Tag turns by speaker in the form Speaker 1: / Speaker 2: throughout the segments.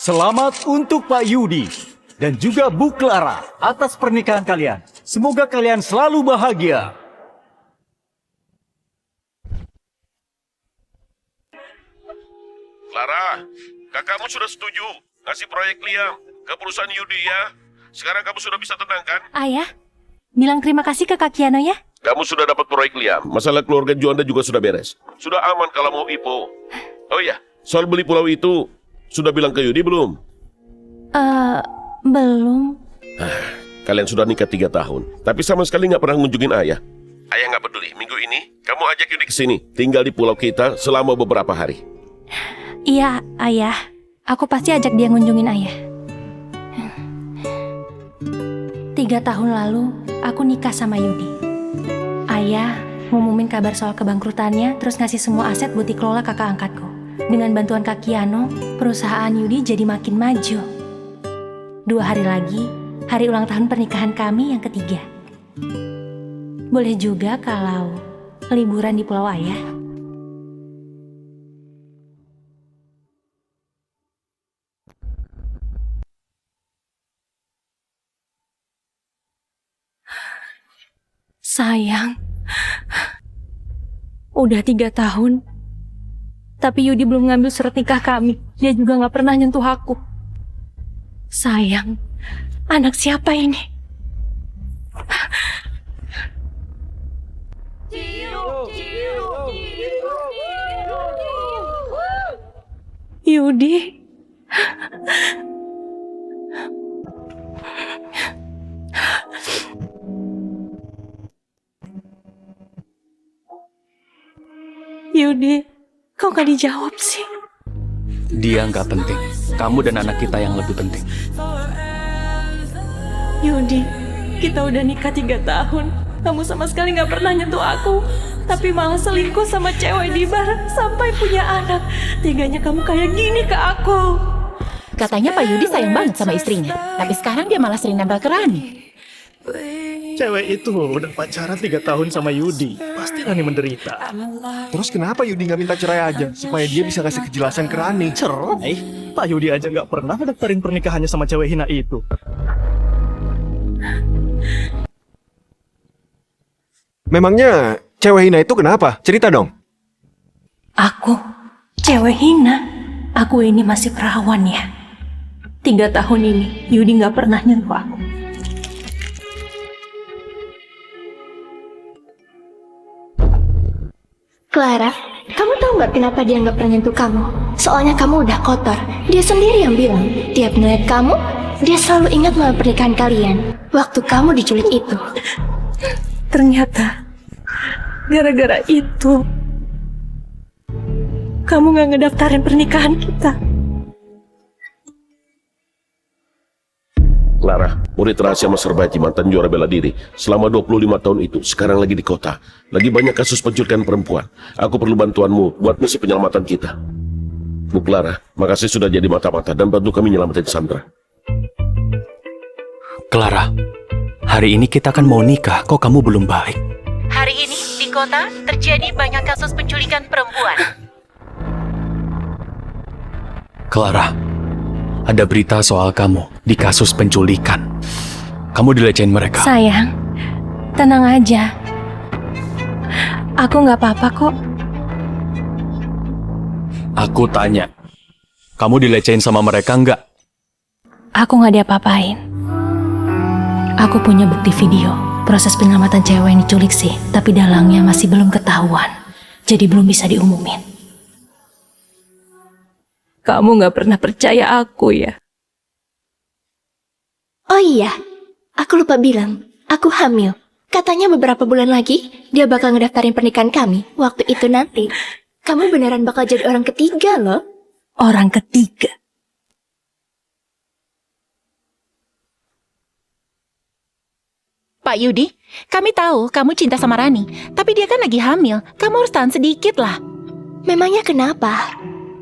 Speaker 1: Selamat untuk Pak Yudi dan juga Bu Clara atas pernikahan kalian. Semoga kalian selalu bahagia.
Speaker 2: Clara, kakakmu sudah setuju ngasih proyek Liam ke perusahaan Yudi ya. Sekarang kamu sudah bisa tenang kan?
Speaker 3: Ayah, bilang terima kasih ke Kak Kiano ya.
Speaker 2: Kamu sudah dapat proyek Liam. Masalah keluarga Juanda juga sudah beres. Sudah aman kalau mau IPO. Oh iya, soal beli pulau itu, sudah bilang ke Yudi belum?
Speaker 3: Belum.
Speaker 2: Kalian sudah nikah 3 tahun, tapi sama sekali nggak pernah ngunjungin ayah. Ayah nggak peduli. Minggu ini, kamu ajak Yudi ke sini. Tinggal di pulau kita selama beberapa hari.
Speaker 3: Iya, Ayah. Aku pasti ajak dia ngunjungin Ayah. 3 tahun lalu, aku nikah sama Yudi. Ayah ngumumin kabar soal kebangkrutannya, terus ngasih semua aset buat dikelola kakak angkatku. Dengan bantuan Kak Kiano, perusahaan Yudi jadi makin maju. 2 hari lagi, hari ulang tahun pernikahan kami yang ketiga. Boleh juga kalau liburan di pulau Ayah. Sayang, udah 3 tahun, tapi Yudi belum ngambil surat nikah kami. Dia juga gak pernah nyentuh aku. Sayang, anak siapa ini? Yudi. Yudi, kok gak dijawab sih?
Speaker 4: Dia nggak penting. Kamu dan anak kita yang lebih penting.
Speaker 3: Yudi, kita udah nikah 3 tahun. Kamu sama sekali gak pernah nyentuh aku. Tapi malah selingkuh sama cewek di bar sampai punya anak. Teganya kamu kayak gini ke aku.
Speaker 5: Katanya Pak Yudi sayang banget sama istrinya, tapi sekarang dia malah sering nempel ke Rani.
Speaker 6: Cewek itu udah pacaran 3 tahun sama Yudi. Pasti Rani menderita.
Speaker 7: Terus kenapa Yudi nggak minta cerai aja supaya dia bisa kasih kejelasan ke Rani?
Speaker 6: Cerai? Pak Yudi aja nggak pernah daftarin pernikahannya sama cewek hina itu.
Speaker 7: Memangnya cewek hina itu kenapa? Cerita dong.
Speaker 3: Aku? Cewek hina? Aku ini masih perawan ya. 3 tahun ini Yudi gak pernah nyentuh aku.
Speaker 8: Clara, kamu tahu nggak kenapa dia nggak pernah nyentuh kamu? Soalnya kamu udah kotor. Dia sendiri yang bilang, tiap ngeliat kamu, dia selalu ingat malam pernikahan kalian. Waktu kamu diculik itu.
Speaker 3: Ternyata gara-gara itu kamu gak ngedaftarin pernikahan kita.
Speaker 2: Clara, murid rahasia Mas Serbaji, mantan juara bela diri. Selama 25 tahun itu, sekarang lagi di kota. Lagi banyak kasus penculikan perempuan. Aku perlu bantuanmu buat misi penyelamatan kita. Bu Clara, makasih sudah jadi mata-mata dan bantu kami nyelamatin Sandra.
Speaker 4: Clara, hari ini kita kan mau nikah, kok kamu belum balik?
Speaker 5: Hari ini di kota terjadi banyak kasus penculikan perempuan.
Speaker 4: Clara, ada berita soal kamu di kasus penculikan. Kamu dilecehin mereka.
Speaker 3: Sayang, tenang aja. Aku gak apa-apa kok.
Speaker 4: Aku tanya, kamu dilecehin sama mereka nggak?
Speaker 3: Aku gak diapa-apain. Aku punya bukti video proses penyelamatan cewek yang diculik sih, tapi dalangnya masih belum ketahuan. Jadi belum bisa diumumin. Kamu gak pernah percaya aku ya?
Speaker 8: Oh iya, aku lupa bilang, aku hamil. Katanya beberapa bulan lagi, dia bakal ngedaftarin pernikahan kami. Waktu itu nanti, kamu beneran bakal jadi orang ketiga loh.
Speaker 3: Orang ketiga?
Speaker 5: Pak Yudi, kami tahu kamu cinta sama Rani, tapi dia kan lagi hamil. Kamu harus tahan sedikit lah.
Speaker 8: Memangnya kenapa?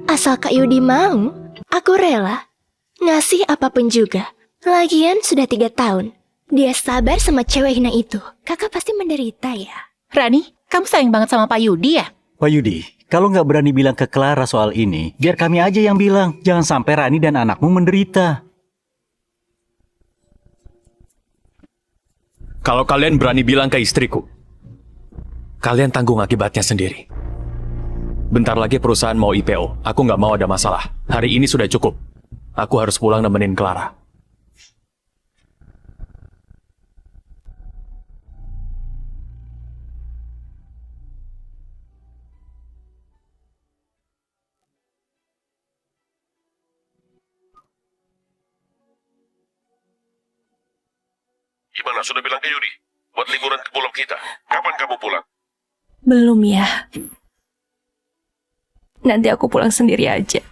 Speaker 8: Asal Kak Yudi mau, aku rela. Ngasih apapun juga. Lagian sudah 3 tahun. Dia sabar sama cewek hina itu. Kakak pasti menderita ya.
Speaker 5: Rani, kamu sayang banget sama Pak Yudi ya?
Speaker 1: Pak Yudi, kalau nggak berani bilang ke Clara soal ini, biar kami aja yang bilang. Jangan sampai Rani dan anakmu menderita.
Speaker 4: Kalau kalian berani bilang ke istriku, kalian tanggung akibatnya sendiri. Bentar lagi perusahaan mau IPO. Aku nggak mau ada masalah. Hari ini sudah cukup. Aku harus pulang nemenin Clara.
Speaker 2: Gimana, sudah bilang ke Yudi? Buat liburan ke pulau kita. Kapan kamu pulang?
Speaker 3: Belum ya. Nanti aku pulang sendiri aja.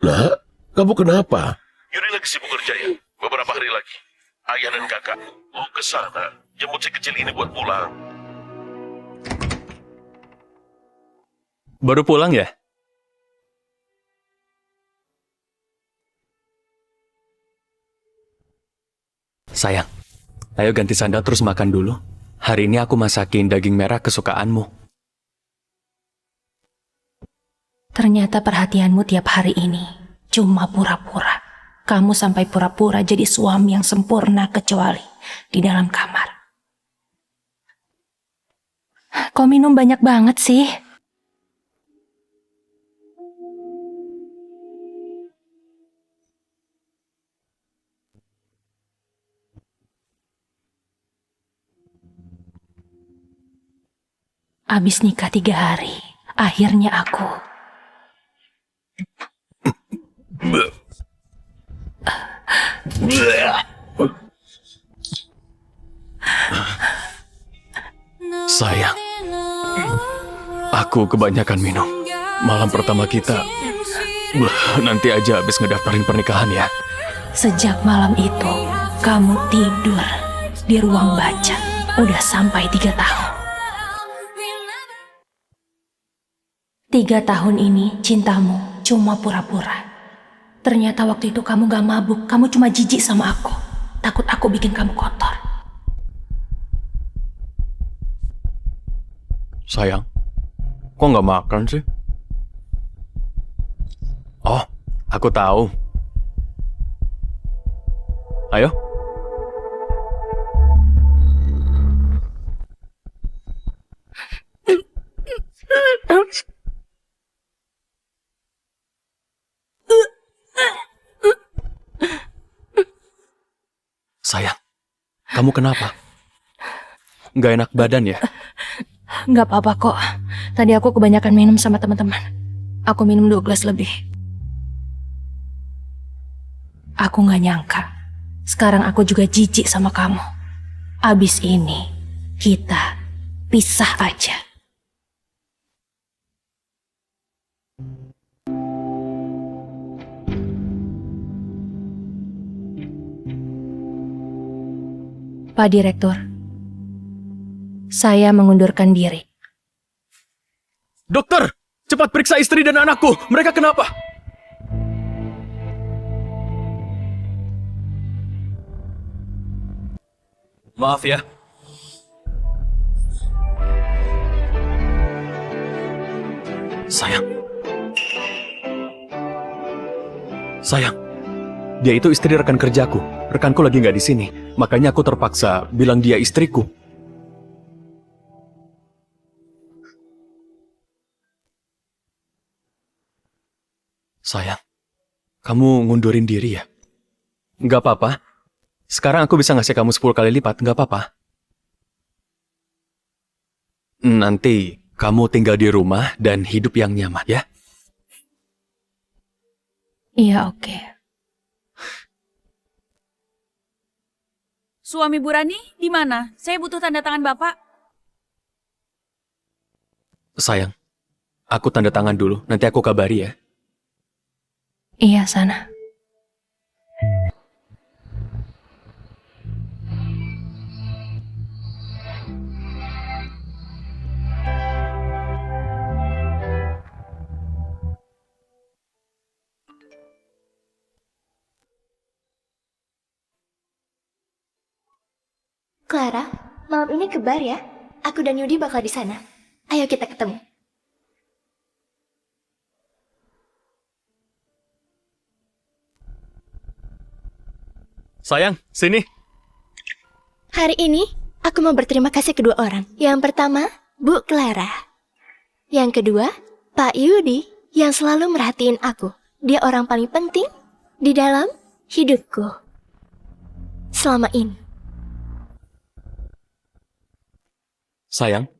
Speaker 2: Nah, kamu kenapa? Yudi lagi sibuk kerja ya? Beberapa hari lagi. Ayah dan kakak mau ke sana. Jemput si kecil ini buat pulang.
Speaker 4: Baru pulang ya? Sayang, ayo ganti sandal terus makan dulu. Hari ini aku masakin daging merah kesukaanmu.
Speaker 3: Ternyata perhatianmu tiap hari ini cuma pura-pura. Kamu sampai pura-pura jadi suami yang sempurna kecuali di dalam kamar. Kok minum banyak banget sih? Abis nikah 3 hari, akhirnya aku...
Speaker 4: Sayang, aku kebanyakan minum. Malam pertama kita, nanti aja habis ngedaftarin pernikahan ya.
Speaker 3: Sejak malam itu, kamu tidur di ruang baca. Udah sampai 3 tahun. 3 tahun ini cintamu cuma pura-pura. Ternyata waktu itu kamu gak mabuk, kamu cuma jijik sama aku. Takut aku bikin kamu kotor.
Speaker 4: Sayang, kok nggak makan sih? Oh, aku tahu. Ayo. Sayang, kamu kenapa? Nggak enak badan ya?
Speaker 3: Gak apa-apa kok. Tadi aku kebanyakan minum sama teman-teman. Aku minum 2 gelas lebih. Aku gak nyangka. Sekarang aku juga jijik sama kamu. Abis ini, kita pisah aja. Pak Direktur, saya mengundurkan diri.
Speaker 4: Dokter, cepat periksa istri dan anakku. Mereka kenapa? Maaf ya. Sayang. Sayang. Dia itu istri rekan kerjaku. Rekanku lagi nggak di sini. Makanya aku terpaksa bilang dia istriku. Sayang, kamu ngundurin diri ya? Nggak apa-apa. Sekarang aku bisa ngasih kamu 10 kali lipat, nggak apa-apa. Nanti kamu tinggal di rumah dan hidup yang nyaman ya?
Speaker 3: Iya, oke.
Speaker 9: Suami Bu Rani di mana? Saya butuh tanda tangan Bapak.
Speaker 4: Sayang, aku tanda tangan dulu, nanti aku kabari ya.
Speaker 3: Iya, sana.
Speaker 8: Clara, malam ini ke bar ya. Aku dan Yudi bakal di sana. Ayo kita ketemu.
Speaker 4: Sayang, sini.
Speaker 8: Hari ini, aku mau berterima kasih kedua orang. Yang pertama, Bu Clara. Yang kedua, Pak Yudi yang selalu merhatiin aku. Dia orang paling penting di dalam hidupku selama ini.
Speaker 4: Sayang,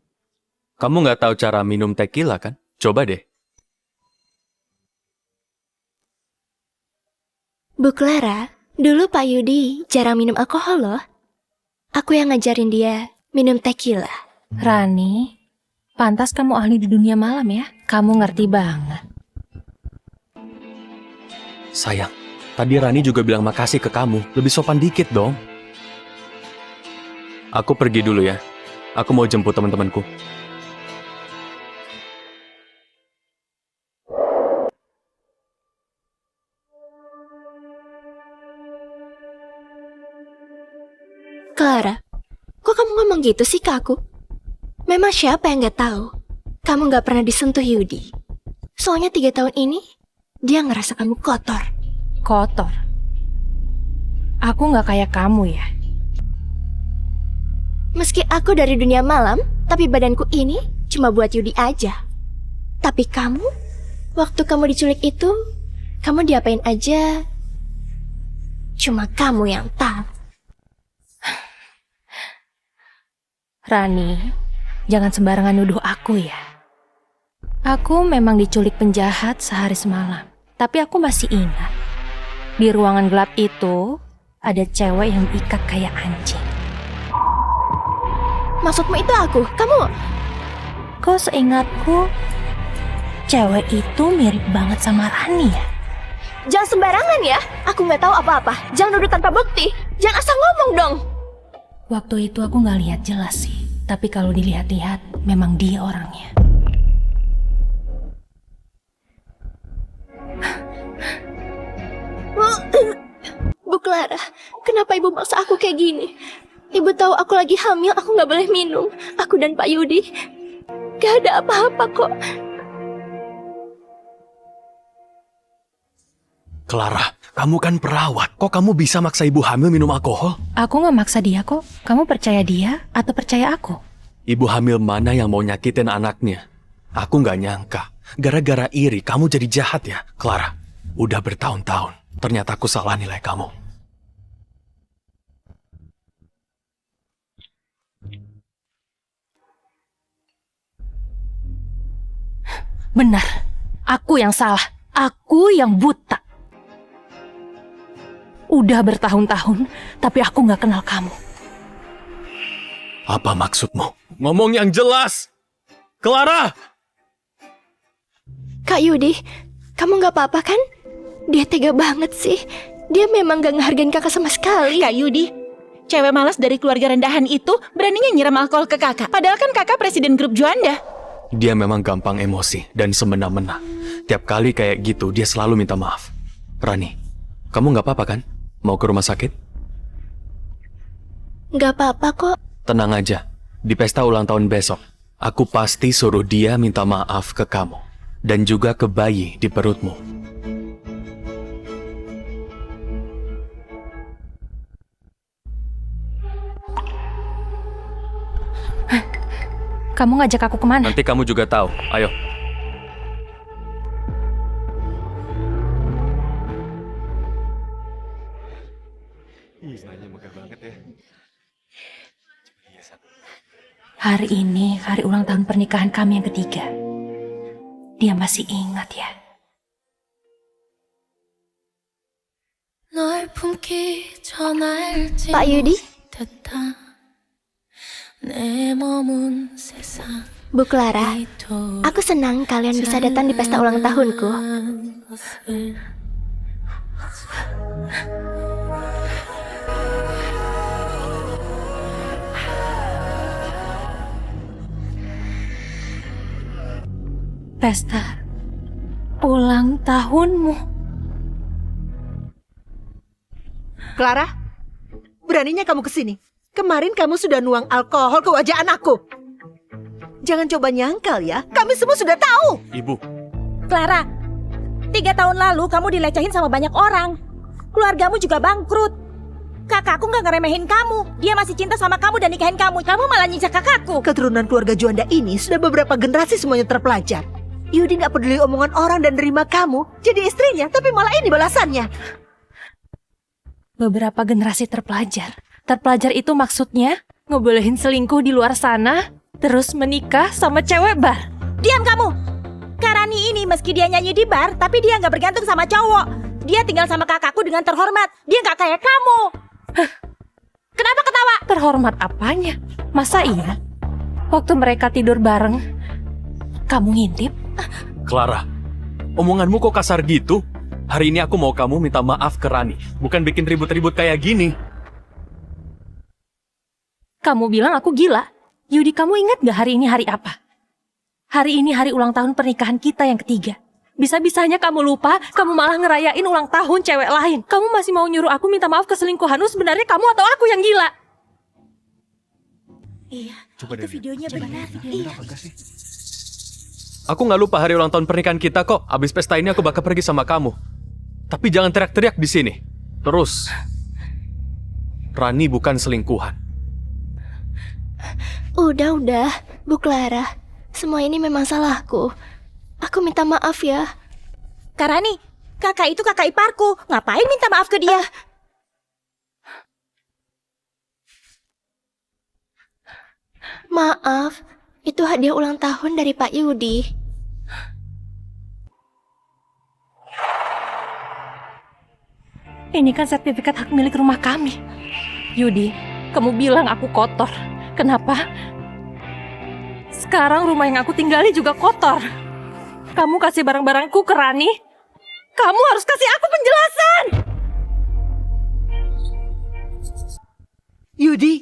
Speaker 4: kamu nggak tahu cara minum tequila kan? Coba deh.
Speaker 8: Bu Clara, dulu Pak Yudi jarang minum alkohol loh. Aku yang ngajarin dia minum tequila.
Speaker 3: Rani, pantas kamu ahli di dunia malam ya. Kamu ngerti banget.
Speaker 4: Sayang, tadi Rani juga bilang makasih ke kamu. Lebih sopan dikit dong. Aku pergi dulu ya. Aku mau jemput teman-temanku.
Speaker 8: Clara, kok kamu ngomong gitu sih ke aku? Memang siapa yang gak tahu? Kamu gak pernah disentuh Yudi. Soalnya 3 tahun ini, dia ngerasa kamu kotor.
Speaker 3: Kotor. Aku nggak kayak kamu ya.
Speaker 8: Meski aku dari dunia malam, tapi badanku ini cuma buat Yudi aja. Tapi kamu, waktu kamu diculik itu, kamu diapain aja, cuma kamu yang tahu.
Speaker 3: Rani, jangan sembarangan nuduh aku ya. Aku memang diculik penjahat sehari semalam. Tapi aku masih ingat. Di ruangan gelap itu, ada cewek yang diikat kayak anjing.
Speaker 8: Maksudmu itu aku? Kamu?
Speaker 3: Kok seingatku, cewek itu mirip banget sama Rani ya?
Speaker 8: Jangan sembarangan ya. Aku nggak tahu apa-apa. Jangan nuduh tanpa bukti. Jangan asal ngomong dong.
Speaker 3: Waktu itu aku nggak lihat jelas sih. Tapi kalau dilihat-lihat, memang dia orangnya.
Speaker 8: Bu Clara, kenapa ibu maksa aku kayak gini? Ibu tahu aku lagi hamil, aku nggak boleh minum. Aku dan Pak Yudi, gak ada apa-apa kok.
Speaker 4: Clara, kamu kan perawat. Kok kamu bisa maksa ibu hamil minum alkohol?
Speaker 3: Aku nggak maksa dia kok. Kamu percaya dia atau percaya aku?
Speaker 4: Ibu hamil mana yang mau nyakitin anaknya? Aku nggak nyangka. Gara-gara iri, kamu jadi jahat ya, Clara. Udah bertahun-tahun. Ternyata aku salah nilai kamu.
Speaker 3: Benar, aku yang salah. Aku yang buta. Udah bertahun-tahun, tapi aku nggak kenal kamu.
Speaker 4: Apa maksudmu? Ngomong yang jelas! Clara!
Speaker 8: Kak Yudi, kamu nggak apa-apa kan? Dia tega banget sih. Dia memang gak ngehargain kakak sama sekali.
Speaker 5: Kak Yudi, cewek malas dari keluarga rendahan itu beraninya nyiram alkohol ke kakak. Padahal kan kakak presiden grup Juanda.
Speaker 4: Dia memang gampang emosi dan semena-mena. Tiap kali kayak gitu, dia selalu minta maaf. Rani, kamu nggak apa-apa kan? Mau ke rumah sakit?
Speaker 8: Nggak apa-apa kok.
Speaker 4: Tenang aja, di pesta ulang tahun besok, aku pasti suruh dia minta maaf ke kamu. Dan juga ke bayi di perutmu.
Speaker 3: Kamu ngajak aku kemana?
Speaker 4: Nanti kamu juga tahu. Ayo.
Speaker 3: Hari ini, hari ulang tahun pernikahan kami yang ketiga. Dia masih ingat ya.
Speaker 8: Pak Yudi, Bu Clara, aku senang kalian bisa datang di pesta ulang tahunku.
Speaker 3: Pesta ulang tahunmu.
Speaker 10: Clara, beraninya kamu kesini. Kemarin kamu sudah nuang alkohol ke wajah anakku. Jangan coba nyangkal ya, kami semua sudah tahu.
Speaker 4: Ibu.
Speaker 9: Clara, 3 tahun lalu kamu dilecehin sama banyak orang. Keluargamu juga bangkrut. Kakakku nggak ngeremehin kamu. Dia masih cinta sama kamu dan nikahin kamu. Kamu malah nyinjak kakakku.
Speaker 10: Keturunan keluarga Juanda ini sudah beberapa generasi semuanya terpelajar. Yudi nggak peduli omongan orang dan nerima kamu jadi istrinya, tapi malah ini balasannya.
Speaker 3: Beberapa generasi terpelajar. Terpelajar itu maksudnya ngebolehin selingkuh di luar sana, terus menikah sama cewek bar.
Speaker 9: Diam kamu. Karani ini meski dia nyanyi di bar, tapi dia nggak bergantung sama cowok. Dia tinggal sama kakakku dengan terhormat. Dia nggak kayak kamu. Kenapa ketawa?
Speaker 3: Terhormat apanya? Masa iya? Waktu mereka tidur bareng, kamu ngintip?
Speaker 4: Clara, omonganmu kok kasar gitu? Hari ini aku mau kamu minta maaf ke Rani, bukan bikin ribut-ribut kayak gini.
Speaker 3: Kamu bilang aku gila. Yudi, kamu ingat gak hari ini hari apa? Hari ini hari ulang tahun pernikahan kita yang ketiga. Bisa-bisanya kamu lupa, kamu malah ngerayain ulang tahun cewek lain. Kamu masih mau nyuruh aku minta maaf ke selingkuhanmu, sebenarnya kamu atau aku yang gila?
Speaker 9: Iya,
Speaker 4: Coba
Speaker 9: itu
Speaker 4: deh,
Speaker 9: videonya benar. Iya.
Speaker 4: Aku nggak lupa hari ulang tahun pernikahan kita kok. Abis pesta ini aku bakal pergi sama kamu. Tapi jangan teriak-teriak di sini. Terus, Rani bukan selingkuhan.
Speaker 8: Udah, Bu Clara. Semua ini memang salahku. Aku minta maaf ya.
Speaker 9: Karani, kakak itu kakak iparku. Ngapain minta maaf ke dia?
Speaker 8: Maaf, itu hadiah ulang tahun dari Pak Yudi.
Speaker 3: Ini kan sertifikat hak milik rumah kami. Yudi, kamu bilang aku kotor. Kenapa? Sekarang rumah yang aku tinggali juga kotor. Kamu kasih barang-barangku ke Rani. Kamu harus kasih aku penjelasan.
Speaker 10: Yudi,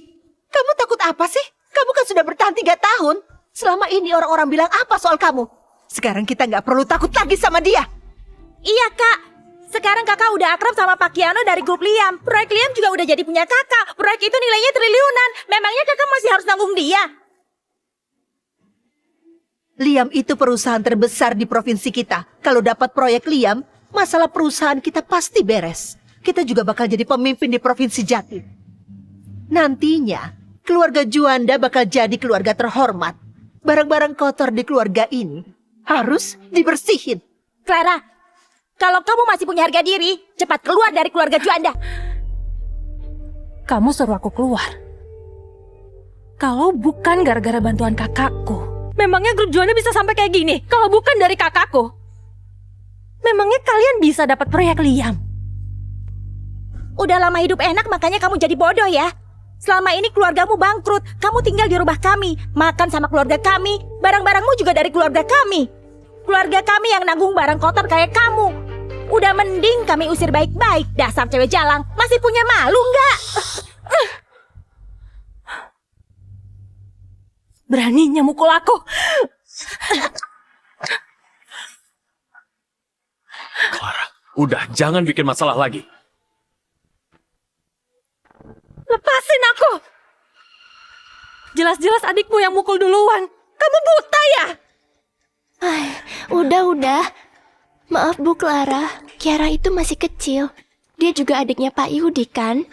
Speaker 10: kamu takut apa sih? Kamu kan sudah bertahan 3 tahun. Selama ini orang-orang bilang apa soal kamu? Sekarang kita nggak perlu takut lagi sama dia.
Speaker 9: Iya, Kak. Sekarang kakak udah akrab sama Pak Kiano dari grup Liam. Proyek Liam juga udah jadi punya kakak. Proyek itu nilainya triliunan. Memangnya kakak masih harus nanggung dia?
Speaker 10: Liam itu perusahaan terbesar di provinsi kita. Kalau dapat proyek Liam, masalah perusahaan kita pasti beres. Kita juga bakal jadi pemimpin di provinsi Jatim. Nantinya, keluarga Juanda bakal jadi keluarga terhormat. Barang-barang kotor di keluarga ini harus dibersihin.
Speaker 9: Clara, kalau kamu masih punya harga diri, cepat keluar dari keluarga Juanda.
Speaker 3: Kamu suruh aku keluar. Kalau bukan gara-gara bantuan kakakku, memangnya grup Juanda bisa sampai kayak gini? Kalau bukan dari kakakku, memangnya kalian bisa dapat proyek Liam?
Speaker 9: Udah lama hidup enak makanya kamu jadi bodoh ya. Selama ini keluargamu bangkrut, kamu tinggal di rumah kami, makan sama keluarga kami, barang-barangmu juga dari keluarga kami. Keluarga kami yang nanggung barang kotor kayak kamu. Udah mending kami usir baik-baik, dasar cewek jalang. Masih punya malu nggak?
Speaker 3: Beraninya mukul aku.
Speaker 4: Clara, udah jangan bikin masalah lagi.
Speaker 3: Lepasin aku. Jelas-jelas adikmu yang mukul duluan. Kamu buta ya?
Speaker 8: Udah. Maaf Bu Clara, Kiara itu masih kecil. Dia juga adiknya Pak Yudi kan?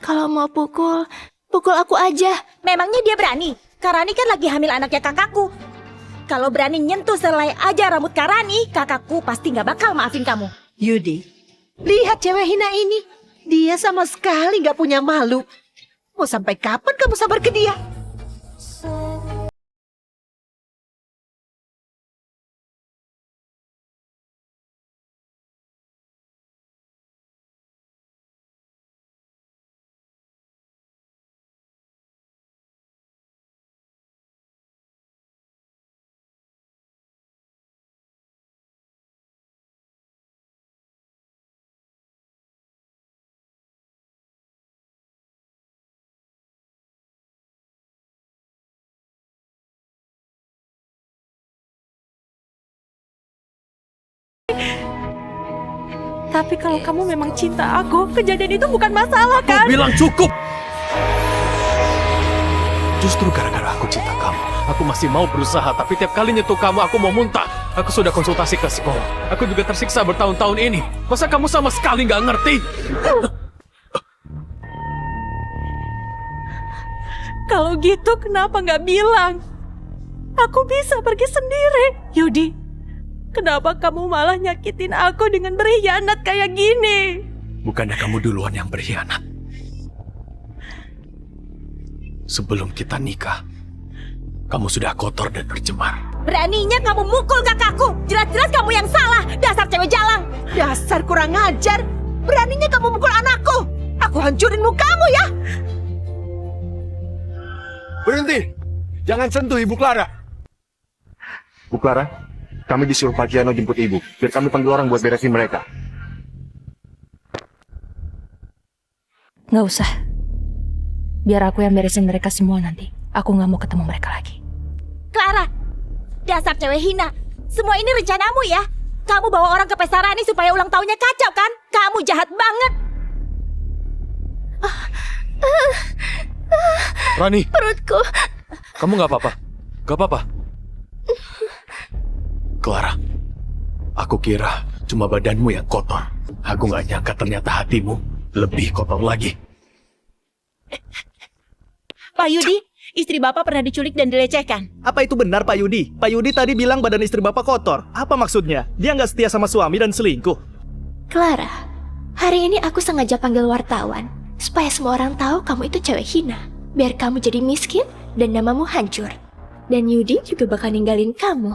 Speaker 8: Kalau mau pukul aku aja.
Speaker 9: Memangnya dia berani? Karani kan lagi hamil anaknya kakakku. Kalau berani nyentuh selai aja rambut Karani, kakakku pasti nggak bakal maafin kamu.
Speaker 10: Yudi, lihat cewek hina ini. Dia sama sekali nggak punya malu. Mau sampai kapan kamu sabar ke dia?
Speaker 3: Tapi kalau kamu memang cinta aku, kejadian itu bukan masalah
Speaker 4: Aku
Speaker 3: kan?
Speaker 4: bilang cukup. Justru gara-gara aku cinta kamu, aku masih mau berusaha. Tapi tiap kali nyentuh kamu, aku mau muntah. Aku sudah konsultasi ke psikolog. Aku juga tersiksa bertahun-tahun ini. Masa kamu sama sekali nggak ngerti?
Speaker 9: Kalau gitu kenapa nggak bilang? Aku bisa pergi sendiri. Yudi, kenapa kamu malah nyakitin aku dengan berkhianat kayak gini?
Speaker 4: Bukannya kamu duluan yang berkhianat? Sebelum kita nikah, kamu sudah kotor dan tercemar.
Speaker 9: Beraninya kamu mukul kakakku. Jelas-jelas kamu yang salah. Dasar cewek jalang.
Speaker 10: Dasar kurang ajar. Beraninya kamu mukul anakku. Aku hancurin mukamu ya.
Speaker 7: Berhenti! Jangan sentuh Ibu Clara. Bu Clara, kami disuruh Pak Kiano jemput Ibu. Biar kami panggil orang buat beresin mereka.
Speaker 3: Nggak usah. Biar aku yang beresin mereka semua nanti. Aku nggak mau ketemu mereka lagi.
Speaker 9: Clara, dasar cewek hina. Semua ini rencanamu ya? Kamu bawa orang ke pesta Rani supaya ulang tahunnya kacau kan? Kamu jahat banget.
Speaker 4: Rani,
Speaker 8: Perutku.
Speaker 4: kamu nggak apa-apa? Nggak apa-apa? Clara, aku kira cuma badanmu yang kotor. Aku nggak nyangka ternyata hatimu lebih kotor lagi.
Speaker 5: Pak Yudi, istri Bapak pernah diculik dan dilecehkan.
Speaker 6: Apa itu benar Pak Yudi? Pak Yudi tadi bilang badan istri Bapak kotor. Apa maksudnya? Dia nggak setia sama suami dan selingkuh.
Speaker 8: Clara, hari ini aku sengaja panggil wartawan supaya semua orang tahu kamu itu cewek hina. Biar kamu jadi miskin dan namamu hancur. Dan Yudi juga bakal ninggalin kamu.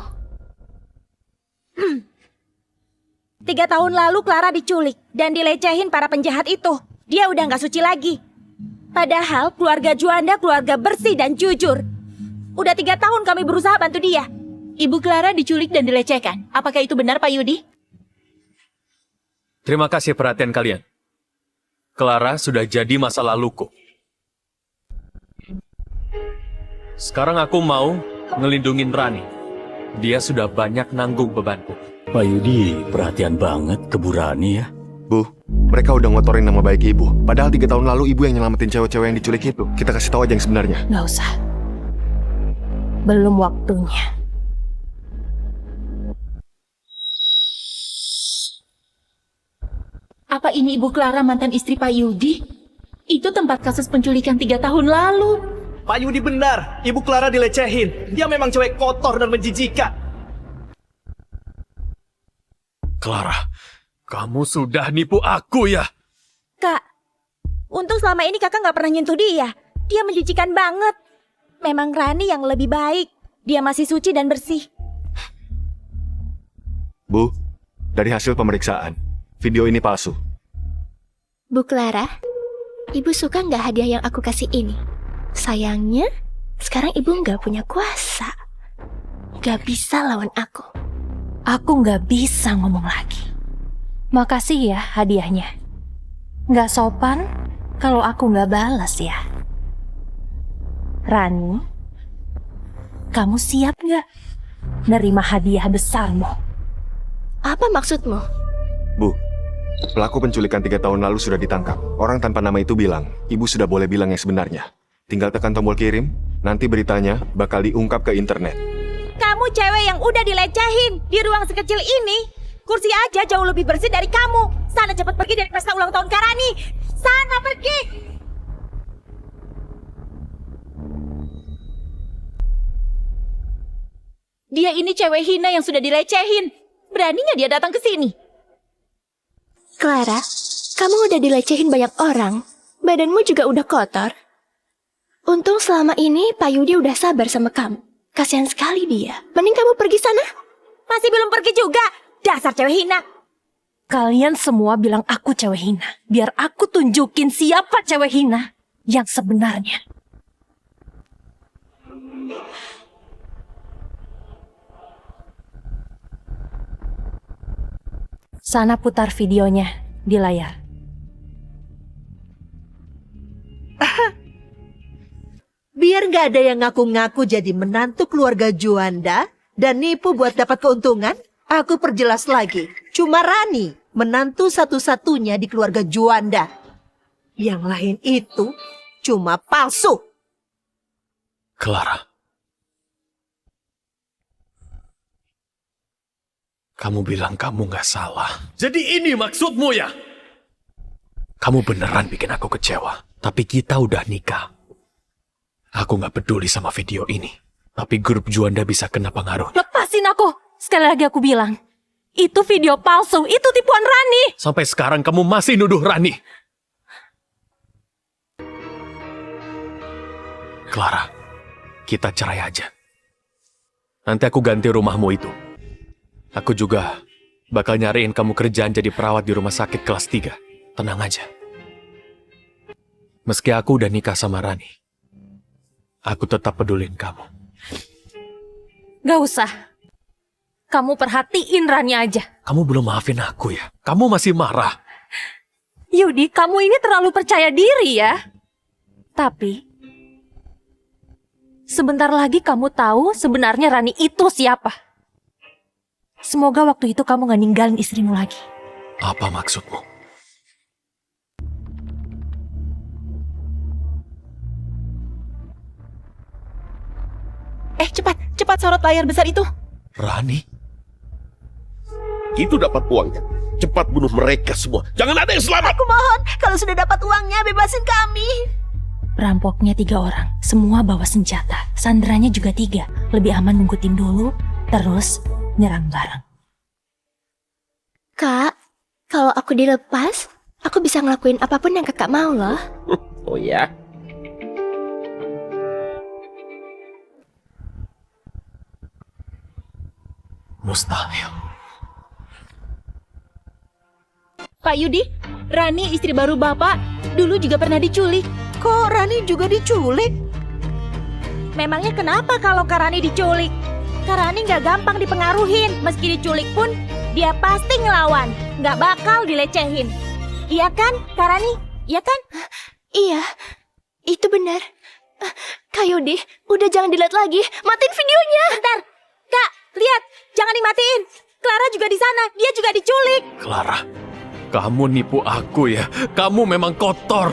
Speaker 9: 3 tahun lalu Clara diculik dan dilecehin para penjahat itu. Dia udah nggak suci lagi. Padahal keluarga Juanda keluarga bersih dan jujur. Udah 3 tahun kami berusaha bantu dia.
Speaker 5: Ibu Clara diculik dan dilecehkan. Apakah itu benar, Pak Yudi?
Speaker 4: Terima kasih perhatian kalian. Clara sudah jadi masa laluku. Sekarang aku mau ngelindungin Rani. Dia sudah banyak nanggung bebanku.
Speaker 1: Pak Yudi perhatian banget ke Bu Rani ya.
Speaker 7: Bu, mereka udah ngotorin nama baik Ibu. Padahal 3 tahun lalu Ibu yang nyelamatin cewek-cewek yang diculik itu. Kita kasih tahu aja yang sebenarnya.
Speaker 3: Nggak usah. Belum waktunya.
Speaker 5: Apa ini Ibu Clara mantan istri Pak Yudi? Itu tempat kasus penculikan 3 tahun lalu.
Speaker 6: Pak Yudi benar. Ibu Clara dilecehin. Dia memang cewek kotor dan menjijikan.
Speaker 4: Clara, kamu sudah nipu aku ya?
Speaker 9: Kak, untung selama ini kakak nggak pernah nyentuh dia. Dia menjijikan banget. Memang Rani yang lebih baik. Dia masih suci dan bersih.
Speaker 7: Bu, dari hasil pemeriksaan, video ini palsu.
Speaker 8: Bu Clara, Ibu suka nggak hadiah yang aku kasih ini? Sayangnya, sekarang Ibu nggak punya kuasa. Nggak bisa lawan aku.
Speaker 3: Aku nggak bisa ngomong lagi. Makasih ya hadiahnya. Nggak sopan kalau aku nggak balas ya. Rani, kamu siap nggak nerima hadiah besarmu?
Speaker 8: Apa maksudmu?
Speaker 7: Bu, pelaku penculikan 3 tahun lalu sudah ditangkap. Orang tanpa nama itu bilang, Ibu sudah boleh bilang yang sebenarnya. Tinggal tekan tombol kirim, nanti beritanya bakal diungkap ke internet.
Speaker 9: Kamu cewek yang udah dilecehin di ruang sekecil ini. Kursi aja jauh lebih bersih dari kamu. Sana cepat pergi dari pesta ulang tahun Karani. Sana pergi.
Speaker 5: Dia ini cewek hina yang sudah dilecehin. Beraninya dia datang ke sini.
Speaker 8: Clara, kamu udah dilecehin banyak orang. Badanmu juga udah kotor. Untung selama ini Pak Yudi udah sabar sama kamu. Kasihan sekali dia. Mending kamu pergi sana.
Speaker 9: Masih belum pergi juga. Dasar cewek hina.
Speaker 3: Kalian semua bilang aku cewek hina. Biar aku tunjukin siapa cewek hina yang sebenarnya. Sana putar videonya di layar.
Speaker 10: Biar nggak ada yang ngaku-ngaku jadi menantu keluarga Juanda dan nipu buat dapat keuntungan, aku perjelas lagi. Cuma Rani, menantu satu-satunya di keluarga Juanda. Yang lain itu cuma palsu.
Speaker 4: Clara, kamu bilang kamu nggak salah. Jadi ini maksudmu ya? Kamu beneran bikin aku kecewa. Tapi kita udah nikah. Aku nggak peduli sama video ini. Tapi grup Juanda bisa kena pengaruh.
Speaker 3: Lepasin aku! Sekali lagi aku bilang, itu video palsu, itu tipuan Rani!
Speaker 4: Sampai sekarang kamu masih nuduh Rani. Clara, kita cerai aja. Nanti aku ganti rumahmu itu. Aku juga bakal nyariin kamu kerjaan jadi perawat di rumah sakit kelas 3. Tenang aja. Meski aku udah nikah sama Rani, aku tetap pedulin kamu.
Speaker 3: Gak usah. Kamu perhatiin Rani aja.
Speaker 4: Kamu belum maafin aku ya? Kamu masih marah?
Speaker 3: Yudi, kamu ini terlalu percaya diri ya. Tapi, sebentar lagi kamu tahu sebenarnya Rani itu siapa. Semoga waktu itu kamu gak ninggalin istrimu lagi.
Speaker 4: Apa maksudmu?
Speaker 5: Cepat sorot layar besar itu.
Speaker 4: Rani?
Speaker 2: Itu dapat uangnya. Cepat bunuh mereka semua. Jangan ada yang selamat.
Speaker 10: Aku mohon, kalau sudah dapat uangnya, bebasin kami.
Speaker 3: Perampoknya 3 orang, semua bawa senjata. Sandranya juga 3. Lebih aman nunggu tim dulu, terus nyerang bareng.
Speaker 8: Kak, kalau aku dilepas, aku bisa ngelakuin apapun yang kakak mau loh.
Speaker 2: Oh ya?
Speaker 4: Mustahil.
Speaker 5: Pak Yudi, Rani istri baru Bapak dulu juga pernah diculik.
Speaker 10: Kok Rani juga diculik?
Speaker 9: Memangnya kenapa kalau Kak Rani diculik? Kak Rani nggak gampang dipengaruhin. Meski diculik pun, dia pasti ngelawan. Nggak bakal dilecehin. Iya kan, Kak Rani? Iya kan?
Speaker 8: Iya, itu benar. Kak Yudi, udah jangan dilihat lagi. Matiin videonya.
Speaker 9: Bentar, Kak, lihat. Jangan dimatiin. Clara juga di sana. Dia juga diculik.
Speaker 4: Clara, kamu nipu aku ya. Kamu memang kotor.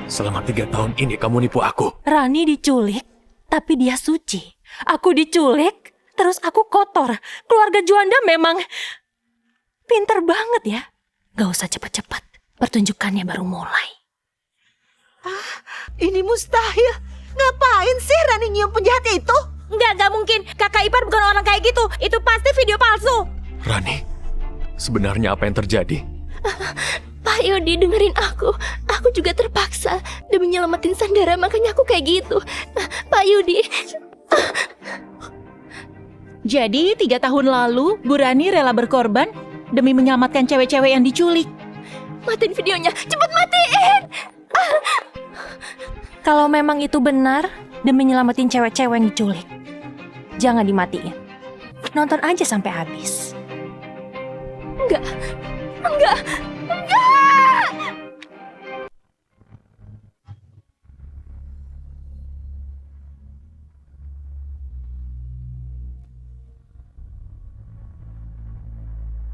Speaker 4: Selama 3 tahun ini kamu nipu aku.
Speaker 3: Rani diculik, tapi dia suci. Aku diculik, terus aku kotor. Keluarga Juanda memang pinter banget ya. Gak usah cepat-cepat. Pertunjukannya baru mulai.
Speaker 10: Ini mustahil. Ngapain sih Rani nyium penjahat itu?
Speaker 9: Nggak mungkin. Kakak ipar bukan orang kayak gitu. Itu pasti video palsu.
Speaker 4: Rani, sebenarnya apa yang terjadi?
Speaker 8: Pak Yudi, dengerin aku. Aku juga terpaksa demi nyelamatin Sandara, makanya aku kayak gitu. Pak Yudi.
Speaker 5: Jadi 3 tahun lalu, Bu Rani rela berkorban demi menyelamatkan cewek-cewek yang diculik.
Speaker 8: Matiin videonya. Cepet matiin.
Speaker 3: Kalau memang itu benar, demi nyelamatin cewek-cewek yang diculik, jangan dimatiin. Nonton aja sampai habis.
Speaker 8: Enggak.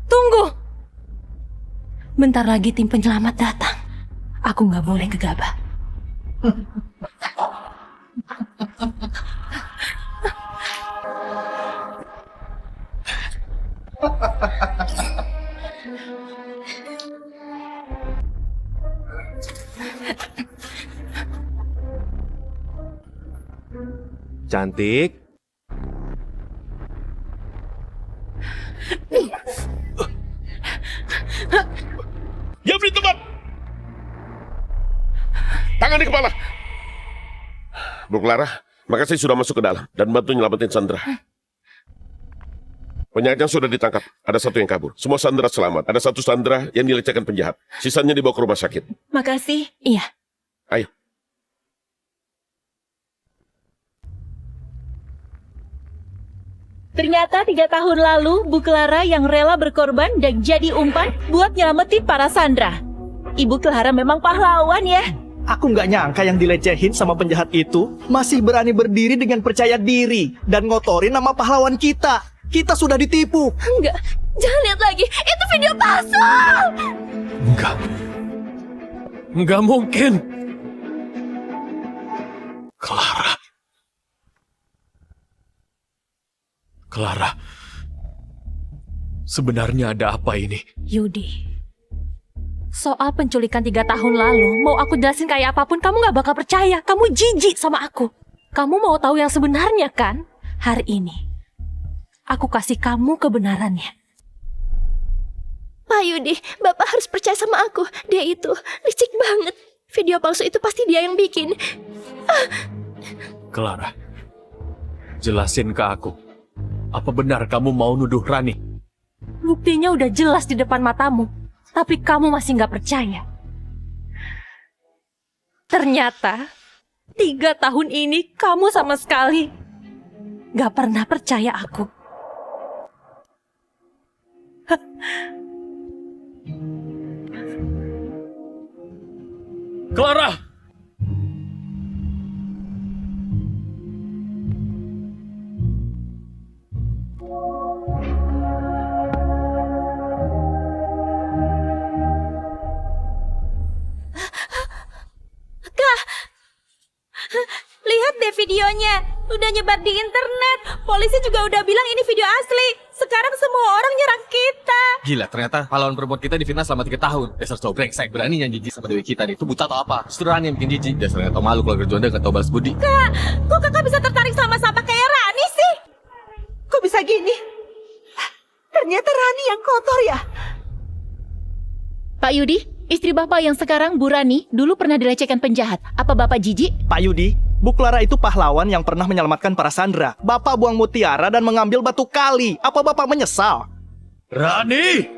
Speaker 3: Tunggu! Bentar lagi tim penyelamat datang. Aku nggak boleh gegabah.
Speaker 7: Cantik.
Speaker 2: Ya beri tempat. Tangan di kepala. Bu Clara, makasih sudah masuk ke dalam dan bantu nyelamatin Sandra. Penjahatnya sudah ditangkap. Ada 1 yang kabur. Semua Sandra selamat. Ada 1 Sandra yang dilecehkan penjahat. Sisanya dibawa ke rumah sakit.
Speaker 5: Makasih.
Speaker 3: Iya.
Speaker 2: Ayo.
Speaker 5: Ternyata 3 tahun lalu, Bu Clara yang rela berkorban dan jadi umpan buat nyelamatin para Sandra. Ibu Clara memang pahlawan ya.
Speaker 6: Aku nggak nyangka yang dilecehin sama penjahat itu masih berani berdiri dengan percaya diri dan ngotorin nama pahlawan kita. Kita sudah ditipu.
Speaker 8: Enggak. Jangan lihat lagi. Itu video palsu.
Speaker 4: Enggak. Enggak mungkin. Clara. Clara. Sebenarnya ada apa ini?
Speaker 3: Yudi, Soal penculikan 3 tahun lalu, mau aku jelasin kayak apapun, kamu gak bakal percaya. Kamu jijik sama aku. Kamu mau tahu yang sebenarnya kan? Hari ini, aku kasih kamu kebenarannya.
Speaker 8: Pak Yudi, Bapak harus percaya sama aku. Dia itu licik banget. Video palsu itu pasti dia yang bikin.
Speaker 4: Clara, jelasin ke aku. Apa benar kamu mau nuduh Rani?
Speaker 3: Buktinya udah jelas di depan matamu. Tapi kamu masih gak percaya. Ternyata 3 tahun ini kamu sama sekali gak pernah percaya aku.
Speaker 4: Clara!
Speaker 9: Lihat deh videonya. Udah nyebar di internet. Polisi juga udah bilang ini video asli. Sekarang semua orang nyerang kita.
Speaker 11: Gila, ternyata pahlawan perempuan kita difitnah selama 3 tahun. Dasar cowok brengsek, beraninya jijik sama dewi kita nih. Itu buta atau apa? Justru Rani yang bikin jijik. Dasarnya tau malu keluarga Jonda gak tau balas budi.
Speaker 9: Kak, kok kakak bisa tertarik sama sampah kayak Rani sih?
Speaker 10: Kok bisa gini? Ternyata Rani yang kotor ya?
Speaker 5: Pak Yudi, istri Bapak yang sekarang Bu Rani dulu pernah dilecehkan penjahat. Apa Bapak jijik?
Speaker 6: Pak Yudi, Bu Clara itu pahlawan yang pernah menyelamatkan para Sandra. Bapak buang mutiara dan mengambil batu kali. Apa Bapak menyesal?
Speaker 4: Rani!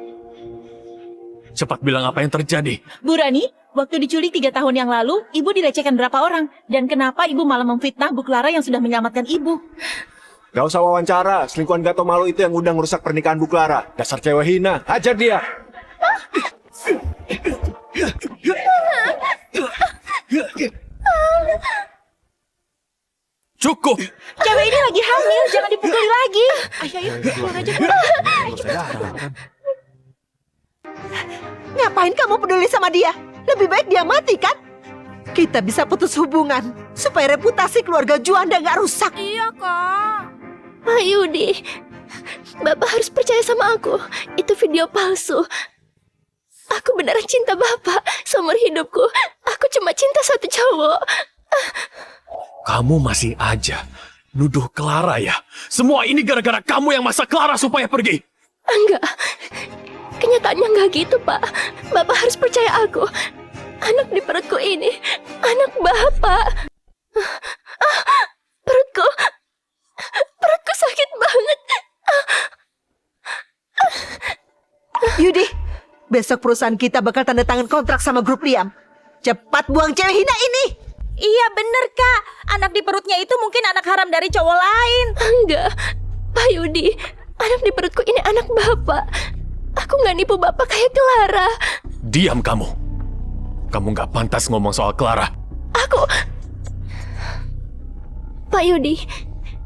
Speaker 4: Cepat bilang apa yang terjadi.
Speaker 5: Bu Rani, waktu diculik 3 tahun yang lalu, Ibu dilecehkan berapa orang? Dan kenapa Ibu malah memfitnah Bu Clara yang sudah menyelamatkan Ibu?
Speaker 7: Gak usah wawancara, selingkuhan gak tau malu itu yang udah ngerusak pernikahan Bu Clara. Dasar cewek hina, hajar dia.
Speaker 4: Cukup!
Speaker 9: Cewek ini lagi hamil, jangan dipukuli lagi. Ayo, keluar aja.
Speaker 10: Ngapain kamu peduli sama dia? Lebih baik dia mati kan? Kita bisa putus hubungan supaya reputasi keluarga Juanda nggak rusak.
Speaker 9: Iya, Kak.
Speaker 8: Pak Yudi, Bapak harus percaya sama aku. Itu video palsu. Aku beneran cinta Bapak. Seumur hidupku, aku cuma cinta satu cowok.
Speaker 4: Kamu masih aja nuduh Clara ya? Semua ini gara-gara kamu yang masak Clara supaya pergi.
Speaker 8: Enggak. Kenyataannya enggak gitu, Pak. Bapak harus percaya aku. Anak di perutku ini, anak Bapak. Perutku sakit banget.
Speaker 10: Yudi, besok perusahaan kita bakal tanda tangan kontrak sama grup Liam. Cepat buang cewek hina ini.
Speaker 9: Iya bener, Kak. Anak di perutnya itu mungkin anak haram dari cowok lain.
Speaker 8: Enggak, Pak Yudi. Anak di perutku ini anak Bapak. Aku nggak nipu Bapak kayak Clara.
Speaker 4: Diam kamu. Kamu nggak pantas ngomong soal Clara.
Speaker 8: Pak Yudi,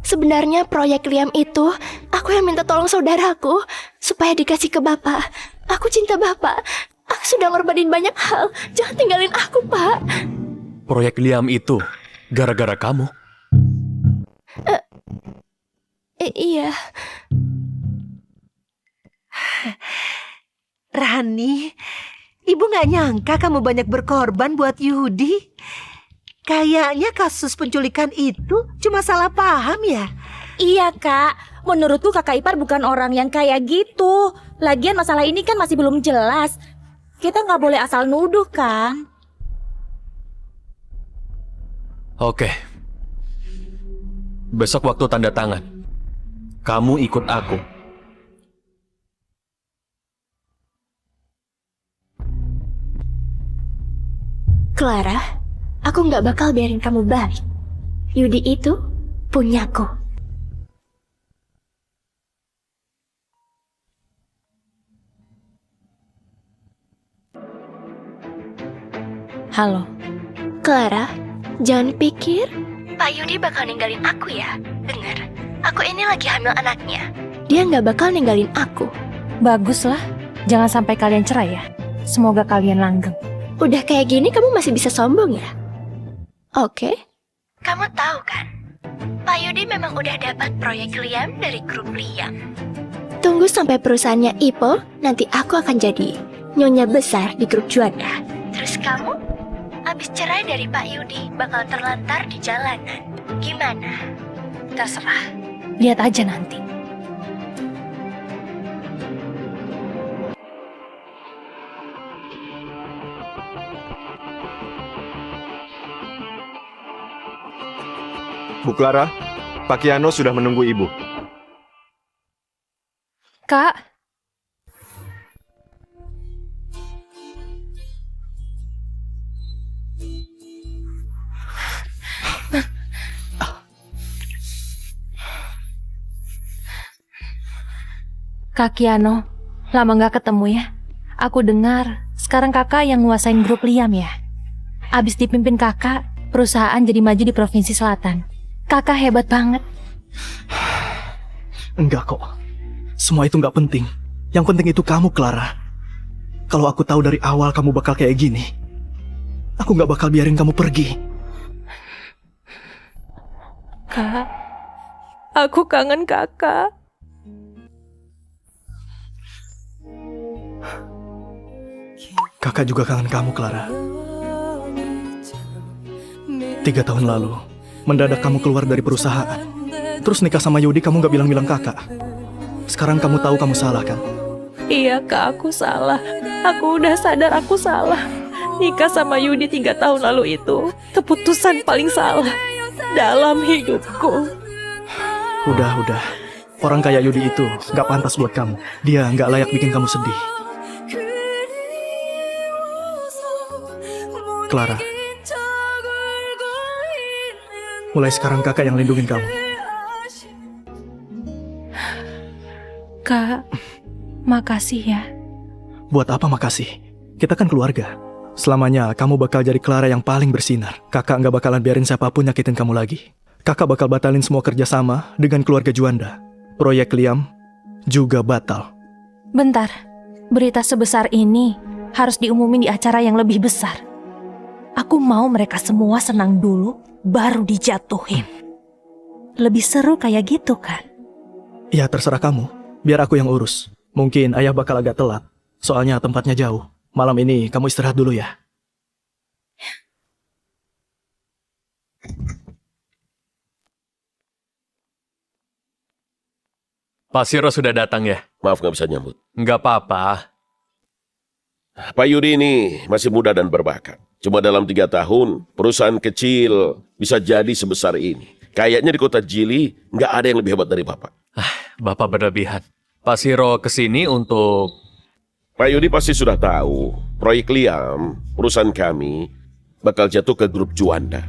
Speaker 8: sebenarnya proyek Liam itu aku yang minta tolong saudaraku supaya dikasih ke Bapak. Aku cinta Bapak. Aku sudah ngorbanin banyak hal. Jangan tinggalin aku, Pak.
Speaker 4: Proyek Liam itu gara-gara kamu.
Speaker 8: Iya.
Speaker 10: Rani, Ibu nggak nyangka kamu banyak berkorban buat Yudi. Kayaknya kasus penculikan itu cuma salah paham ya?
Speaker 9: Iya, Kak. Menurutku kakak ipar bukan orang yang kayak gitu. Lagian masalah ini kan masih belum jelas. Kita nggak boleh asal nuduh, kan?
Speaker 4: Oke. Besok waktu tanda tangan, kamu ikut aku.
Speaker 8: Clara, aku nggak bakal biarin kamu balik. Yudi itu punyaku.
Speaker 3: Halo.
Speaker 8: Clara, jangan pikir Pak Yudi bakal ninggalin aku ya. Dengar, aku ini lagi hamil anaknya. Dia nggak bakal ninggalin aku.
Speaker 3: Baguslah. Jangan sampai kalian cerai ya. Semoga kalian langgeng.
Speaker 8: Udah kayak gini kamu masih bisa sombong ya? Oke. Kamu tahu kan, Pak Yudi memang udah dapat proyek Liam dari grup Liam. Tunggu sampai perusahaannya Ipo, nanti aku akan jadi nyonya besar di grup Juanda. Terus kamu, abis cerai dari Pak Yudi, bakal terlantar di jalanan. Gimana?
Speaker 3: Terserah. Lihat aja nanti.
Speaker 7: Bu Clara, Pak Kiano sudah menunggu Ibu.
Speaker 3: Kak, Kak Kiano, lama gak ketemu ya? Aku dengar sekarang kakak yang nguasain grup Liam ya? Abis dipimpin kakak, perusahaan jadi maju di Provinsi Selatan. Kakak hebat banget.
Speaker 6: Enggak kok. Semua itu nggak penting. Yang penting itu kamu, Clara. Kalau aku tahu dari awal kamu bakal kayak gini, aku nggak bakal biarin kamu pergi.
Speaker 3: Kak, aku kangen kakak.
Speaker 6: Kakak juga kangen kamu, Clara. 3 tahun lalu, mendadak kamu keluar dari perusahaan. Terus nikah sama Yudi, kamu gak bilang-bilang kakak. Sekarang kamu tahu kamu salah, kan?
Speaker 5: Iya kak, aku salah. Aku udah sadar aku salah. Nikah sama Yudi 3 tahun lalu itu keputusan paling salah dalam hidupku.
Speaker 6: Udah. Orang kayak Yudi itu gak pantas buat kamu. Dia gak layak bikin kamu sedih. Clara, mulai sekarang kakak yang lindungin kamu.
Speaker 3: Kak, makasih ya.
Speaker 6: Buat apa makasih? Kita kan keluarga. Selamanya kamu bakal jadi Clara yang paling bersinar. Kakak nggak bakalan biarin siapapun nyakitin kamu lagi. Kakak bakal batalin semua kerjasama dengan keluarga Juanda. Proyek Liam juga batal.
Speaker 3: Bentar, berita sebesar ini harus diumumin di acara yang lebih besar. Aku mau mereka semua senang dulu, baru dijatuhin. Lebih seru kayak gitu kan?
Speaker 6: Ya terserah kamu, biar aku yang urus. Mungkin ayah bakal agak telat, soalnya tempatnya jauh. Malam ini kamu istirahat dulu ya.
Speaker 4: Pak Siro sudah datang ya?
Speaker 2: Maaf nggak bisa nyambut.
Speaker 4: Nggak apa-apa.
Speaker 2: Pak Yudi ini masih muda dan berbakat. Cuma dalam 3 tahun, perusahaan kecil bisa jadi sebesar ini. Kayaknya di kota Jili nggak ada yang lebih hebat dari Bapak.
Speaker 4: Bapak berlebihan. Pak Siro kesini untuk...
Speaker 2: Pak Yudi pasti sudah tahu, proyek Liam, perusahaan kami, bakal jatuh ke grup Juanda.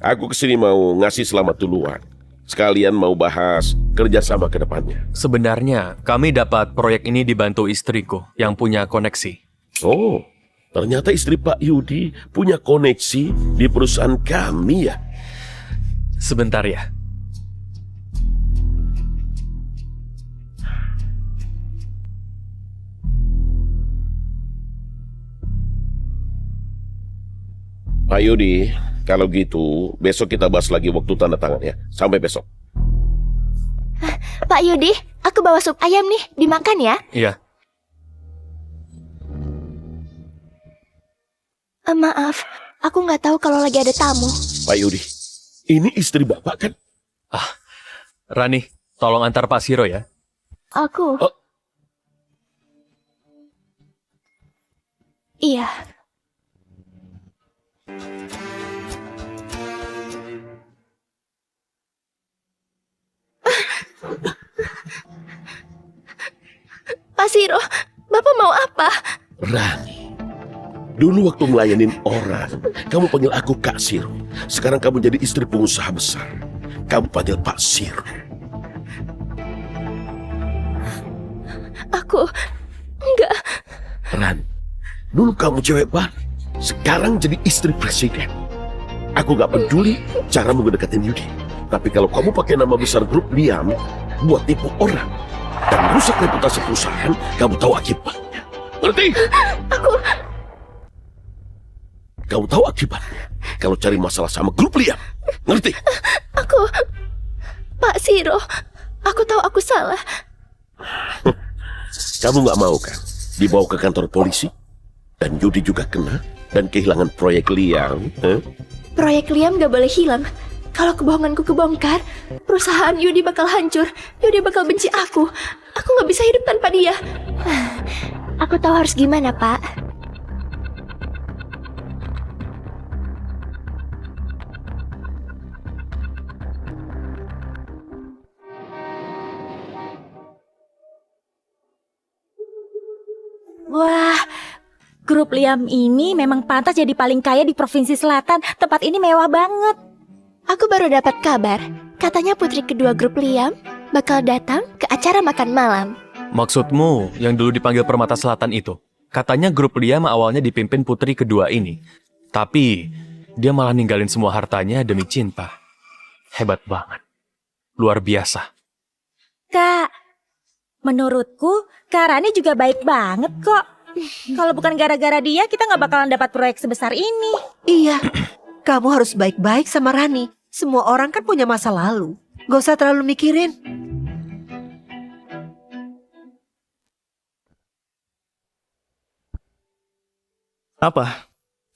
Speaker 2: Aku kesini mau ngasih selamat duluan. Sekalian mau bahas kerjasama ke depannya.
Speaker 4: Sebenarnya, kami dapat proyek ini dibantu istriku yang punya koneksi.
Speaker 2: Oh, ternyata istri Pak Yudi punya koneksi di perusahaan kami ya?
Speaker 4: Sebentar ya.
Speaker 2: Pak Yudi, kalau gitu besok kita bahas lagi waktu tanda tangan ya. Sampai besok.
Speaker 8: Pak Yudi, aku bawa sup ayam nih, dimakan ya.
Speaker 4: Iya.
Speaker 8: Maaf, aku nggak tahu kalau lagi ada tamu.
Speaker 2: Pak Yudi, ini istri Bapak kan?
Speaker 4: Rani, tolong antar Pak Siro ya.
Speaker 8: Aku? Iya. Pak Siro, Bapak mau apa?
Speaker 2: Rani, dulu waktu melayanin orang, kamu panggil aku Kak Siro. Sekarang kamu jadi istri pengusaha besar. Kamu panggil Pak Siro.
Speaker 8: Aku enggak.
Speaker 2: Rani, dulu kamu cewek baik. Sekarang jadi istri presiden. Aku gak peduli cara mengdeketin Yudi. Tapi kalau kamu pakai nama besar grup Liam buat tipu orang dan rusak reputasi perusahaan, kamu tahu akibatnya. Ngerti? Kamu tahu akibatnya kalau cari masalah sama grup Liam. Ngerti?
Speaker 8: Pak Siro, aku tahu aku salah.
Speaker 2: Kamu gak mau kan dibawa ke kantor polisi? Dan Yudi juga kena. Dan kehilangan proyek Liam.
Speaker 8: Proyek Liam gak boleh hilang. Kalau kebohonganku kebongkar, perusahaan Yudi bakal hancur. Yudi bakal benci aku. Aku gak bisa hidup tanpa dia. Aku tahu harus gimana, Pak.
Speaker 9: Wah, grup Liam ini memang pantas jadi paling kaya di Provinsi Selatan. Tempat ini mewah banget.
Speaker 8: Aku baru dapat kabar. Katanya putri kedua grup Liam bakal datang ke acara makan malam.
Speaker 4: Maksudmu yang dulu dipanggil Permata Selatan itu? Katanya grup Liam awalnya dipimpin putri kedua ini. Tapi dia malah ninggalin semua hartanya demi cinta. Hebat banget. Luar biasa.
Speaker 9: Kak, menurutku Kak Rani juga baik banget kok. Kalau bukan gara-gara dia, kita nggak bakalan dapat proyek sebesar ini.
Speaker 10: Iya, kamu harus baik-baik sama Rani. Semua orang kan punya masa lalu. Gak usah terlalu mikirin.
Speaker 6: Apa?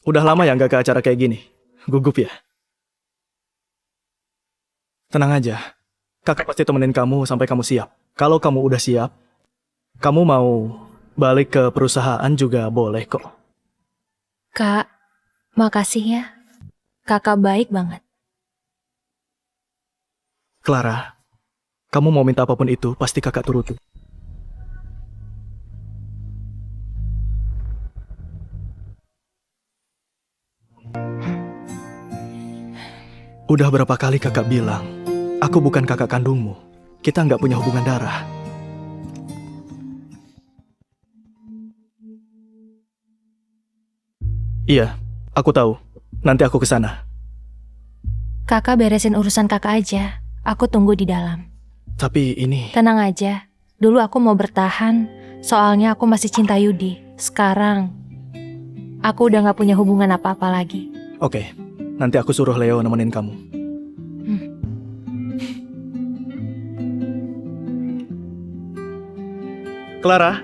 Speaker 6: Udah lama ya nggak ke acara kayak gini? Gugup ya? Tenang aja. Kakak pasti temenin kamu sampai kamu siap. Kalau kamu udah siap, kamu mau balik ke perusahaan juga boleh kok.
Speaker 3: Kak, makasih ya. Kakak baik banget.
Speaker 6: Clara, kamu mau minta apapun itu, pasti kakak turuti. Udah berapa kali kakak bilang, aku bukan kakak kandungmu. Kita nggak punya hubungan darah. Iya, aku tahu. Nanti aku ke sana.
Speaker 3: Kakak beresin urusan kakak aja. Aku tunggu di dalam.
Speaker 6: Tapi ini...
Speaker 3: Tenang aja. Dulu aku mau bertahan, soalnya aku masih cinta Yudi. Sekarang, aku udah gak punya hubungan apa-apa lagi.
Speaker 6: Oke, nanti aku suruh Leo nemenin kamu. Clara,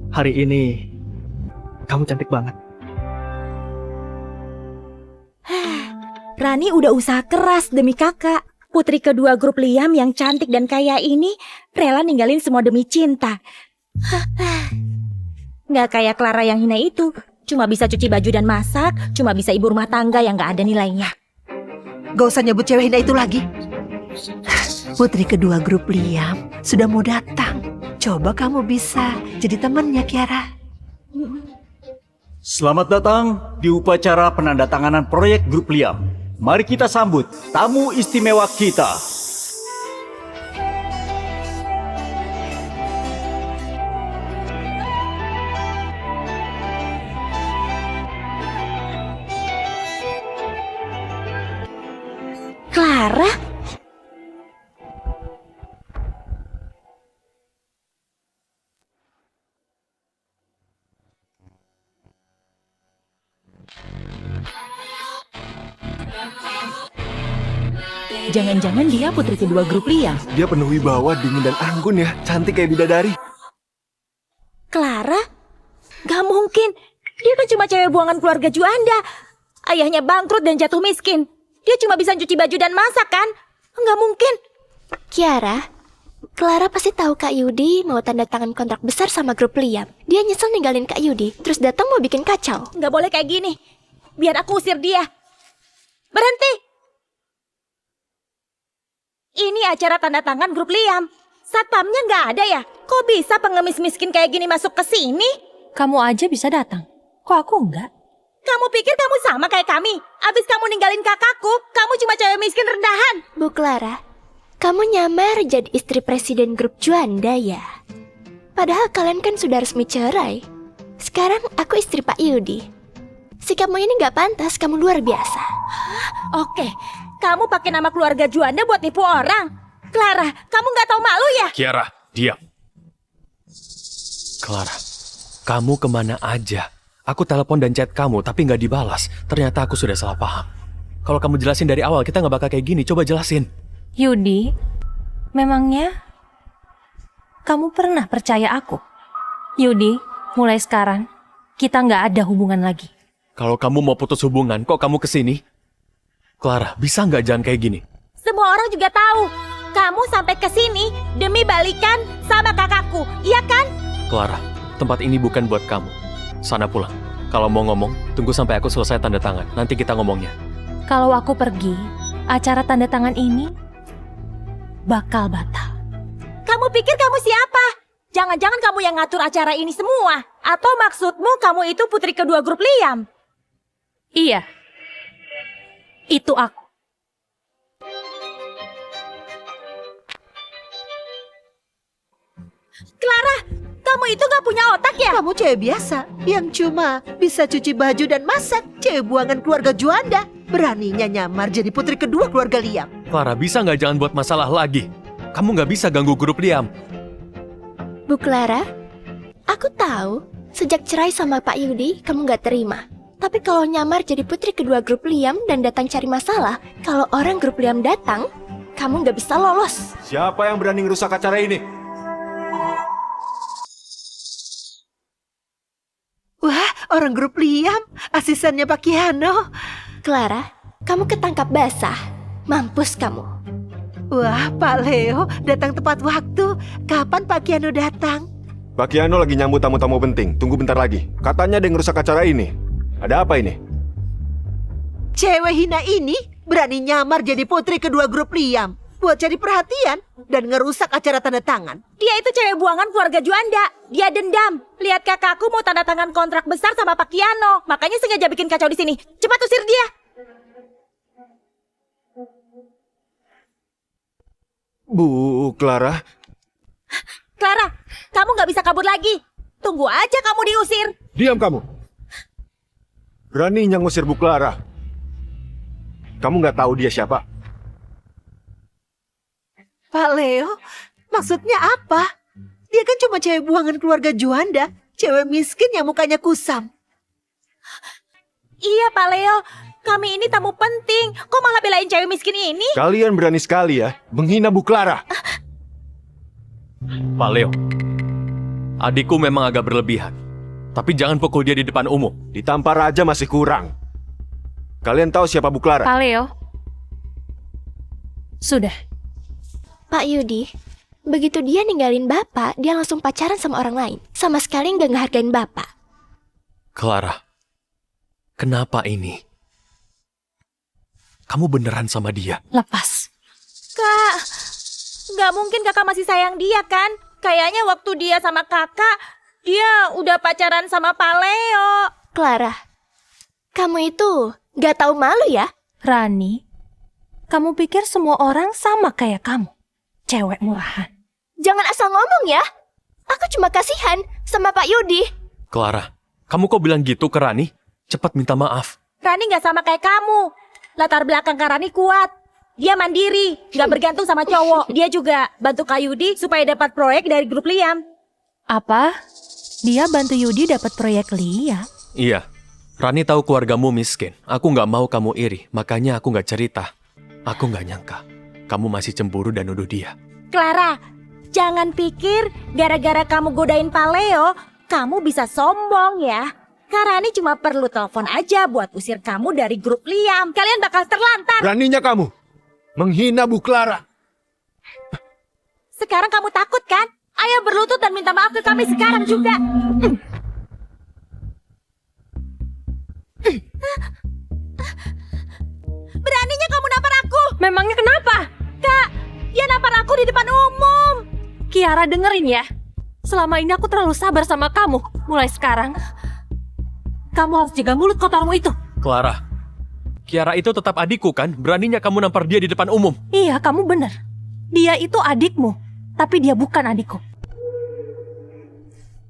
Speaker 6: hari ini kamu cantik banget.
Speaker 9: Rani udah usaha keras demi kakak. Putri kedua grup Liam yang cantik dan kaya ini rela ninggalin semua demi cinta. Nggak kayak Clara yang hina itu. Cuma bisa cuci baju dan masak, cuma bisa ibu rumah tangga yang nggak ada nilainya.
Speaker 10: Gak usah nyebut cewek hina itu lagi. Putri kedua grup Liam sudah mau datang. Coba kamu bisa jadi temannya, Kiara.
Speaker 1: Selamat datang di upacara penandatanganan proyek grup Liam. Mari kita sambut tamu istimewa kita.
Speaker 9: Clara? Jangan-jangan dia putri kedua grup Liam.
Speaker 7: Dia penuh wibawa, dingin dan anggun ya. Cantik kayak bidadari.
Speaker 9: Clara? Gak mungkin. Dia kan cuma cewek buangan keluarga Juanda. Ayahnya bangkrut dan jatuh miskin. Dia cuma bisa cuci baju dan masak kan? Gak mungkin.
Speaker 8: Kiara, Clara pasti tahu Kak Yudi mau tanda tangan kontrak besar sama grup Liam. Dia nyesel ninggalin Kak Yudi, terus datang mau bikin kacau.
Speaker 9: Gak boleh kayak gini. Biar aku usir dia. Berhenti! Ini acara tanda tangan grup Liam. Satpamnya nggak ada ya? Kok bisa pengemis miskin kayak gini masuk ke sini?
Speaker 3: Kamu aja bisa datang. Kok aku enggak?
Speaker 9: Kamu pikir kamu sama kayak kami? Abis kamu ninggalin kakakku, kamu cuma cewek miskin rendahan.
Speaker 8: Bu Clara, kamu nyamar jadi istri presiden grup Juanda ya? Padahal kalian kan sudah resmi cerai. Sekarang aku istri Pak Yudi. Sikapmu ini nggak pantas, kamu luar biasa.
Speaker 9: Oke, kamu pakai nama keluarga Juanda buat nipu orang. Clara, kamu nggak tahu malu ya?
Speaker 4: Kiara, diam. Clara, kamu kemana aja? Aku telepon dan chat kamu, tapi nggak dibalas. Ternyata aku sudah salah paham. Kalau kamu jelasin dari awal, kita nggak bakal kayak gini. Coba jelasin.
Speaker 3: Yudi, memangnya kamu pernah percaya aku? Yudi, Mulai sekarang, kita nggak ada hubungan lagi.
Speaker 4: Kalau kamu mau putus hubungan, kok kamu kesini? Clara, bisa nggak jangan kayak gini?
Speaker 9: Semua orang juga tahu. Kamu sampai ke sini demi balikan sama kakakku, iya kan?
Speaker 4: Clara, tempat ini bukan buat kamu. Sana pulang. Kalau mau ngomong, tunggu sampai aku selesai tanda tangan. Nanti kita ngomongnya.
Speaker 3: Kalau aku pergi, acara tanda tangan ini bakal batal.
Speaker 9: Kamu pikir kamu siapa? Jangan-jangan kamu yang ngatur acara ini semua? Atau maksudmu kamu itu putri kedua grup Liam?
Speaker 3: Iya, itu aku.
Speaker 9: Clara, kamu itu gak punya otak ya?
Speaker 10: Kamu cewek biasa yang cuma bisa cuci baju dan masak. Cewek buangan keluarga Juanda. Beraninya nyamar jadi putri kedua keluarga Liam.
Speaker 4: Clara, bisa nggak jangan buat masalah lagi? Kamu nggak bisa ganggu grup Liam.
Speaker 8: Bu Clara, aku tahu sejak cerai sama Pak Yudi kamu gak terima. Tapi kalau nyamar jadi putri kedua grup Liam dan datang cari masalah, kalau orang grup Liam datang, kamu gak bisa lolos.
Speaker 7: Siapa yang berani ngerusak acara ini?
Speaker 10: Wah, orang grup Liam, asistennya Pak Kiano.
Speaker 8: Clara, kamu ketangkap basah. Mampus kamu.
Speaker 10: Wah, Pak Leo datang tepat waktu. Kapan Pak Kiano datang?
Speaker 7: Pak Kiano lagi nyambut tamu-tamu penting. Tunggu bentar lagi. Katanya ada yang ngerusak acara ini. Ada apa ini?
Speaker 10: Cewek hina ini berani nyamar jadi putri kedua grup Liam buat cari perhatian dan ngerusak acara tanda tangan.
Speaker 9: Dia itu cewek buangan keluarga Juanda. Dia dendam. Lihat kakakku mau tanda tangan kontrak besar sama Pak Kiano. Makanya sengaja bikin kacau di sini. Cepat usir dia.
Speaker 7: Bu Clara.
Speaker 9: Clara, kamu gak bisa kabur lagi. Tunggu aja kamu diusir.
Speaker 7: Diam kamu. Beraninya ngusir Bu Clara. Kamu nggak tahu dia siapa?
Speaker 10: Pak Leo, maksudnya apa? Dia kan cuma cewek buangan keluarga Juanda. Cewek miskin yang mukanya kusam.
Speaker 9: Iya Pak Leo, kami ini tamu penting. Kok malah belain cewek miskin ini?
Speaker 7: Kalian berani sekali ya menghina Bu Clara.
Speaker 4: Pak Leo, adikku memang agak berlebihan. Tapi jangan pukul dia di depan umum.
Speaker 7: Ditampar aja masih kurang. Kalian tahu siapa Bu Clara?
Speaker 3: Pak Leo, sudah.
Speaker 8: Pak Yudi, begitu dia ninggalin Bapak, dia langsung pacaran sama orang lain. Sama sekali nggak ngehargain Bapak.
Speaker 4: Clara, kenapa ini? Kamu beneran sama dia?
Speaker 3: Lepas.
Speaker 9: Kak, nggak mungkin kakak masih sayang dia kan? Kayaknya waktu dia sama kakak, dia udah pacaran sama Pak Leo.
Speaker 8: Clara, kamu itu nggak tahu malu ya?
Speaker 3: Rani, kamu pikir semua orang sama kayak kamu? Cewek murahan.
Speaker 8: Jangan asal ngomong ya. Aku cuma kasihan sama Pak Yudi.
Speaker 4: Clara, kamu kok bilang gitu ke Rani? Cepat minta maaf.
Speaker 9: Rani nggak sama kayak kamu. Latar belakang Kak Rani kuat. Dia mandiri, nggak bergantung sama cowok. Dia juga bantu Kak Yudi supaya dapat proyek dari grup Liam.
Speaker 3: Apa? Dia bantu Yudi dapat proyek Liam?
Speaker 4: Iya, Rani tahu keluargamu miskin. Aku nggak mau kamu iri, makanya aku nggak cerita. Aku nggak nyangka kamu masih cemburu dan nuduh dia.
Speaker 9: Clara, jangan pikir gara-gara kamu godain Pak Leo, kamu bisa sombong ya. Kak Rani cuma perlu telepon aja buat usir kamu dari grup Liam. Kalian bakal terlantar.
Speaker 7: Beraninya kamu menghina Bu Clara.
Speaker 9: Sekarang kamu takut kan? Ayo berlutut dan minta maaf ke kami sekarang juga. Beraninya kamu nampar aku.
Speaker 3: Memangnya kenapa?
Speaker 9: Kak, dia nampar aku di depan umum.
Speaker 3: Kiara dengerin ya. Selama ini aku terlalu sabar sama kamu. Mulai sekarang, kamu harus jaga mulut kotormu itu.
Speaker 4: Clara, Kiara itu tetap adikku kan? Beraninya kamu nampar dia di depan umum.
Speaker 3: Iya, kamu benar. Dia itu adikmu, tapi dia bukan adikku.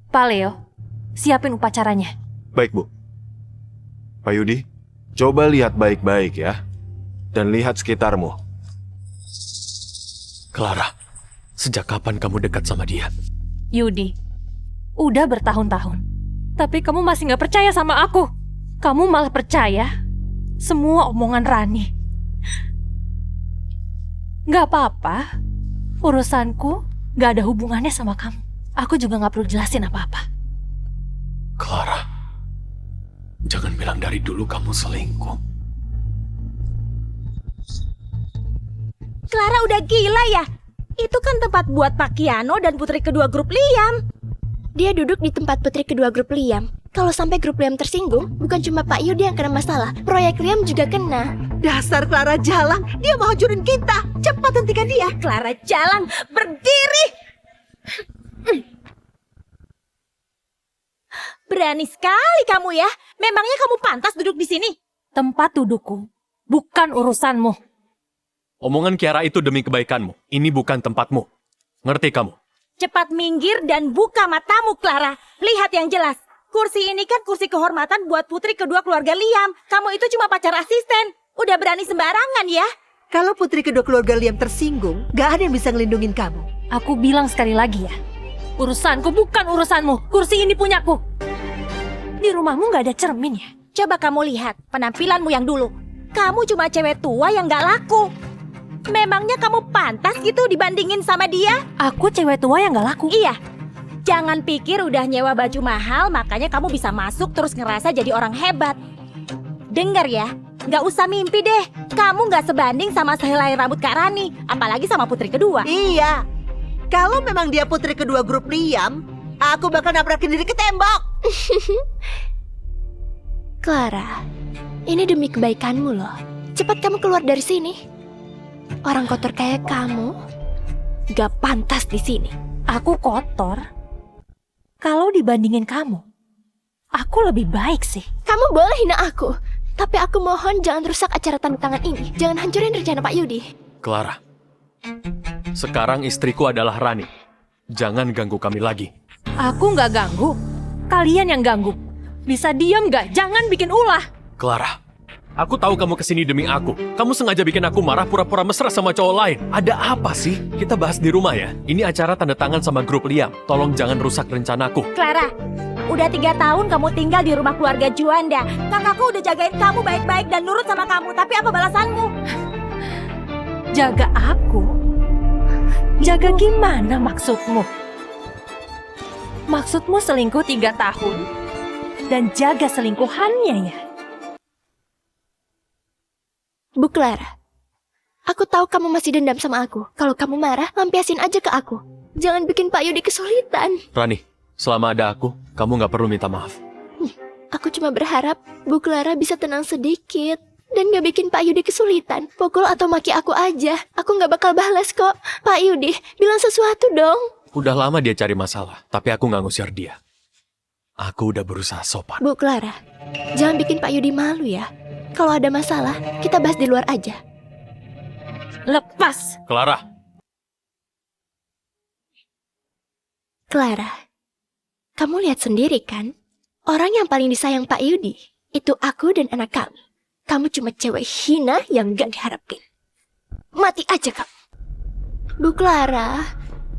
Speaker 3: Pak Leo, siapin upacaranya.
Speaker 7: Baik Bu. Pak Yudi, coba lihat baik-baik ya. Dan lihat sekitarmu.
Speaker 4: Clara, sejak kapan kamu dekat sama dia?
Speaker 3: Yudi, udah bertahun-tahun. Tapi kamu masih gak percaya sama aku. Kamu malah percaya semua omongan Rani. Gak apa-apa. Urusanku gak ada hubungannya sama kamu. Aku juga gak perlu jelasin apa-apa.
Speaker 4: Clara, jangan bilang dari dulu kamu selingkuh.
Speaker 9: Clara udah gila ya? Itu kan tempat buat Pak Kiano dan putri kedua grup Liam.
Speaker 8: Dia duduk di tempat putri kedua grup Liam. Kalau sampai grup Liam tersinggung, bukan cuma Pak Yudi yang kena masalah, proyek Liam juga kena.
Speaker 10: Dasar Clara Jalang, dia mau hancurin kita. Cepat hentikan dia.
Speaker 9: Clara Jalang, berdiri! Berani sekali kamu ya. Memangnya kamu pantas duduk di sini?
Speaker 5: Tempat dudukku, bukan urusanmu.
Speaker 4: Omongan Kiara itu demi kebaikanmu. Ini bukan tempatmu. Ngerti kamu?
Speaker 9: Cepat minggir dan buka matamu, Clara. Lihat yang jelas. Kursi ini kan kursi kehormatan buat putri kedua keluarga Liam. Kamu itu cuma pacar asisten. Udah berani sembarangan ya.
Speaker 10: Kalau putri kedua keluarga Liam tersinggung, gak ada yang bisa ngelindungin kamu.
Speaker 5: Aku bilang sekali lagi ya. Urusanku bukan urusanmu. Kursi ini punyaku. Di rumahmu gak ada cermin ya?
Speaker 9: Coba kamu lihat penampilanmu yang dulu. Kamu cuma cewek tua yang gak laku. Memangnya kamu pantas gitu dibandingin sama dia?
Speaker 5: Aku cewek tua yang gak laku?
Speaker 9: Iya. Jangan pikir udah nyewa baju mahal makanya kamu bisa masuk terus ngerasa jadi orang hebat. Dengar ya, gak usah mimpi deh. Kamu gak sebanding sama sehelai rambut Kak Rani. Apalagi sama putri kedua.
Speaker 10: Iya. Kalau memang dia putri kedua grup Liam, aku bakal nabrakin diri ke tembok.
Speaker 8: Clara, ini demi kebaikanmu loh. Cepat kamu keluar dari sini. Orang kotor kayak kamu gak pantas di sini.
Speaker 5: Aku kotor? Kalau dibandingin kamu, aku lebih baik sih.
Speaker 8: Kamu boleh hina aku, tapi aku mohon jangan rusak acara tanda tangan ini. Jangan hancurin rencana Pak Yudi.
Speaker 4: Clara, sekarang istriku adalah Rani. Jangan ganggu kami lagi.
Speaker 5: Aku nggak ganggu. Kalian yang ganggu. Bisa diam nggak? Jangan bikin ulah.
Speaker 4: Clara, aku tahu kamu kesini demi aku. Kamu sengaja bikin aku marah pura-pura mesra sama cowok lain. Ada apa sih? Kita bahas di rumah ya. Ini acara tanda tangan sama grup Liam. Tolong jangan rusak rencanaku.
Speaker 9: Clara, udah 3 tahun kamu tinggal di rumah keluarga Juanda. Kakakku udah jagain kamu baik-baik dan nurut sama kamu. Tapi apa balasanmu?
Speaker 5: Jaga aku? Jaga gimana maksudmu? Maksudmu selingkuh 3 tahun dan jaga selingkuhannya ya?
Speaker 8: Bu Clara, aku tahu kamu masih dendam sama aku. Kalau kamu marah, lampiasin aja ke aku. Jangan bikin Pak Yudi kesulitan.
Speaker 4: Rani, selama ada aku, kamu nggak perlu minta maaf.
Speaker 8: Aku cuma berharap Bu Clara bisa tenang sedikit dan gak bikin Pak Yudi kesulitan. Pukul atau maki aku aja. Aku gak bakal balas kok. Pak Yudi, bilang sesuatu dong.
Speaker 4: Udah lama dia cari masalah, tapi aku nggak ngusir dia. Aku udah berusaha sopan.
Speaker 8: Bu Clara, jangan bikin Pak Yudi malu ya. Kalau ada masalah, kita bahas di luar aja.
Speaker 5: Lepas!
Speaker 4: Clara!
Speaker 8: Clara, kamu lihat sendiri kan? Orang yang paling disayang Pak Yudi, itu aku dan anak kamu. Kamu cuma cewek hina yang gak diharapin. Mati aja kamu. Bu Clara,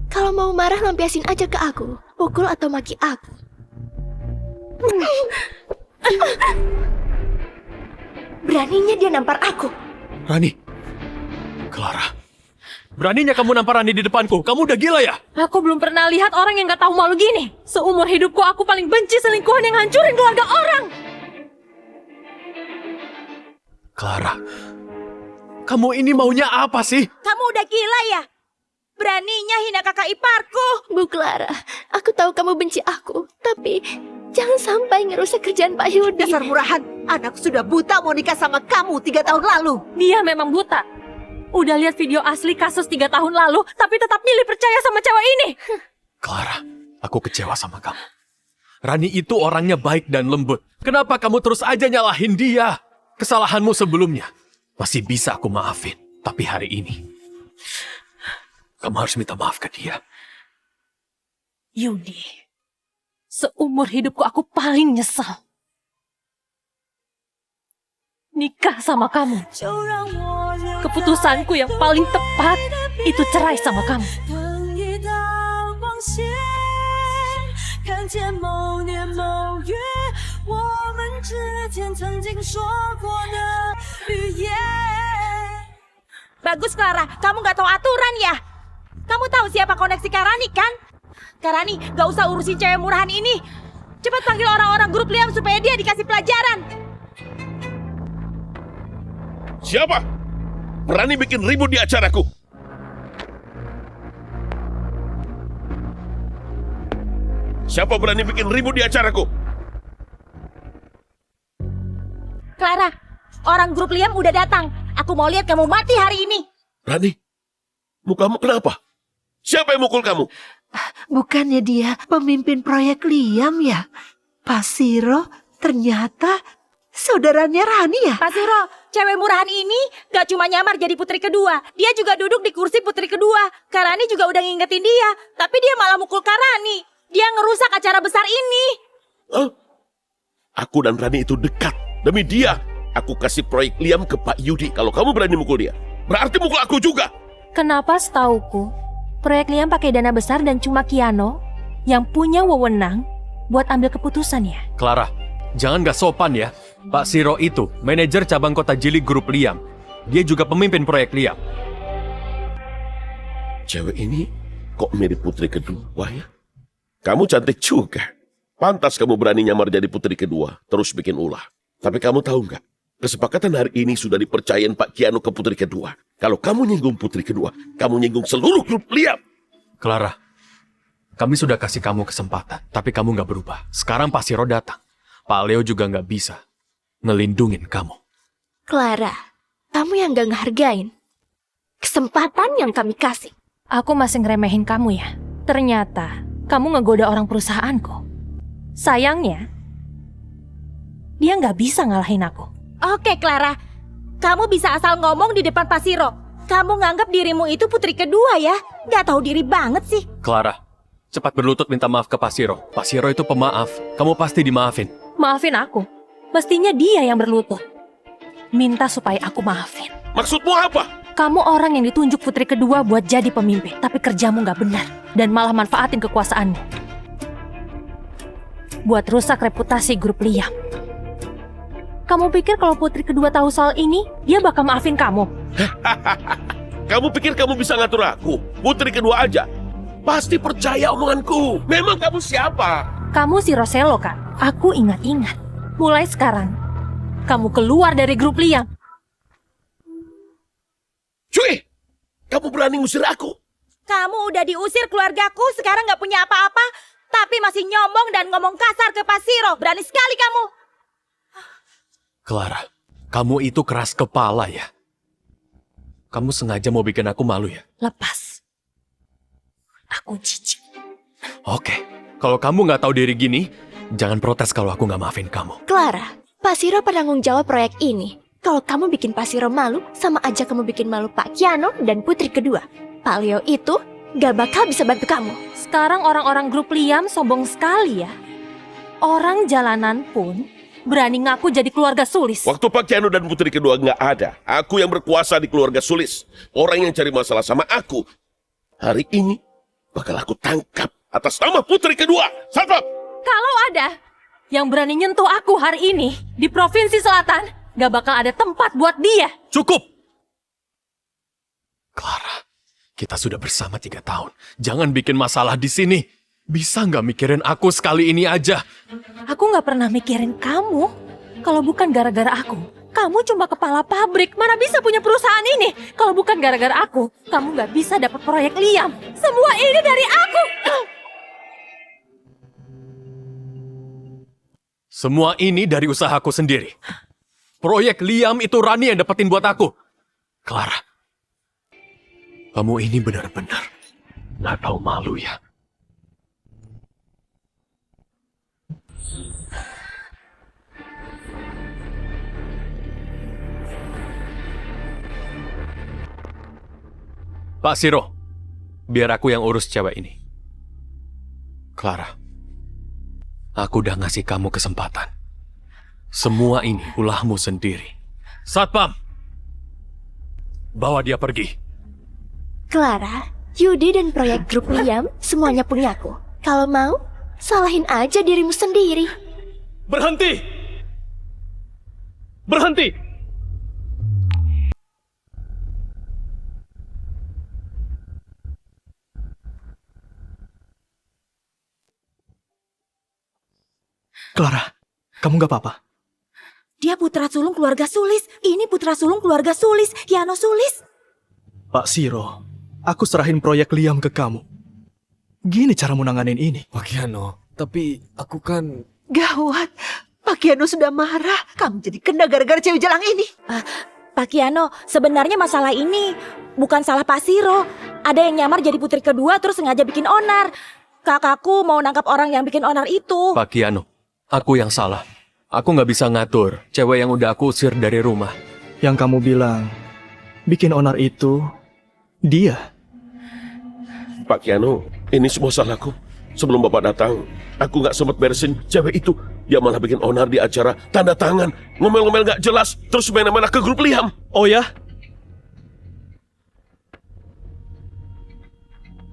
Speaker 8: kalau mau marah lampiasin aja ke aku. Pukul atau maki aku. Beraninya dia nampar aku.
Speaker 4: Rani. Clara. Beraninya kamu nampar Rani di depanku. Kamu udah gila ya?
Speaker 5: Aku belum pernah lihat orang yang gak tahu malu gini. Seumur hidupku aku paling benci selingkuhan yang hancurin keluarga orang.
Speaker 4: Clara. Kamu ini maunya apa sih?
Speaker 9: Kamu udah gila ya? Beraninya hina kakak iparku.
Speaker 8: Bu Clara, aku tahu kamu benci aku. Tapi jangan sampai ngerusak kerjaan Pak Yudi.
Speaker 10: Dasar murahan, anak sudah buta mau nikah sama kamu 3 tahun lalu.
Speaker 5: Dia memang buta. Udah lihat video asli kasus 3 tahun lalu, tapi tetap milih percaya sama cewek ini.
Speaker 4: Clara, aku kecewa sama kamu. Rani itu orangnya baik dan lembut. Kenapa kamu terus aja nyalahin dia? Kesalahanmu sebelumnya masih bisa aku maafin. Tapi hari ini, kamu harus minta maaf ke dia.
Speaker 5: Yudi, seumur hidupku aku paling nyesal nikah sama kamu. Keputusanku yang paling tepat itu cerai sama kamu.
Speaker 9: Bagus Clara, kamu gak tahu aturan ya? Kamu tahu siapa koneksi Karani kan? Karani, gak usah urusin cewek murahan ini. Cepat panggil orang-orang grup Liam supaya dia dikasih pelajaran.
Speaker 2: Siapa? Berani bikin ribut di acaraku? Siapa berani bikin ribut di acaraku?
Speaker 9: Clara, orang grup Liam udah datang. Aku mau lihat kamu mati hari ini.
Speaker 2: Rani, mukamu kenapa? Siapa yang mukul kamu?
Speaker 10: Bukannya dia pemimpin proyek Liam ya? Pasiro ternyata saudaranya Rani ya?
Speaker 9: Pak Siro, cewek murahan ini gak cuma nyamar jadi putri kedua. Dia juga duduk di kursi putri kedua. Karani juga udah ngingetin dia. Tapi dia malah mukul Karani. Dia ngerusak acara besar ini.
Speaker 2: Hah? Aku dan Rani itu dekat. Demi dia, aku kasih proyek Liam ke Pak Yudi. Kalau kamu berani mukul dia, berarti mukul aku juga.
Speaker 3: Kenapa setauku, proyek Liam pakai dana besar dan cuma Kiano yang punya wewenang buat ambil keputusan ya?
Speaker 4: Clara, jangan gak sopan ya. Pak Siro itu manajer cabang kota Jili grup Liam. Dia juga pemimpin proyek Liam.
Speaker 2: Cewek ini kok mirip putri kedua ya? Kamu cantik juga. Pantas kamu berani nyamar jadi putri kedua, terus bikin ulah. Tapi kamu tahu nggak? Kesepakatan hari ini sudah dipercayain Pak Kiano ke putri kedua. Kalau kamu nyinggung putri kedua, kamu nyinggung seluruh grup Liam.
Speaker 4: Clara, kami sudah kasih kamu kesempatan, tapi kamu nggak berubah. Sekarang Pak Siro datang. Pak Leo juga nggak bisa ngelindungin kamu.
Speaker 8: Clara, kamu yang gak ngehargain kesempatan yang kami kasih.
Speaker 3: Aku masih ngeremehin kamu ya. Ternyata kamu ngegoda orang perusahaanku. Sayangnya, dia nggak bisa ngalahin aku.
Speaker 9: Oke, Clara. Kamu bisa asal ngomong di depan Pak Siro. Kamu nganggap dirimu itu putri kedua ya? Gak tahu diri banget sih.
Speaker 4: Clara, cepat berlutut minta maaf ke Pak Siro. Pak Siro itu pemaaf. Kamu pasti dimaafin.
Speaker 3: Maafin aku. Mestinya dia yang berlutut. Minta supaya aku maafin.
Speaker 2: Maksudmu apa?
Speaker 3: Kamu orang yang ditunjuk putri kedua buat jadi pemimpin, tapi kerjamu nggak benar dan malah manfaatin kekuasaanmu buat rusak reputasi grup Liam. Kamu pikir kalau putri kedua tahu soal ini, dia bakal maafin kamu?
Speaker 2: Kamu pikir kamu bisa ngatur aku? Putri kedua aja. Pasti percaya omonganku. Memang kamu siapa?
Speaker 3: Kamu si Roselo kan? Aku ingat-ingat. Mulai sekarang, kamu keluar dari grup Liam.
Speaker 2: Cuy, kamu berani ngusir aku?
Speaker 9: Kamu udah diusir keluargaku, sekarang gak punya apa-apa, tapi masih nyombong dan ngomong kasar ke Pak Siro. Berani sekali kamu.
Speaker 4: Clara, kamu itu keras kepala ya. Kamu sengaja mau bikin aku malu ya?
Speaker 3: Lepas. Aku jijik.
Speaker 4: Oke, kalau kamu nggak tahu diri gini, jangan protes kalau aku nggak maafin kamu.
Speaker 8: Clara, Pak Siro penanggung jawab proyek ini. Kalau kamu bikin Pak Siro malu, sama aja kamu bikin malu Pak Kiano dan putri kedua. Pak Leo itu gak bakal bisa bantu kamu.
Speaker 3: Sekarang orang-orang grup Liam sombong sekali ya. Orang jalanan pun berani ngaku jadi keluarga Sulis.
Speaker 2: Waktu Pak Kiano dan putri kedua nggak ada, aku yang berkuasa di keluarga Sulis. Orang yang cari masalah sama aku. Hari ini bakal aku tangkap atas nama putri kedua. Satpam!
Speaker 3: Kalau ada yang berani nyentuh aku hari ini di Provinsi Selatan, gak bakal ada tempat buat dia.
Speaker 4: Cukup! Clara, kita sudah bersama 3 tahun. Jangan bikin masalah di sini. Bisa nggak mikirin aku sekali ini aja?
Speaker 3: Aku gak pernah mikirin kamu. Kalau bukan gara-gara aku, kamu cuma kepala pabrik. Mana bisa punya perusahaan ini? Kalau bukan gara-gara aku, kamu gak bisa dapat proyek Liam. Semua ini dari aku.
Speaker 4: Semua ini dari usahaku sendiri. Proyek Liam itu Rani yang dapetin buat aku. Clara, kamu ini benar-benar nggak tahu malu ya. Pak Siro, biar aku yang urus cewek ini. Clara, aku udah ngasih kamu kesempatan. Semua ini ulahmu sendiri. Satpam, bawa dia pergi.
Speaker 8: Clara, Yudi dan proyek grup Liam semuanya punyaku. Kalau mau, salahin aja dirimu sendiri.
Speaker 4: Berhenti! Berhenti!
Speaker 6: Clara, kamu gak apa-apa?
Speaker 9: Dia putra sulung keluarga Sulis. Ini putra sulung keluarga Sulis, Kiano Sulis.
Speaker 6: Pak Siro, aku serahin proyek Liam ke kamu. Gini cara nanganin ini.
Speaker 11: Pak Kiano, tapi aku kan...
Speaker 10: Gawat, Pak Kiano sudah marah. Kamu jadi kena gara-gara cewek jalang ini.
Speaker 9: Pak Kiano, sebenarnya masalah ini bukan salah Pak Siro. Ada yang nyamar jadi putri kedua terus sengaja bikin onar. Kakakku mau nangkap orang yang bikin onar itu.
Speaker 4: Pak Kiano, aku yang salah. Aku nggak bisa ngatur cewek yang udah aku usir dari rumah.
Speaker 6: Yang kamu bilang, bikin onar itu, dia.
Speaker 2: Pak Kiano, ini semua salahku. Sebelum Bapak datang, aku nggak sempat beresin cewek itu. Dia malah bikin onar di acara tanda tangan. Ngomel-ngomel nggak jelas, terus main-main ke grup Liam.
Speaker 6: Oh ya?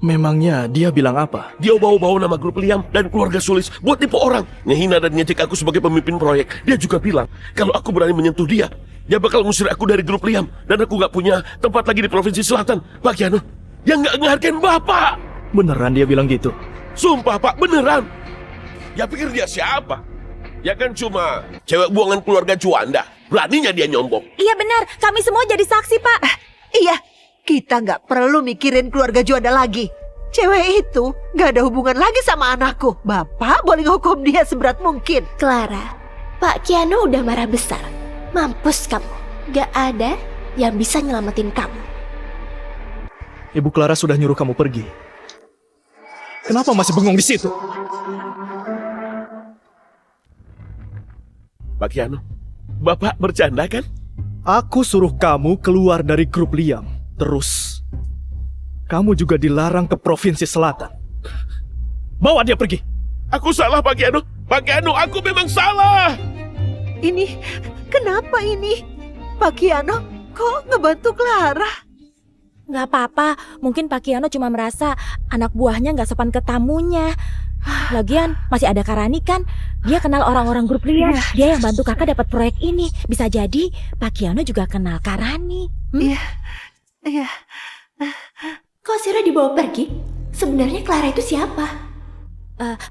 Speaker 6: Memangnya dia bilang apa?
Speaker 2: Dia bawa-bawa nama grup Liam dan keluarga Sulis buat tipu orang. Ngehina dan ngecek aku sebagai pemimpin proyek. Dia juga bilang, kalau aku berani menyentuh dia, dia bakal ngusir aku dari grup Liam. Dan aku nggak punya tempat lagi di Provinsi Selatan. Pak Kiano, dia nggak ngehargain Bapak.
Speaker 6: Beneran dia bilang gitu?
Speaker 2: Sumpah Pak, beneran. Ya pikir dia siapa? Ya kan cuma cewek buangan keluarga Juanda. Beraninya dia nyombong.
Speaker 9: Iya benar, kami semua jadi saksi, Pak.
Speaker 10: Iya, kita nggak perlu mikirin keluarga Juanda lagi. Cewek itu nggak ada hubungan lagi sama anakku. Bapak boleh hukum dia seberat mungkin.
Speaker 8: Clara, Pak Kiano udah marah besar. Mampus kamu. Gak ada yang bisa nyelamatin kamu.
Speaker 6: Ibu Clara sudah nyuruh kamu pergi. Kenapa masih bengong di situ?
Speaker 2: Pak Kiano, Bapak bercanda kan?
Speaker 6: Aku suruh kamu keluar dari grup Liam. Terus, kamu juga dilarang ke Provinsi Selatan. Bawa dia pergi.
Speaker 2: Aku salah Pak Kiano. Pak Kiano, aku memang salah.
Speaker 10: Ini, kenapa ini? Pak Kiano, kok ngebantu Clara?
Speaker 9: Nggak apa-apa, mungkin Pak Kiano cuma merasa anak buahnya nggak sopan ke tamunya. Lagian masih ada Karani kan, dia kenal orang-orang grup Liam. Dia yang bantu kakak dapat proyek ini. Bisa jadi Pak Kiano juga kenal Karani.
Speaker 10: Iya.
Speaker 8: Kok Siro dibawa pergi? Sebenarnya Clara itu siapa?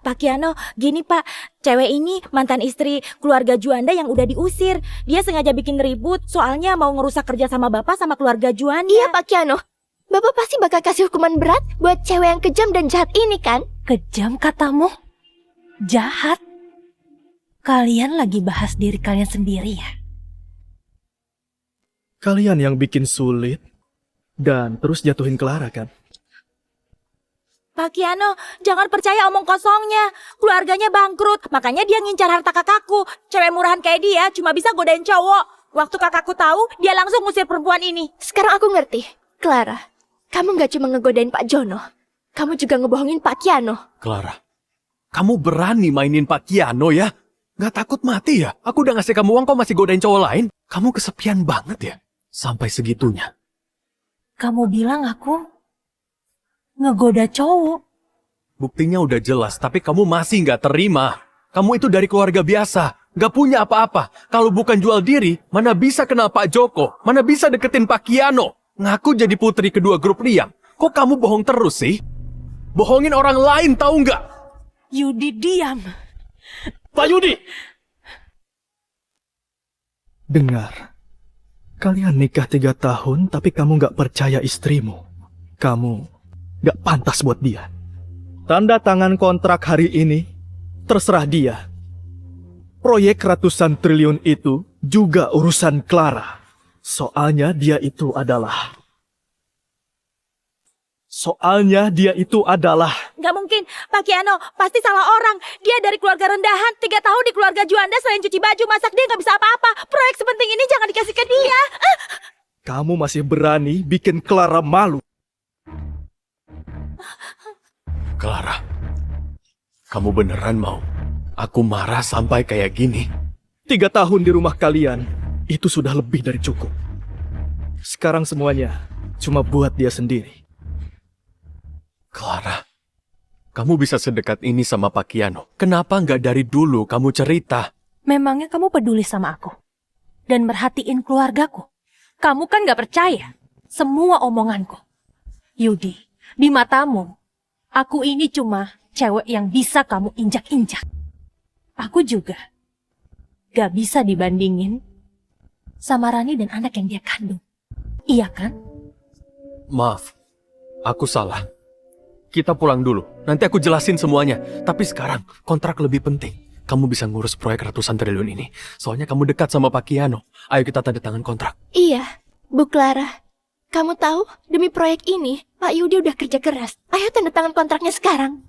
Speaker 9: Pak Kiano, gini Pak, cewek ini mantan istri keluarga Juanda yang udah diusir. Dia sengaja bikin ribut, soalnya mau ngerusak kerja sama bapak sama keluarga Juanda.
Speaker 8: Iya Pak Kiano, Bapak pasti bakal kasih hukuman berat buat cewek yang kejam dan jahat ini kan?
Speaker 3: Kejam katamu? Jahat? Kalian lagi bahas diri kalian sendiri ya?
Speaker 6: Kalian yang bikin sulit dan terus jatuhin Clara kan?
Speaker 9: Pak Kiano, jangan percaya omong kosongnya. Keluarganya bangkrut, makanya dia ngincar harta kakakku. Cewek murahan kayak dia cuma bisa godain cowok. Waktu kakakku tahu, dia langsung ngusir perempuan ini.
Speaker 8: Sekarang aku ngerti. Clara, kamu gak cuma ngegodain Pak Jono, kamu juga ngebohongin Pak Kiano.
Speaker 4: Clara, kamu berani mainin Pak Kiano ya? Gak takut mati ya? Aku udah ngasih kamu uang, kok masih godain cowok lain? Kamu kesepian banget ya? Sampai segitunya.
Speaker 3: Kamu bilang aku ngegoda cowok.
Speaker 4: Buktinya udah jelas, tapi kamu masih nggak terima. Kamu itu dari keluarga biasa, nggak punya apa-apa. Kalau bukan jual diri, mana bisa kenal Pak Joko? Mana bisa deketin Pak Kiano? Ngaku jadi putri kedua grup Liam. Kok kamu bohong terus sih? Bohongin orang lain tahu nggak?
Speaker 3: Yudi, diam.
Speaker 4: Pak Yudi!
Speaker 6: Dengar, kalian nikah 3 tahun tapi kamu gak percaya istrimu. Kamu gak pantas buat dia. Tanda tangan kontrak hari ini, terserah dia. Proyek ratusan triliun itu juga urusan Clara. Soalnya dia itu adalah...
Speaker 9: Nggak mungkin, Pak Kiano pasti salah orang. Dia dari keluarga rendahan, 3 tahun di keluarga Juanda selain cuci baju, masak dia nggak bisa apa-apa. Proyek sepenting ini jangan dikasih ke dia.
Speaker 6: Kamu masih berani bikin Clara malu.
Speaker 4: Clara, kamu beneran mau aku marah sampai kayak gini?
Speaker 6: 3 tahun di rumah kalian, itu sudah lebih dari cukup. Sekarang semuanya cuma buat dia sendiri.
Speaker 4: Clara, kamu bisa sedekat ini sama Pak Kiano. Kenapa nggak dari dulu kamu cerita?
Speaker 3: Memangnya kamu peduli sama aku? Dan merhatiin keluargaku? Kamu kan nggak percaya semua omonganku. Yudi, di matamu, aku ini cuma cewek yang bisa kamu injak-injak. Aku juga gak bisa dibandingin sama Rani dan anak yang dia kandung. Iya kan?
Speaker 4: Maaf, aku salah. Kita pulang dulu, nanti aku jelasin semuanya. Tapi sekarang, kontrak lebih penting. Kamu bisa ngurus proyek ratusan triliun ini. Soalnya kamu dekat sama Pak Kiano. Ayo kita tanda tangan kontrak.
Speaker 8: Iya, Bu Clara. Kamu tahu, demi proyek ini, Pak Yudi udah kerja keras. Ayo tanda tangan kontraknya sekarang.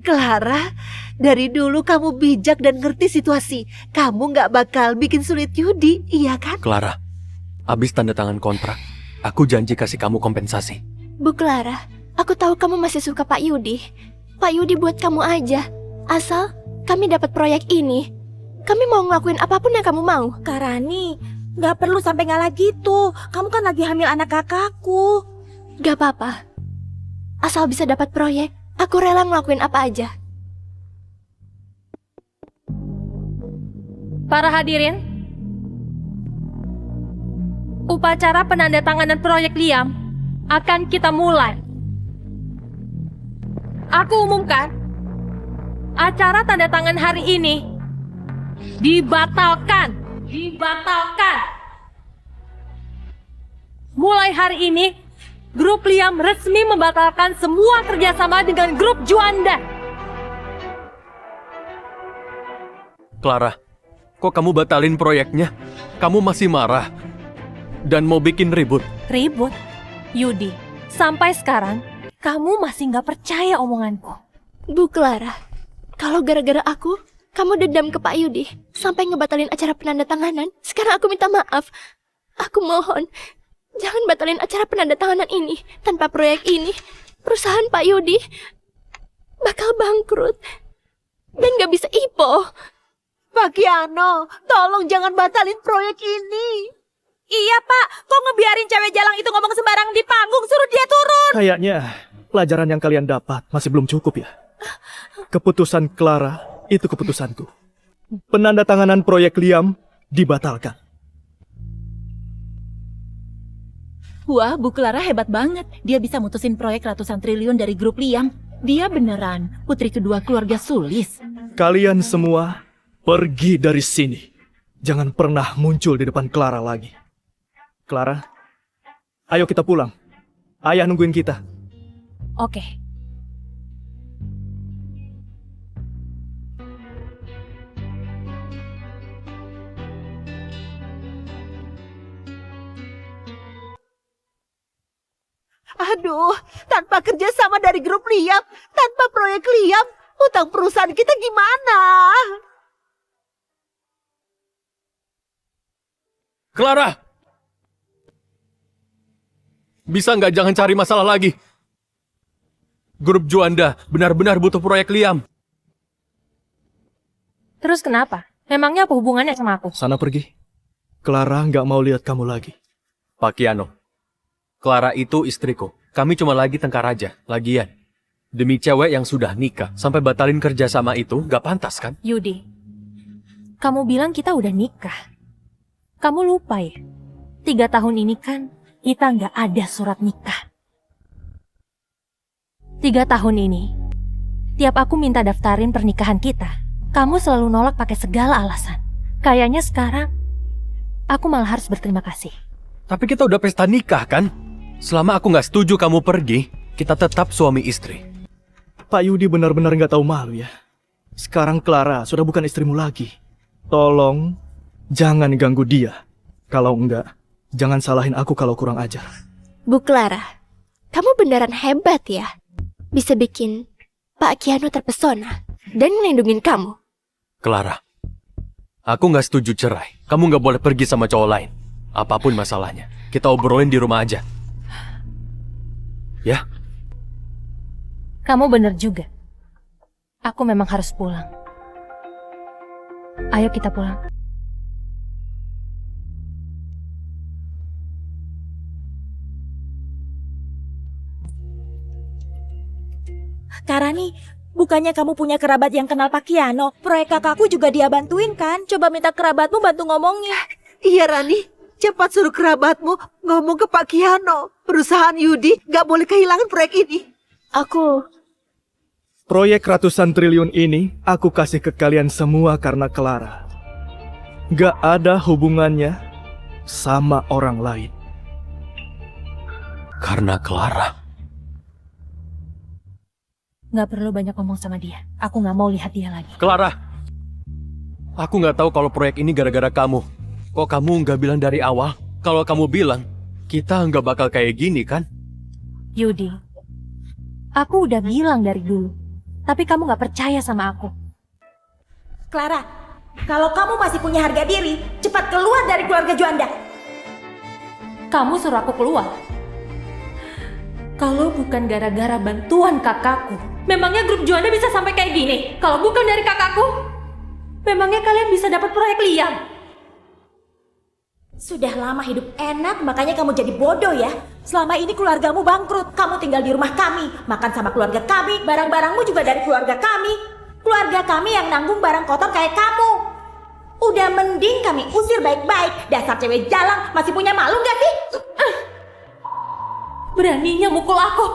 Speaker 10: Clara, dari dulu kamu bijak dan ngerti situasi. Kamu nggak bakal bikin sulit Yudi, iya kan?
Speaker 4: Clara, abis tanda tangan kontrak, aku janji kasih kamu kompensasi.
Speaker 8: Bu Clara, aku tahu kamu masih suka Pak Yudi. Pak Yudi buat kamu aja. Asal kami dapat proyek ini. Kami mau ngelakuin apapun yang kamu mau.
Speaker 9: Kak Rani, gak perlu sampai ngalah gitu. Kamu kan lagi hamil anak kakakku.
Speaker 8: Gak apa-apa. Asal bisa dapat proyek, aku rela ngelakuin apa aja.
Speaker 3: Para hadirin, upacara penandatanganan proyek Liam akan kita mulai. Aku umumkan, acara tanda tangan hari ini dibatalkan. Mulai hari ini, grup Liam resmi membatalkan semua kerjasama dengan grup Juanda.
Speaker 4: Clara, kok kamu batalin proyeknya? Kamu masih marah dan mau bikin ribut.
Speaker 3: Ribut? Yudi, sampai sekarang kamu masih nggak percaya omonganku.
Speaker 8: Bu Clara, kalau gara-gara aku, kamu dendam ke Pak Yudi sampai ngebatalin acara penandatanganan. Sekarang aku minta maaf. Aku mohon, jangan batalin acara penandatanganan ini. Tanpa proyek ini, perusahaan Pak Yudi bakal bangkrut dan gak bisa IPO.
Speaker 10: Pak Kiano, tolong jangan batalin proyek ini.
Speaker 9: Iya Pak, kok ngebiarin cewek jalang itu ngomong sembarang di panggung, suruh dia turun.
Speaker 6: Kayaknya pelajaran yang kalian dapat masih belum cukup ya. Keputusan Clara itu keputusanku. Penandatanganan proyek Liam dibatalkan.
Speaker 5: Wah, Bu Clara hebat banget. Dia bisa mutusin proyek ratusan triliun dari grup Liam. Dia beneran putri kedua keluarga Sulis.
Speaker 6: Kalian semua pergi dari sini. Jangan pernah muncul di depan Clara lagi. Clara, ayo kita pulang. Ayah nungguin kita.
Speaker 3: Oke.
Speaker 10: Aduh, tanpa kerjasama dari grup Liam, tanpa proyek Liam, utang perusahaan kita gimana?
Speaker 4: Clara! Bisa nggak jangan cari masalah lagi? Grup Juanda benar-benar butuh proyek Liam.
Speaker 3: Terus kenapa? Memangnya apa hubungannya sama aku?
Speaker 6: Sana pergi. Clara nggak mau lihat kamu lagi.
Speaker 4: Pak Kiano, Clara itu istriku. Kami cuma lagi tengkar aja, lagian. Demi cewek yang sudah nikah, sampai batalin kerjasama itu nggak pantas kan?
Speaker 3: Yudi, kamu bilang kita udah nikah. Kamu lupa ya? 3 tahun ini kan kita nggak ada surat nikah. 3 tahun ini, tiap aku minta daftarin pernikahan kita, kamu selalu nolak pakai segala alasan. Kayaknya sekarang, aku malah harus berterima kasih.
Speaker 4: Tapi kita udah pesta nikah kan? Selama aku nggak setuju kamu pergi, kita tetap suami istri.
Speaker 6: Pak Yudi benar-benar nggak tahu malu ya. Sekarang Clara sudah bukan istrimu lagi. Tolong, jangan ganggu dia. Kalau enggak, jangan salahin aku kalau kurang ajar.
Speaker 8: Bu Clara, kamu beneran hebat ya. Bisa bikin Pak Kiano terpesona dan ngelindungin kamu.
Speaker 4: Clara, aku nggak setuju cerai. Kamu nggak boleh pergi sama cowok lain. Apapun masalahnya, kita obrolin di rumah aja. Ya?
Speaker 3: Kamu bener juga. Aku memang harus pulang. Ayo kita pulang.
Speaker 9: Kak Rani, bukannya kamu punya kerabat yang kenal Pak Kiano? Proyek kakakku juga dia bantuin kan? Coba minta kerabatmu bantu ngomongnya.
Speaker 10: Iya Rani, cepat suruh kerabatmu ngomong ke Pak Kiano. Perusahaan Yudi gak boleh kehilangan proyek ini.
Speaker 8: Aku
Speaker 6: Proyek ratusan triliun ini aku kasih ke kalian semua karena Clara. Gak ada hubungannya sama orang lain.
Speaker 4: Karena Clara.
Speaker 3: Nggak perlu banyak ngomong sama dia. Aku nggak mau lihat dia lagi.
Speaker 4: Clara, aku nggak tahu kalau proyek ini gara-gara kamu. Kok kamu nggak bilang dari awal? Kalau kamu bilang, kita nggak bakal kayak gini kan?
Speaker 3: Yudi, aku udah bilang dari dulu. Tapi kamu nggak percaya sama aku.
Speaker 9: Clara, kalau kamu masih punya harga diri, cepat keluar dari keluarga Juanda.
Speaker 3: Kamu suruh aku keluar. Kalau bukan gara-gara bantuan kakakku, memangnya grup Juanda bisa sampai kayak gini? Kalau bukan dari kakakku, memangnya kalian bisa dapat proyek Liam?
Speaker 9: Sudah lama hidup enak, makanya kamu jadi bodoh ya. Selama ini keluargamu bangkrut, kamu tinggal di rumah kami, makan sama keluarga kami, barang-barangmu juga dari keluarga kami. Keluarga kami yang nanggung barang kotor kayak kamu. Udah mending kami usir baik-baik. Dasar cewek jalang, masih punya malu gak sih?
Speaker 3: Beraninya mukul aku.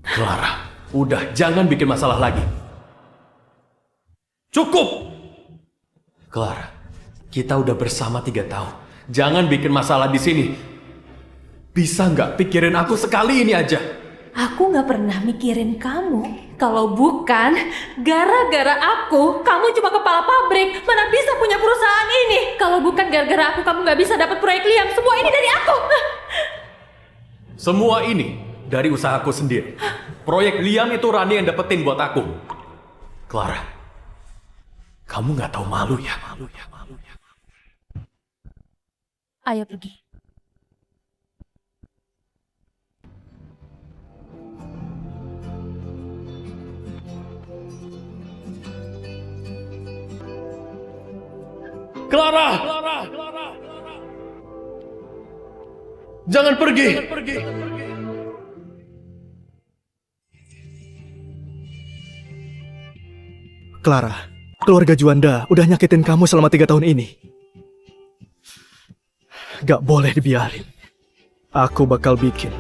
Speaker 4: Clara, udah jangan bikin masalah lagi. Cukup! Clara, kita udah bersama 3 tahun. Jangan bikin masalah di sini. Bisa nggak pikirin aku sekali ini aja?
Speaker 3: Aku nggak pernah mikirin kamu. Kalau bukan gara-gara aku, kamu cuma kepala pabrik. Mana bisa punya perusahaan ini? Kalau bukan gara-gara aku, kamu nggak bisa dapat proyek Liam. Semua ini dari aku.
Speaker 4: Semua ini dari usahaku sendiri. Proyek Liam itu Rani yang dapetin buat aku. Clara, kamu nggak tahu malu ya?
Speaker 3: Ayo pergi.
Speaker 4: Clara! Jangan pergi!
Speaker 6: Clara, keluarga Juanda udah nyakitin kamu selama 3 tahun ini. Gak boleh dibiarin. Aku bakal bikin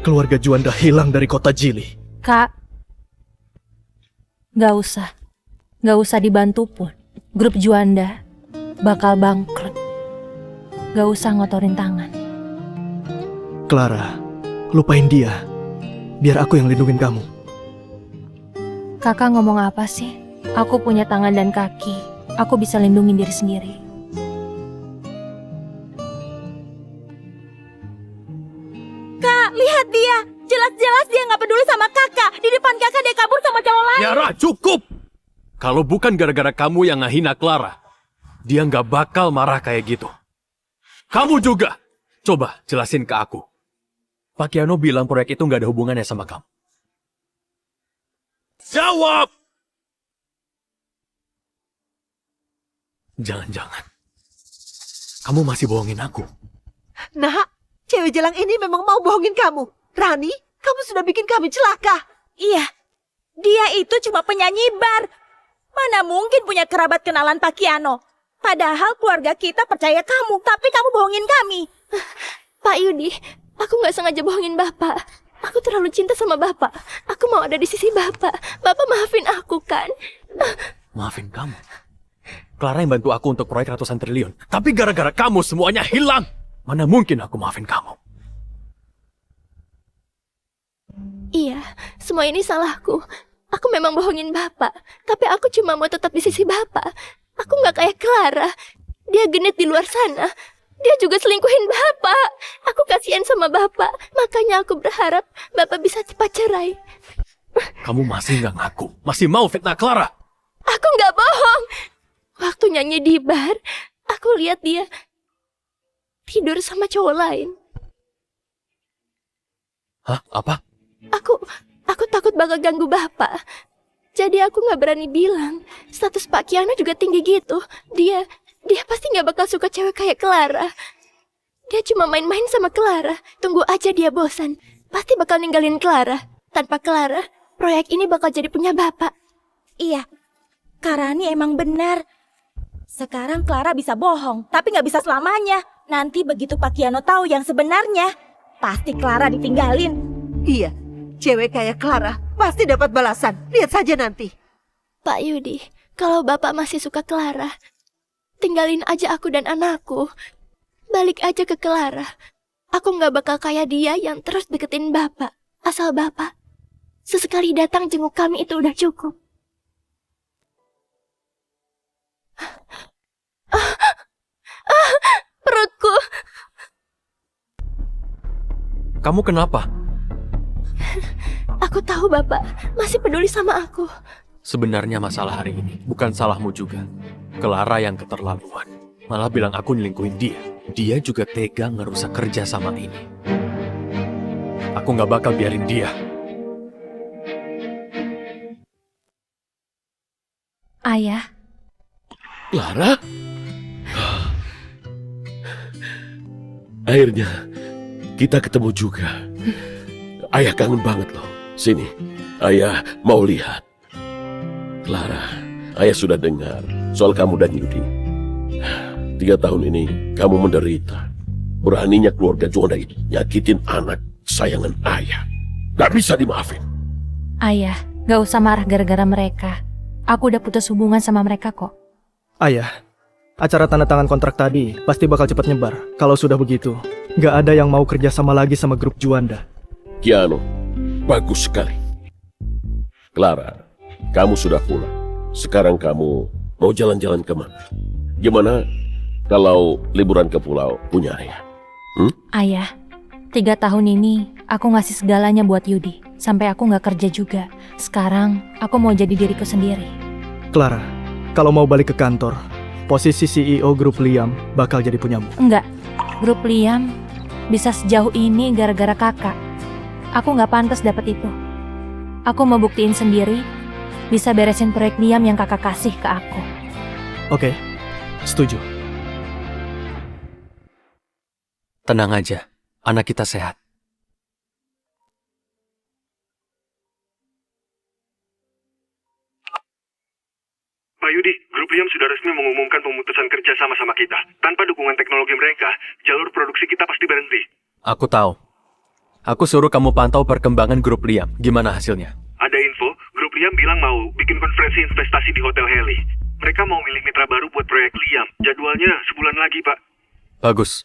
Speaker 6: keluarga Juanda hilang dari kota Jili.
Speaker 3: Kak, gak usah dibantu pun. Grup Juanda bakal bangkrut. Gak usah ngotorin tangan.
Speaker 6: Clara, lupain dia. Biar aku yang lindungin kamu.
Speaker 3: Kakak ngomong apa sih? Aku punya tangan dan kaki. Aku bisa lindungin diri sendiri.
Speaker 9: Kak, lihat dia. Jelas-jelas dia nggak peduli sama kakak. Di depan kakak dia kabur sama cowok lain.
Speaker 4: Tiara, cukup! Kalau bukan gara-gara kamu yang ngehina Clara, dia nggak bakal marah kayak gitu. Kamu juga! Coba jelasin ke aku. Pak Kiano bilang proyek itu nggak ada hubungannya sama kamu. Jawab! Jangan-jangan kamu masih bohongin aku.
Speaker 10: Nah, cewek jalang ini memang mau bohongin kamu. Rani, kamu sudah bikin kami celaka.
Speaker 9: Iya, dia itu cuma penyanyi bar. Mana mungkin punya kerabat kenalan Pak Kiano. Padahal keluarga kita percaya kamu, tapi kamu bohongin kami.
Speaker 8: Pak Yudi, aku nggak sengaja bohongin Bapak. Aku terlalu cinta sama Bapak. Aku mau ada di sisi Bapak. Bapak maafin aku kan?
Speaker 4: Maafin kamu? Clara yang bantu aku untuk proyek ratusan triliun. Tapi gara-gara kamu semuanya hilang. Mana mungkin aku maafin kamu?
Speaker 8: Iya, semua ini salahku. Aku memang bohongin Bapak. Tapi aku cuma mau tetap di sisi Bapak. Aku nggak kayak Clara. Dia genit di luar sana. Dia juga selingkuhin Bapak. Aku kasihan sama Bapak. Makanya aku berharap Bapak bisa cepat cerai.
Speaker 4: Kamu masih nggak ngaku? Masih mau fitnah Clara?
Speaker 8: Aku nggak bohong. Waktu nyanyi di bar, aku lihat dia tidur sama cowok lain.
Speaker 4: Hah? Apa?
Speaker 8: Aku takut bakal ganggu Bapak. Jadi aku nggak berani bilang. Status Pak Kiano juga tinggi gitu. Dia pasti nggak bakal suka cewek kayak Clara. Dia cuma main-main sama Clara. Tunggu aja dia bosan. Pasti bakal ninggalin Clara. Tanpa Clara, proyek ini bakal jadi punya Bapak.
Speaker 9: Iya, Kak Rani emang benar. Sekarang Clara bisa bohong, tapi nggak bisa selamanya. Nanti begitu Pak Kiano tahu yang sebenarnya, pasti Clara ditinggalin.
Speaker 10: Iya, Cewek kayak Clara pasti dapat balasan. Lihat saja nanti.
Speaker 8: Pak Yudi, kalau Bapak masih suka Clara, tinggalin aja aku dan anakku. Balik aja ke Clara. Aku nggak bakal kayak dia yang terus deketin Bapak. Asal Bapak sesekali datang jenguk kami itu udah cukup. Perutku.
Speaker 4: Kamu kenapa?
Speaker 8: Aku tahu Bapak masih peduli sama aku.
Speaker 4: Sebenarnya masalah hari ini bukan salahmu juga. Clara yang keterlaluan. Malah bilang aku nyelingkuhin dia. Dia juga tega ngerusak kerja sama ini. Aku nggak bakal biarin dia.
Speaker 3: Ayah,
Speaker 2: Clara? Akhirnya kita ketemu juga. Ayah kangen banget loh. Sini, ayah mau lihat. Clara, ayah sudah dengar soal kamu dan Yudi. 3 tahun ini kamu menderita. Beraninya keluarga Juanda itu nyakitin anak kesayangan ayah. Gak bisa dimaafin.
Speaker 3: ayah, gak usah marah gara-gara mereka. Aku udah putus hubungan sama mereka kok.
Speaker 6: Ayah, acara tanda tangan kontrak tadi pasti bakal cepat nyebar. Kalau sudah begitu, gak ada yang mau kerja sama lagi sama grup Juanda.
Speaker 2: Kiano, bagus sekali. Clara, kamu sudah pulang. Sekarang kamu mau jalan-jalan kemana? Gimana kalau liburan ke pulau punya ayah?
Speaker 3: Ayah, 3 tahun ini aku ngasih segalanya buat Yudi. Sampai aku gak kerja juga. Sekarang aku mau jadi diriku sendiri.
Speaker 6: Clara, kalau mau balik ke kantor, posisi CEO grup Liam bakal jadi punyamu.
Speaker 3: Enggak, grup Liam bisa sejauh ini gara-gara kakak. Aku gak pantas dapet itu. Aku mau buktiin sendiri bisa beresin proyek Liam yang kakak kasih ke aku.
Speaker 6: Oke, setuju.
Speaker 4: Tenang aja, anak kita sehat.
Speaker 12: Pak Yudi, grup Liam sudah resmi mengumumkan pemutusan kerja sama kita. Tanpa dukungan teknologi mereka, jalur produksi kita pasti berhenti.
Speaker 4: Aku tahu. Aku suruh kamu pantau perkembangan grup Liam. Gimana hasilnya?
Speaker 12: Ada info, grup Liam bilang mau bikin konferensi investasi di Hotel Heli. Mereka mau milih mitra baru buat proyek Liam. Jadwalnya sebulan lagi, Pak.
Speaker 4: Bagus.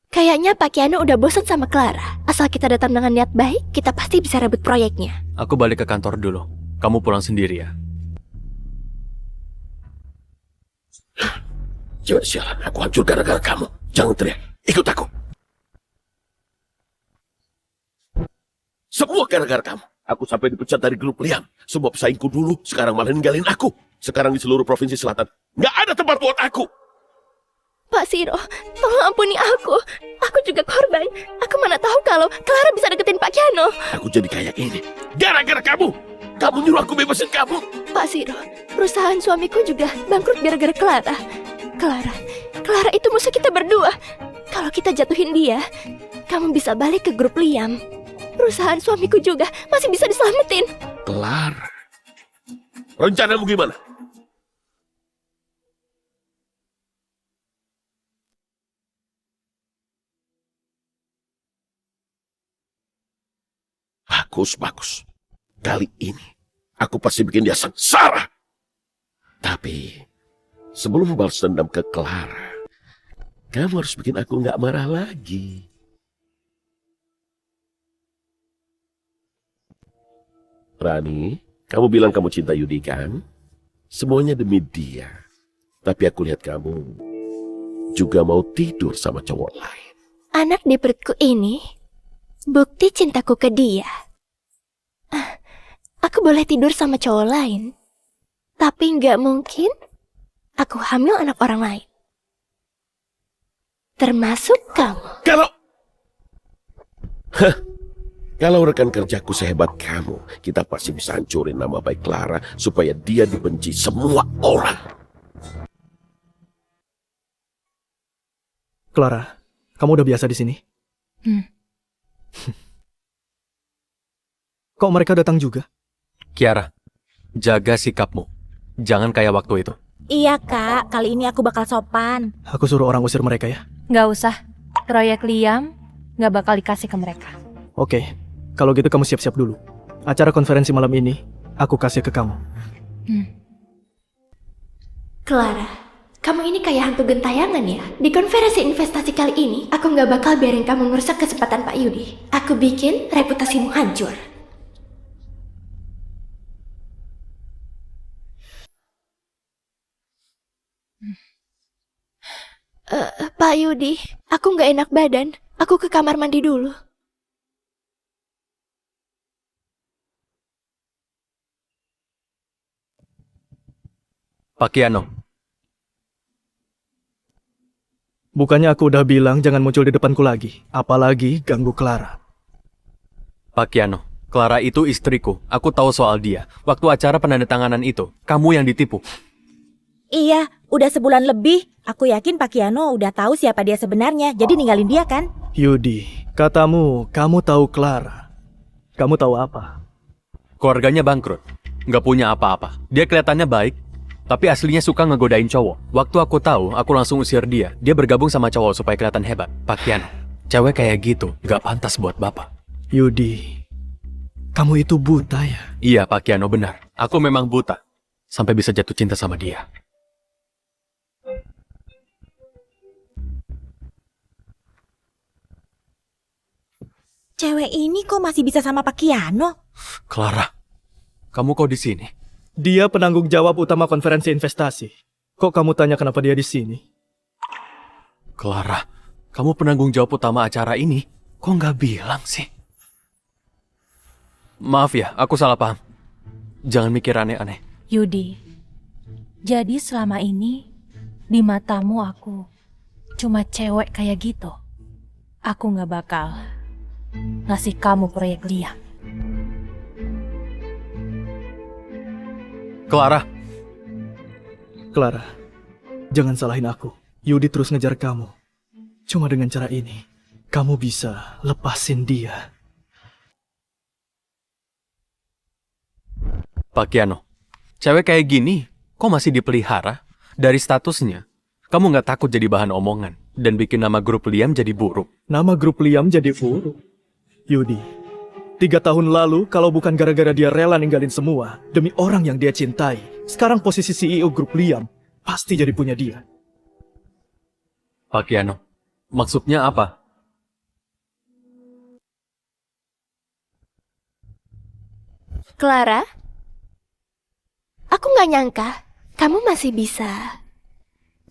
Speaker 8: Kayaknya Pak Kiano udah bosan sama Clara. Asal kita datang dengan niat baik, kita pasti bisa rebut proyeknya.
Speaker 4: Aku balik ke kantor dulu. Kamu pulang sendiri ya.
Speaker 2: Cewek sialan, aku hancur gara-gara kamu. Jangan teriak, ikut aku. Semua gara-gara kamu. Aku sampai dipecat dari grup Liam. Semua pesaingku dulu, sekarang malah ninggalin aku. Sekarang di seluruh provinsi selatan, nggak ada tempat buat aku.
Speaker 8: Pak Siro, tolong ampuni aku. Aku juga korban. Aku mana tahu kalau Clara bisa deketin Pak Kiano.
Speaker 2: Aku jadi kayak ini, gara-gara kamu. Kamu nyuruh aku bebasin kamu.
Speaker 8: Pak Siro, perusahaan suamiku juga bangkrut gara-gara Clara. Clara itu musuh kita berdua. Kalau kita jatuhin dia, kamu bisa balik ke grup Liam. Perusahaan suamiku juga masih bisa diselamatin.
Speaker 2: Clara, rencanamu gimana? Bagus. Kali ini, aku pasti bikin dia sengsara. Tapi, sebelum balas dendam ke Clara, kamu harus bikin aku nggak marah lagi. Rani, kamu bilang kamu cinta Yudi kan? Semuanya demi dia. Tapi aku lihat kamu juga mau tidur sama cowok lain.
Speaker 8: Anak di perutku ini bukti cintaku ke dia. Aku boleh tidur sama cowok lain, tapi nggak mungkin aku hamil anak orang lain. Termasuk kamu.
Speaker 2: Kalau rekan kerjaku sehebat kamu, kita pasti bisa hancurin nama baik Clara supaya dia dibenci semua orang.
Speaker 6: Clara, kamu udah biasa di sini? Kok mereka datang juga?
Speaker 4: Kiara, jaga sikapmu. Jangan kayak waktu itu.
Speaker 9: Iya kak, kali ini aku bakal sopan.
Speaker 6: Aku suruh orang usir mereka ya?
Speaker 3: Gak usah. Proyek Liam gak bakal dikasih ke mereka.
Speaker 6: Oke, Kalau gitu kamu siap-siap dulu. Acara konferensi malam ini, aku kasih ke kamu.
Speaker 8: Clara, kamu ini kayak hantu gentayangan ya. Di konferensi investasi kali ini, aku nggak bakal biarin kamu merusak kesempatan Pak Yudi. Aku bikin reputasimu hancur. Pak Yudi, aku nggak enak badan. Aku ke kamar mandi dulu.
Speaker 4: Pak Kiano,
Speaker 6: Bukannya aku udah bilang jangan muncul di depanku lagi. Apalagi ganggu Clara.
Speaker 4: Pak Kiano, Clara itu istriku. Aku tahu soal dia. Waktu acara penandatanganan itu, kamu yang ditipu.
Speaker 9: Iya, udah sebulan lebih. Aku yakin Pak Kiano udah tahu siapa dia sebenarnya, jadi ninggalin dia kan?
Speaker 6: Yudi, katamu, kamu tahu Clara. Kamu tahu apa?
Speaker 4: Keluarganya bangkrut, nggak punya apa-apa. Dia kelihatannya baik, tapi aslinya suka ngegodain cowok. Waktu aku tahu, aku langsung usir dia. Dia bergabung sama cowok supaya kelihatan hebat. Pak Kiano, cewek kayak gitu nggak pantas buat bapak.
Speaker 6: Yudi, kamu itu buta ya?
Speaker 4: Iya, Pak Kiano, benar. Aku memang buta. Sampai bisa jatuh cinta sama dia.
Speaker 9: Cewek ini kok masih bisa sama Pak Kiano?
Speaker 4: Clara, kamu kok di sini?
Speaker 6: Dia penanggung jawab utama konferensi investasi. Kok kamu tanya kenapa dia di sini?
Speaker 4: Clara, kamu penanggung jawab utama acara ini? Kok nggak bilang sih? Maaf ya, aku salah paham. Jangan mikir aneh-aneh.
Speaker 3: Yudi, jadi selama ini di matamu aku cuma cewek kayak gitu. Aku nggak bakal ngasih kamu proyek Liam.
Speaker 4: Clara,
Speaker 6: jangan salahin aku. Yudi terus ngejar kamu. Cuma dengan cara ini, kamu bisa lepasin dia.
Speaker 4: Pak Kiano, cewek kayak gini kok masih dipelihara? Dari statusnya, kamu nggak takut jadi bahan omongan dan bikin nama grup Liam jadi buruk?
Speaker 6: Nama grup Liam jadi buruk? Yudi, 3 tahun lalu kalau bukan gara-gara dia rela ninggalin semua demi orang yang dia cintai, sekarang posisi CEO grup Liam pasti jadi punya dia.
Speaker 4: Pak Kiano, maksudnya apa?
Speaker 8: Clara, aku nggak nyangka kamu masih bisa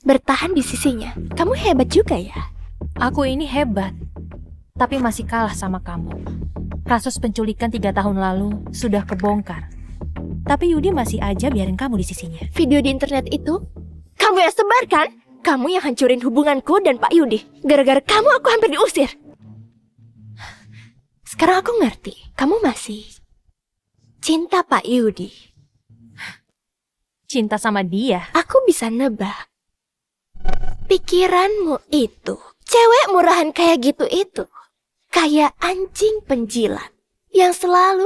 Speaker 8: bertahan di sisinya. Kamu hebat juga ya.
Speaker 3: Aku ini hebat, tapi masih kalah sama kamu. Kasus penculikan 3 tahun lalu sudah kebongkar. Tapi Yudi masih aja biarin kamu di sisinya.
Speaker 8: Video di internet itu, kamu yang sebarkan. Kamu yang hancurin hubunganku dan Pak Yudi. Gara-gara kamu aku hampir diusir. Sekarang aku ngerti, kamu masih cinta Pak Yudi.
Speaker 3: Cinta sama dia?
Speaker 8: Aku bisa nebak. Pikiranmu itu, cewek murahan kayak gitu itu, kayak anjing penjilat yang selalu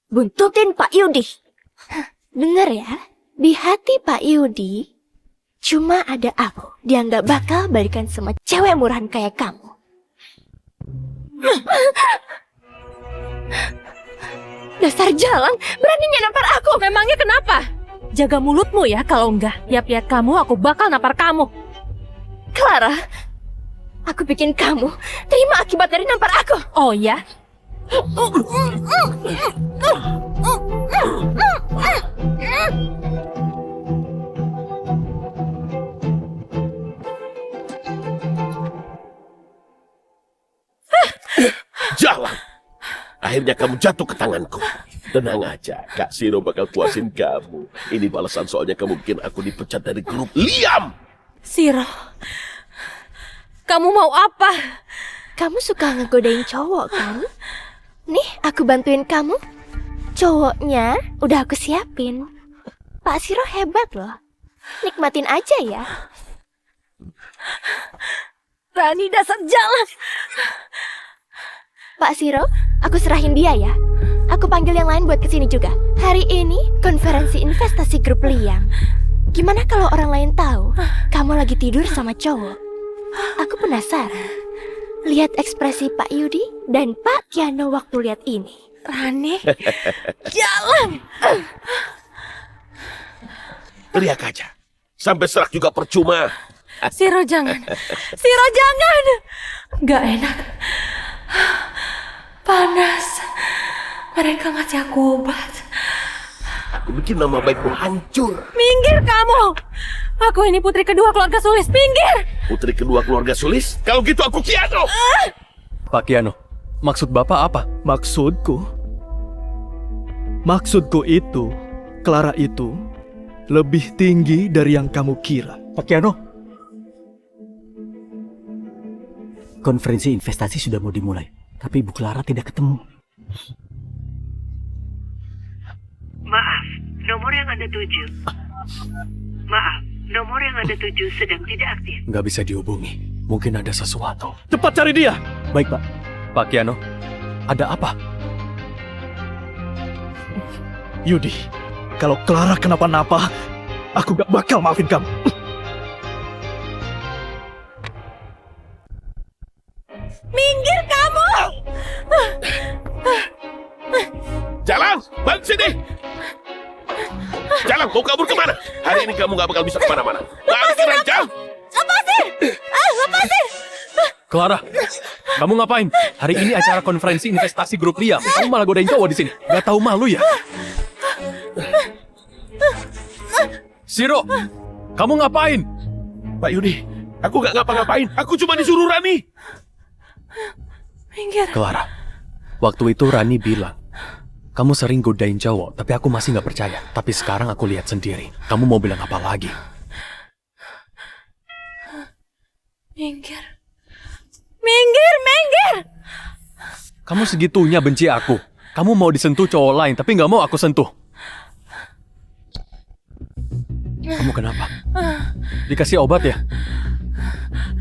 Speaker 8: buntutin Pak Yudi. Dengar ya, di hati Pak Yudi cuma ada aku. Dia nggak bakal balikan sama cewek murahan kayak kamu. Dasar jalan, beraninya nampar aku.
Speaker 3: Memangnya kenapa? Jaga mulutmu ya, kalau enggak, lihat-lihat kamu, aku bakal nampar kamu.
Speaker 8: Clara, aku bikin kamu terima akibat dari nampar aku.
Speaker 3: Oh ya?
Speaker 2: Jalan. Akhirnya kamu jatuh ke tanganku. Tenang aja, Kak Siro bakal puasin kamu. Ini balasan soalnya kamu bikin aku dipecat dari grup Liam.
Speaker 3: Siro, kamu mau apa?
Speaker 8: Kamu suka ngegodain cowok kan? Nih, aku bantuin kamu. Cowoknya udah aku siapin. Pak Siro hebat loh. Nikmatin aja ya.
Speaker 3: Rani, dasar jalan.
Speaker 8: Pak Siro, aku serahin dia ya. Aku panggil yang lain buat kesini juga. Hari ini konferensi investasi grup Liam. Gimana kalau orang lain tahu kamu lagi tidur sama cowok? Aku penasaran. Lihat ekspresi Pak Yudi dan Pak Kiano waktu lihat ini.
Speaker 5: Rani, jalan.
Speaker 2: Teriak aja. Sampai serak juga percuma.
Speaker 5: Siro jangan. Siro jangan. Gak enak. Panas. Mereka ngasih aku obat.
Speaker 2: Bikin nama baikmu hancur.
Speaker 5: Minggir kamu. Aku ini putri kedua keluarga Sulis. Minggir.
Speaker 2: Putri kedua keluarga Sulis? Kalau gitu aku Kiano.
Speaker 4: Pak Kiano, maksud Bapak apa?
Speaker 6: Maksudku itu, Clara itu lebih tinggi dari yang kamu kira.
Speaker 1: Pak Kiano, konferensi investasi sudah mau dimulai, tapi Ibu Clara tidak ketemu.
Speaker 13: Maaf, nomor yang Anda tuju. Maaf, nomor yang Anda tuju sedang tidak aktif.
Speaker 4: Nggak bisa dihubungi. Mungkin ada sesuatu.
Speaker 6: Cepat cari dia!
Speaker 1: Baik, Pak.
Speaker 4: Pak Kiano, ada apa?
Speaker 6: Yudi, kalau Clara kenapa-napa, aku gak bakal maafin kamu.
Speaker 5: Minggir kamu.
Speaker 2: Jalan, balik sini. Jalan, mau kabur kemana? Hari ini kamu gak bakal bisa kemana-mana. Balik ke ranjang.
Speaker 5: Lepasin. Lepasin.
Speaker 4: Clara, kamu ngapain? Hari ini acara konferensi investasi grup Liam. Kamu malah godain cowok di sini. Gak tahu malu ya? Siro, kamu ngapain?
Speaker 2: Pak Yudi, aku gak ngapa-ngapain. Aku cuma disuruh Rani.
Speaker 5: Minggir.
Speaker 4: Clara, waktu itu Rani bilang, kamu sering godain cowok, tapi aku masih gak percaya. Tapi sekarang aku lihat sendiri. Kamu mau bilang apa lagi?
Speaker 5: Minggir. Minggir, minggir.
Speaker 4: Kamu segitunya benci aku. Kamu mau disentuh cowok lain, tapi gak mau aku sentuh. Kamu kenapa? Dikasih obat ya?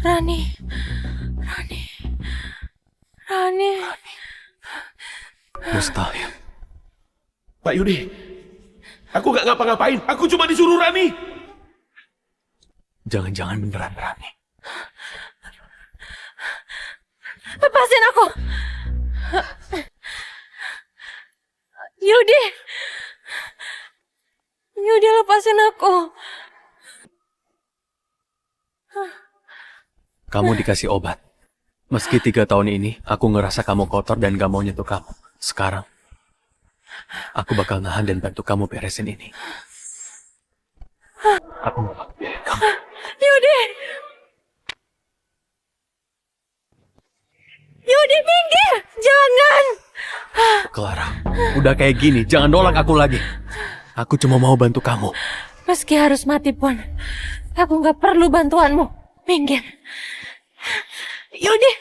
Speaker 5: Rani.
Speaker 4: Mustahil.
Speaker 2: Pak Yudi, aku gak ngapa-ngapain. Aku cuma disuruh Rani.
Speaker 4: Jangan-jangan beneran Rani.
Speaker 5: Lepasin aku. Yudi, lepasin aku.
Speaker 4: Kamu dikasih obat. Meski 3 tahun ini, aku ngerasa kamu kotor dan gak mau nyentuh kamu. Sekarang, aku bakal nahan dan bantu kamu beresin ini. Aku gak bakal biarin kamu.
Speaker 5: Yudi, minggir. Jangan.
Speaker 4: Clara, udah kayak gini, jangan nolak aku lagi. Aku cuma mau bantu kamu.
Speaker 5: Meski harus mati pun, aku gak perlu bantuanmu. Minggir. Yudi.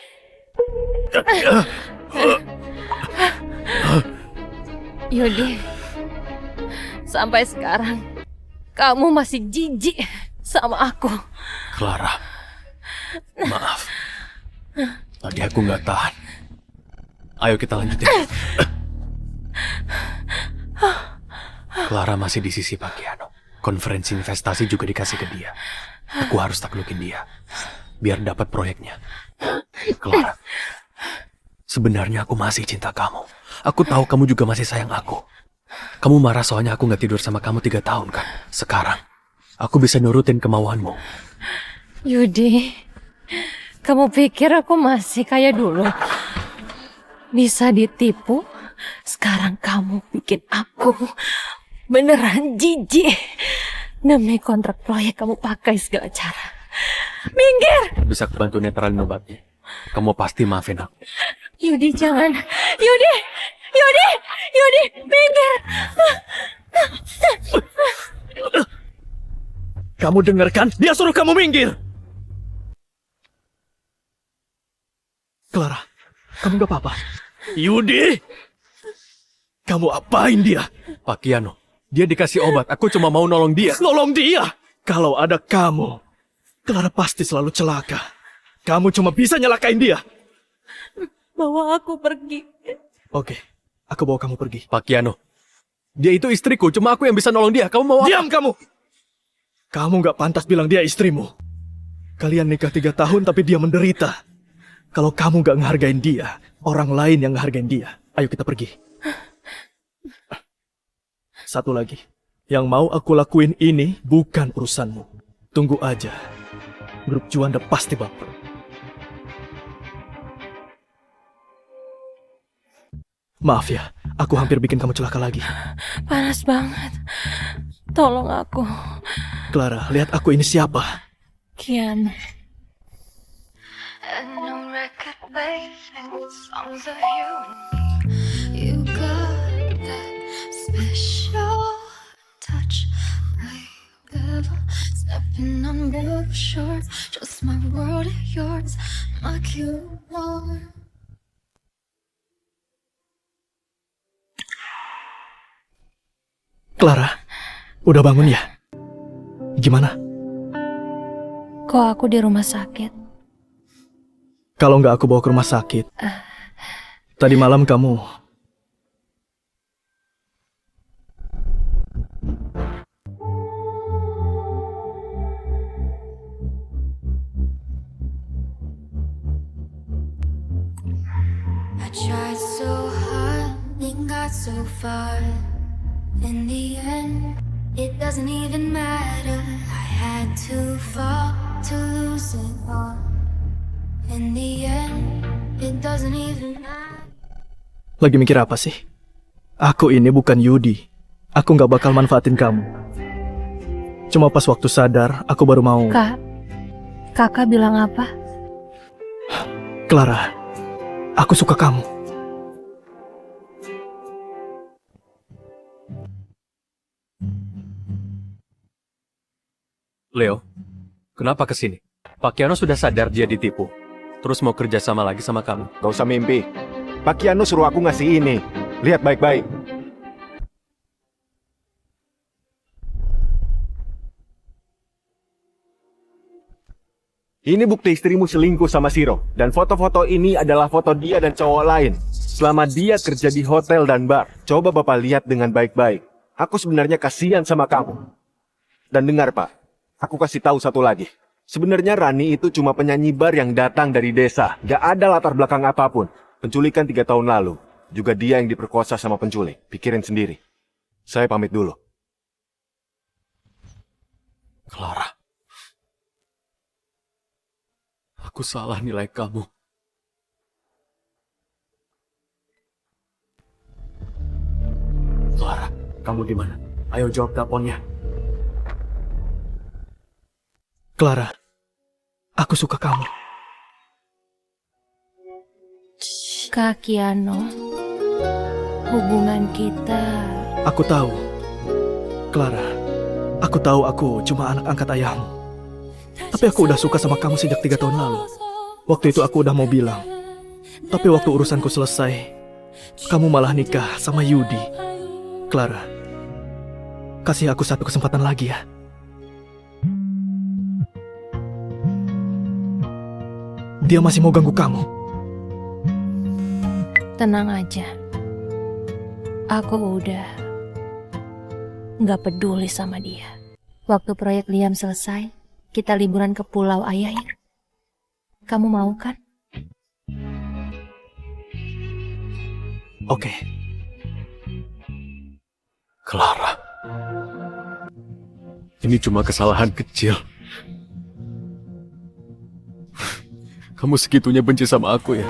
Speaker 5: Yudi, sampai sekarang kamu masih jijik sama aku.
Speaker 4: Clara, maaf. Tadi aku nggak tahan. Ayo kita lanjutin. Clara masih di sisi Pak Kiano. Konferensi investasi juga dikasih ke dia. Aku harus taklukin dia, biar dapat proyeknya. Clara, sebenarnya aku masih cinta kamu. Aku tahu kamu juga masih sayang aku. Kamu marah soalnya aku nggak tidur sama kamu 3 tahun kan? Sekarang, aku bisa nurutin kemauanmu.
Speaker 5: Yudi, kamu pikir aku masih kayak dulu? Bisa ditipu? Sekarang kamu bikin aku beneran jijik. Demi kontrak proyek kamu pakai segala cara. Minggir!
Speaker 4: Bisa bantu netralin obatnya. Kamu pasti maafin aku.
Speaker 5: Yudi, jangan. Yudi, minggir.
Speaker 6: Kamu dengarkan? Dia suruh kamu minggir! Clara, kamu gak apa-apa? Yudi! Kamu apain dia?
Speaker 4: Pak Kiano, dia dikasih obat. Aku cuma mau nolong dia.
Speaker 6: Nolong dia? Kalau ada kamu, Clara pasti selalu celaka. Kamu cuma bisa nyelakain dia.
Speaker 5: Bawa aku pergi.
Speaker 6: Oke, aku bawa kamu pergi.
Speaker 4: Pak Kiano, dia itu istriku. Cuma aku yang bisa nolong dia. Kamu mau apa?
Speaker 6: Diam kamu! Kamu gak pantas bilang dia istrimu. Kalian nikah 3 tahun tapi dia menderita. Kalau kamu gak ngehargain dia, orang lain yang ngehargain dia. Ayo kita pergi. Satu lagi. Yang mau aku lakuin ini bukan urusanmu. Tunggu aja. Grup Juanda pasti bangkrut. Maaf ya, aku hampir bikin kamu celaka lagi.
Speaker 5: Panas banget. Tolong aku.
Speaker 6: Clara, lihat aku ini siapa?
Speaker 5: Kian.
Speaker 14: You got that special touch, like devil stepping on both shores. Just my world, yours, my cute Lord.
Speaker 6: Clara, udah bangun ya? Gimana?
Speaker 3: Kok aku di rumah sakit?
Speaker 6: Kalau nggak aku bawa ke rumah sakit. Tadi malam kamu...
Speaker 14: I tried so hard and got so far. In the end, it doesn't even matter. I had to fall to lose it all. In the end, it doesn't even matter.
Speaker 6: Lagi mikir apa sih? Aku ini bukan Yudi. Aku nggak bakal manfaatin kamu. Cuma pas waktu sadar, aku baru mau...
Speaker 3: Kakak bilang apa?
Speaker 6: Clara, aku suka kamu.
Speaker 4: Leo, kenapa kesini? Pak Kiano sudah sadar dia ditipu. Terus mau kerja sama lagi sama kamu.
Speaker 7: Gak usah mimpi. Pak Kiano suruh aku ngasih ini. Lihat baik-baik. Ini bukti istrimu selingkuh sama Siro. Dan foto-foto ini adalah foto dia dan cowok lain. Selama dia kerja di hotel dan bar. Coba Bapak lihat dengan baik-baik. Aku sebenarnya kasihan sama kamu. Dan dengar Pak, aku kasih tahu satu lagi. Sebenarnya Rani itu cuma penyanyi bar yang datang dari desa. Gak ada latar belakang apapun. Penculikan 3 tahun lalu. Juga dia yang diperkosa sama penculik. Pikirin sendiri. Saya pamit dulu.
Speaker 4: Clara. Aku salah nilai kamu.
Speaker 6: Clara, kamu di mana? Ayo jawab teleponnya. Clara, aku suka kamu.
Speaker 3: Kak Kiano, hubungan kita...
Speaker 6: Aku tahu. Clara, aku tahu aku cuma anak angkat ayahmu. Tapi aku udah suka sama kamu sejak 3 tahun lalu. Waktu itu aku udah mau bilang. Tapi waktu urusanku selesai, kamu malah nikah sama Yudi. Clara, kasih aku satu kesempatan lagi ya. Dia masih mau ganggu kamu.
Speaker 3: Tenang aja. Aku udah nggak peduli sama dia. Waktu proyek Liam selesai, kita liburan ke pulau ayah ya. Kamu mau kan?
Speaker 6: Oke.
Speaker 4: Clara. Ini cuma kesalahan kecil. Kamu segitunya benci sama aku ya?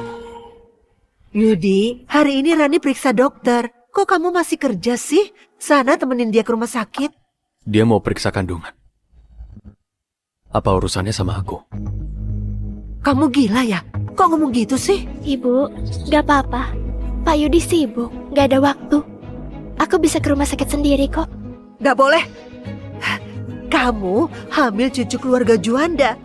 Speaker 10: Yudi, hari ini Rani periksa dokter. Kok kamu masih kerja sih? Sana temenin dia ke rumah sakit.
Speaker 4: Dia mau periksa kandungan. Apa urusannya sama aku?
Speaker 10: Kamu gila ya? Kok ngomong gitu sih?
Speaker 8: Ibu, gak apa-apa. Pak Yudi sibuk, gak ada waktu. Aku bisa ke rumah sakit sendiri kok.
Speaker 10: Gak boleh. Kamu hamil cucu keluarga Juanda.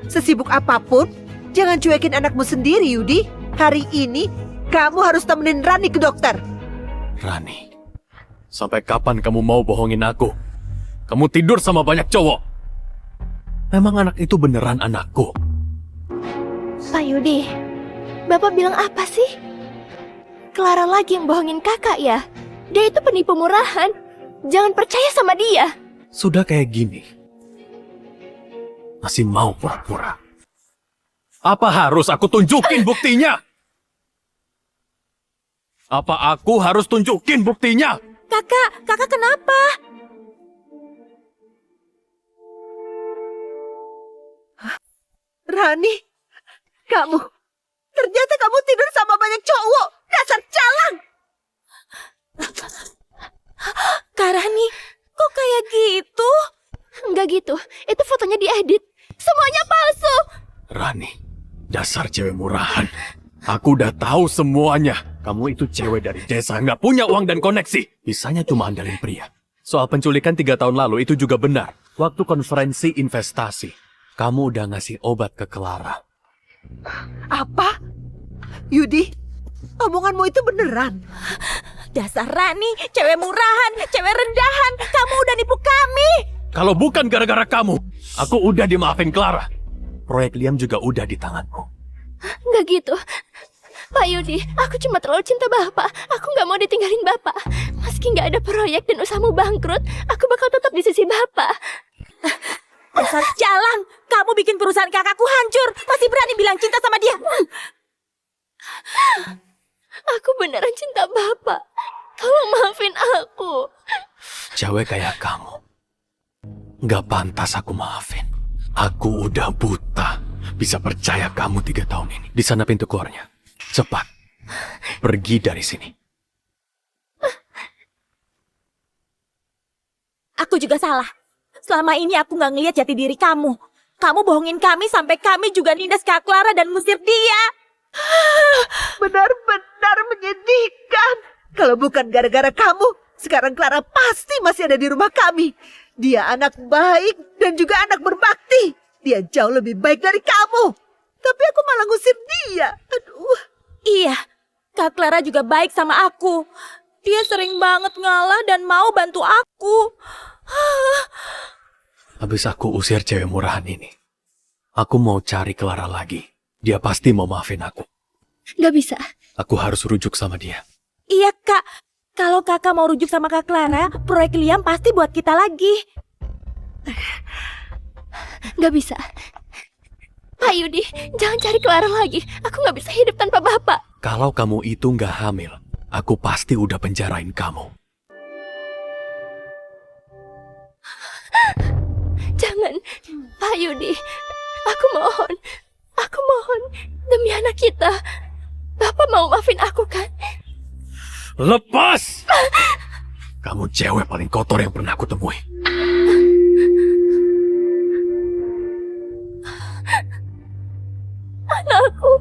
Speaker 10: Sesibuk apapun, jangan cuekin anakmu sendiri, Yudi. Hari ini, kamu harus temenin Rani ke dokter.
Speaker 4: Rani, sampai kapan kamu mau bohongin aku? Kamu tidur sama banyak cowok. Memang anak itu beneran anakku?
Speaker 8: Pak Yudi, Bapak bilang apa sih? Clara lagi yang bohongin kakak ya? Dia itu penipu murahan. Jangan percaya sama dia.
Speaker 4: Sudah kayak gini, masih mau pura-pura. Apa harus aku tunjukin buktinya? Apa aku harus tunjukin buktinya?
Speaker 9: Kakak kenapa?
Speaker 10: Rani, ternyata kamu tidur sama banyak cowok. Dasar jalan.
Speaker 8: Kak Rani, kok kayak gitu? Enggak gitu, itu fotonya diedit. Semuanya palsu.
Speaker 4: Rani, dasar cewek murahan. Aku udah tahu semuanya. Kamu itu cewek dari desa, nggak punya uang dan koneksi. Bisanya cuma andalin pria. Soal penculikan 3 tahun lalu itu juga benar. Waktu konferensi investasi, kamu udah ngasih obat ke Clara.
Speaker 10: Apa? Yudi, omonganmu itu beneran?
Speaker 9: Dasar Rani, cewek murahan, cewek rendahan. Kamu udah nipu kami.
Speaker 4: Kalau bukan gara-gara kamu, aku udah dimaafin Clara. Proyek Liam juga udah di tanganku.
Speaker 8: Enggak gitu. Pak Yudi, aku cuma terlalu cinta Bapak. Aku nggak mau ditinggalin Bapak. Meski nggak ada proyek dan usahamu bangkrut, aku bakal tetap di sisi Bapak.
Speaker 9: Dasar jalan, kamu bikin perusahaan kakakku hancur. Masih berani bilang cinta sama dia.
Speaker 8: Aku beneran cinta Bapak. Tolong maafin aku.
Speaker 4: Cewek kayak kamu, nggak pantas aku maafin. Aku udah buta. Bisa percaya kamu 3 tahun ini. Di sana pintu keluarnya. Cepat, pergi dari sini.
Speaker 9: Aku juga salah. Selama ini aku nggak ngelihat jati diri kamu. Kamu bohongin kami sampai kami juga nindas Kak Clara dan musir dia.
Speaker 10: Benar-benar menyedihkan. Kalau bukan gara-gara kamu, sekarang Clara pasti masih ada di rumah kami. Dia anak baik dan juga anak berbakti. Dia jauh lebih baik dari kamu. Tapi aku malah ngusir dia. Aduh.
Speaker 9: Iya, Kak Clara juga baik sama aku. Dia sering banget ngalah dan mau bantu aku.
Speaker 4: Habis aku usir cewek murahan ini, aku mau cari Clara lagi. Dia pasti mau maafin aku.
Speaker 8: Nggak bisa.
Speaker 4: Aku harus rujuk sama dia.
Speaker 9: Iya, Kak. Kalau kakak mau rujuk sama Kak Clara, proyek Liam pasti buat kita lagi.
Speaker 8: Nggak bisa. Pak Yudi, jangan cari Clara lagi. Aku nggak bisa hidup tanpa Bapak.
Speaker 4: Kalau kamu itu nggak hamil, aku pasti udah penjarain kamu.
Speaker 8: Jangan, Pak Yudi. Aku mohon, demi anak kita. Bapak mau maafin aku kan?
Speaker 4: Lepas! Kamu cewek paling kotor yang pernah aku temui.
Speaker 8: Anakku.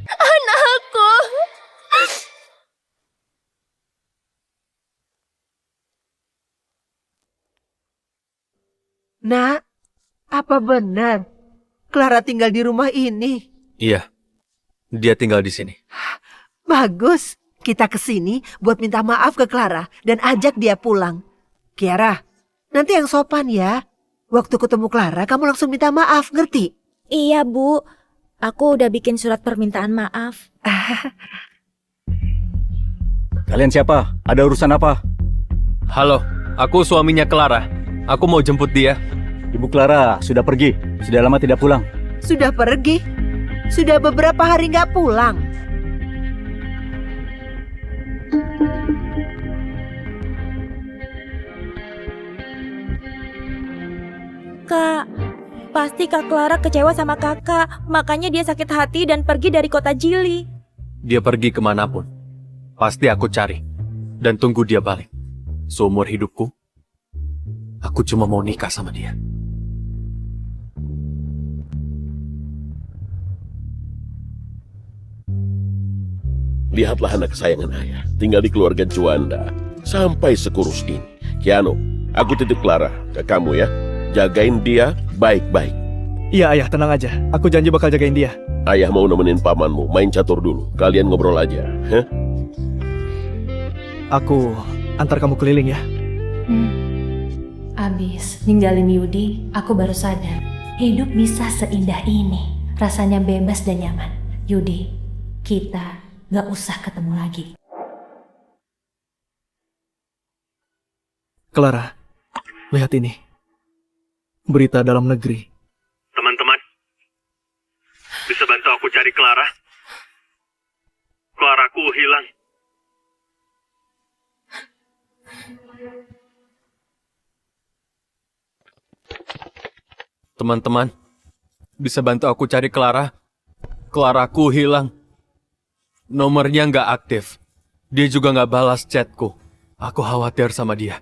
Speaker 8: Anakku.
Speaker 10: Nak, apa benar Clara tinggal di rumah ini?
Speaker 4: Iya, dia tinggal di sini.
Speaker 10: Bagus, kita kesini buat minta maaf ke Clara dan ajak dia pulang. Kiara, nanti yang sopan ya. Waktu ketemu Clara, kamu langsung minta maaf, ngerti?
Speaker 9: Iya, Bu. Aku udah bikin surat permintaan maaf.
Speaker 1: Kalian siapa? Ada urusan apa?
Speaker 4: Halo, aku suaminya Clara. Aku mau jemput dia.
Speaker 1: Ibu Clara sudah pergi. Sudah lama tidak pulang.
Speaker 10: Sudah pergi? Sudah beberapa hari nggak pulang.
Speaker 9: Kak, pasti Kak Clara kecewa sama kakak. Makanya dia sakit hati dan pergi dari kota Jili.
Speaker 4: Dia pergi kemanapun. Pasti aku cari. Dan tunggu dia balik. Seumur hidupku, aku cuma mau nikah sama dia.
Speaker 2: Lihatlah anak kesayangan ayah, tinggal di keluarga Juanda. Sampai sekurus ini. Kiano, aku titip Clara ke kamu ya. Jagain dia baik-baik.
Speaker 6: Iya ayah, tenang aja. Aku janji bakal jagain dia.
Speaker 2: Ayah mau nemenin pamanmu main catur dulu. Kalian ngobrol aja. Hah?
Speaker 6: Aku antar kamu keliling ya.
Speaker 3: Abis ninggalin Yudi, aku baru sadar. Hidup bisa seindah ini. Rasanya bebas dan nyaman. Yudi, kita gak usah ketemu lagi.
Speaker 6: Clara, lihat ini. Berita dalam negeri.
Speaker 12: Teman-teman, bisa bantu aku cari Clara? Claraku hilang.
Speaker 4: Teman-teman, bisa bantu aku cari Clara? Claraku hilang. Nomornya nggak aktif. Dia juga nggak balas chatku. Aku khawatir sama dia.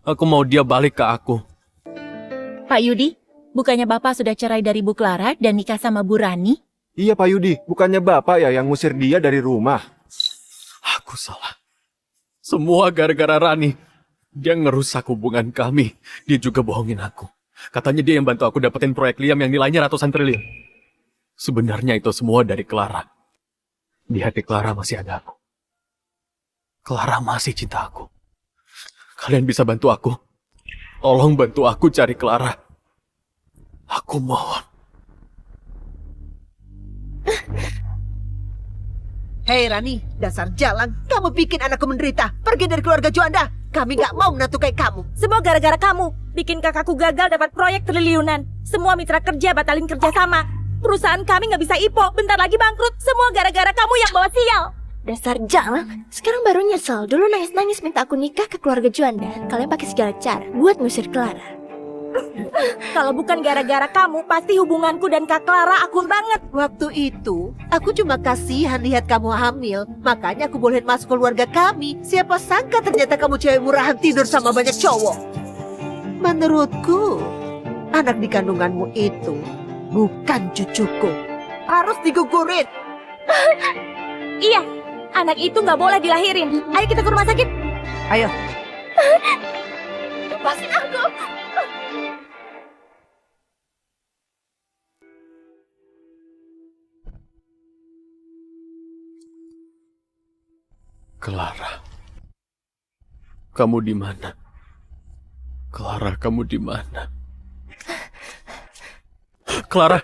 Speaker 4: Aku mau dia balik ke aku.
Speaker 9: Pak Yudi, bukannya Bapak sudah cerai dari Bu Clara dan nikah sama Bu Rani?
Speaker 7: Iya Pak Yudi, bukannya Bapak ya yang ngusir dia dari rumah?
Speaker 4: Aku salah. Semua gara-gara Rani. Dia ngerusak hubungan kami. Dia juga bohongin aku. Katanya dia yang bantu aku dapetin proyek Liam yang nilainya ratusan triliun. Sebenarnya itu semua dari Clara. Di hati Clara masih ada aku. Clara masih cinta aku. Kalian bisa bantu aku? Tolong bantu aku cari Clara. Aku mohon.
Speaker 10: Hei Rani, dasar jalang. Kamu bikin anakku menderita. Pergi dari keluarga Juanda. Kami gak mau menantu kayak kamu.
Speaker 9: Semua gara-gara kamu. Bikin kakakku gagal dapat proyek triliunan. Semua mitra kerja batalin kerjasama. Perusahaan kami gak bisa IPO. Bentar lagi bangkrut. Semua gara-gara kamu yang bawa sial.
Speaker 8: Dasar jalang, sekarang baru nyesel. Dulu nangis-nangis minta aku nikah ke keluarga Juanda. Kalian pakai segala cara buat ngusir Clara.
Speaker 9: Kalau bukan gara-gara kamu, pasti hubunganku dan Kak Clara akur banget.
Speaker 10: Waktu itu, aku cuma kasihan lihat kamu hamil. Makanya aku bolehin masuk keluarga kami. Siapa sangka ternyata kamu cewek murahan tidur sama banyak cowok. Menurutku, anak di kandunganmu itu bukan cucuku. Harus digugurin.
Speaker 9: Iya, anak itu nggak boleh dilahirin. Ayo kita ke rumah sakit.
Speaker 10: Ayo.
Speaker 8: Lepasin aku.
Speaker 4: Clara. Kamu di mana? Clara, kamu di mana? Clara,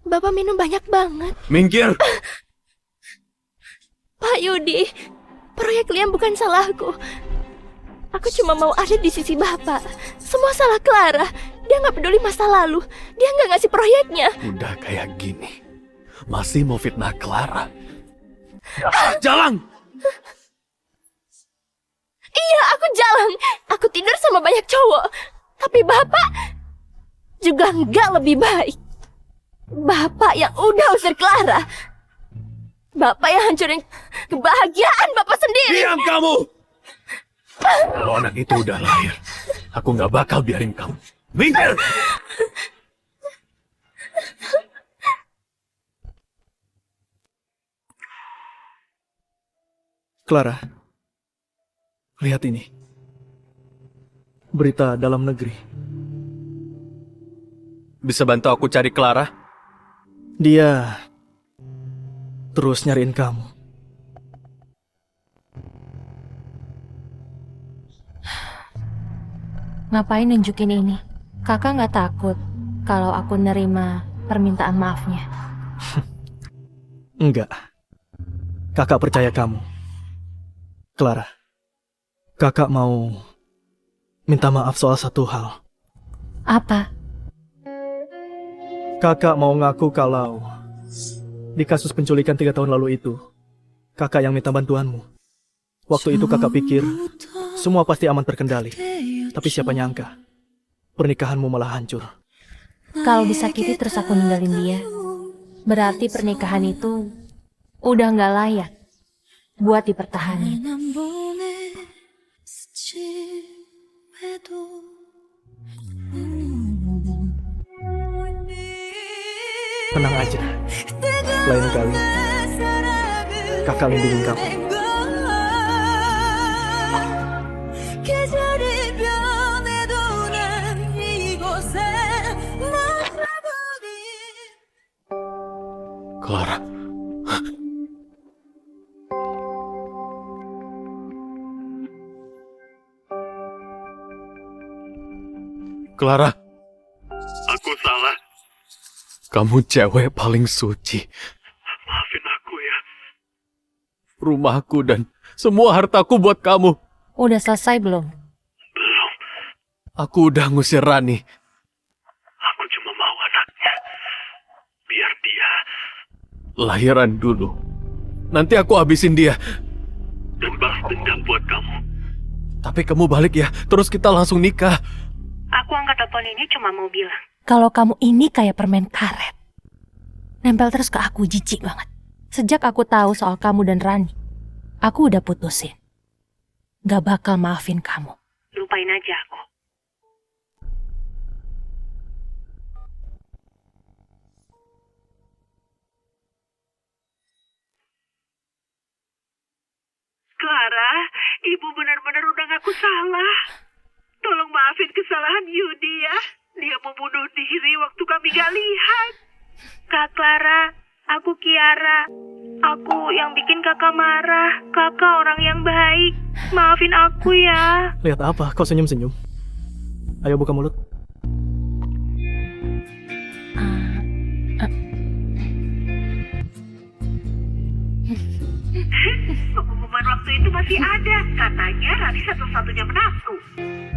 Speaker 8: Bapak minum banyak banget.
Speaker 4: minggir!
Speaker 8: Pak Yudi, proyek Liam bukan salahku. Aku cuma mau ada di sisi Bapak. Semua salah Clara. Dia nggak peduli masa lalu. Dia nggak ngasih proyeknya.
Speaker 4: Udah kayak gini, masih mau fitnah Clara? Jalan!
Speaker 8: Iya, aku jalan. Aku tidur sama banyak cowok. Tapi Bapak juga nggak lebih baik. Bapak yang udah usir Clara. Bapak yang hancurin kebahagiaan Bapak sendiri.
Speaker 4: Diam kamu! Kalau anak itu udah lahir, aku nggak bakal biarin kamu. Minggir!
Speaker 6: Clara, lihat ini. Berita dalam negeri.
Speaker 4: Bisa bantu aku cari Clara?
Speaker 6: Dia terus nyariin kamu.
Speaker 3: Ngapain nunjukin ini? Kakak nggak takut kalau aku nerima permintaan maafnya?
Speaker 6: Enggak. Kakak percaya kamu. Clara, kakak mau minta maaf soal satu hal.
Speaker 3: Apa?
Speaker 6: Kakak mau ngaku kalau di kasus penculikan 3 tahun lalu itu, kakak yang minta bantuanmu. Waktu itu kakak pikir semua pasti aman terkendali. Tapi siapa nyangka, pernikahanmu malah hancur.
Speaker 3: Kalau disakiti terus aku ninggalin dia, berarti pernikahan itu udah nggak layak buat dipertahankan.
Speaker 6: Tenang aja. Lain kali, kakak lindungin kamu.
Speaker 4: Clara. Clara.
Speaker 12: Aku salah.
Speaker 4: Kamu cewek paling suci.
Speaker 12: Maafin aku ya.
Speaker 4: Rumahku dan semua hartaku buat kamu.
Speaker 3: Udah selesai belum?
Speaker 12: Belum.
Speaker 4: Aku udah ngusir Rani.
Speaker 12: Aku cuma mau anaknya. Biar dia
Speaker 4: Lahiran dulu. Nanti aku habisin dia.
Speaker 12: dan balas dendam buat kamu.
Speaker 4: Tapi kamu balik ya, terus kita langsung nikah.
Speaker 13: Aku angkat telepon ini cuma mau bilang.
Speaker 3: Kalau kamu ini kayak permen karet. Nempel terus ke aku, jijik banget. Sejak aku tahu soal kamu dan Rani, aku udah putusin. Gak bakal maafin kamu.
Speaker 13: Lupain aja aku. Clara, ibu benar-benar udah ngaku salah. Tolong maafin kesalahan Yudi ya. Dia mau bunuh diri waktu kami gak lihat. Kak Clara, aku Kiara. Aku yang bikin kakak marah. Kakak orang yang baik. Maafin aku ya.
Speaker 6: Lihat apa? Kau senyum-senyum. Ayo buka mulut.
Speaker 13: Pengumuman waktu itu masih ada. Katanya Rani satu-satunya menantu.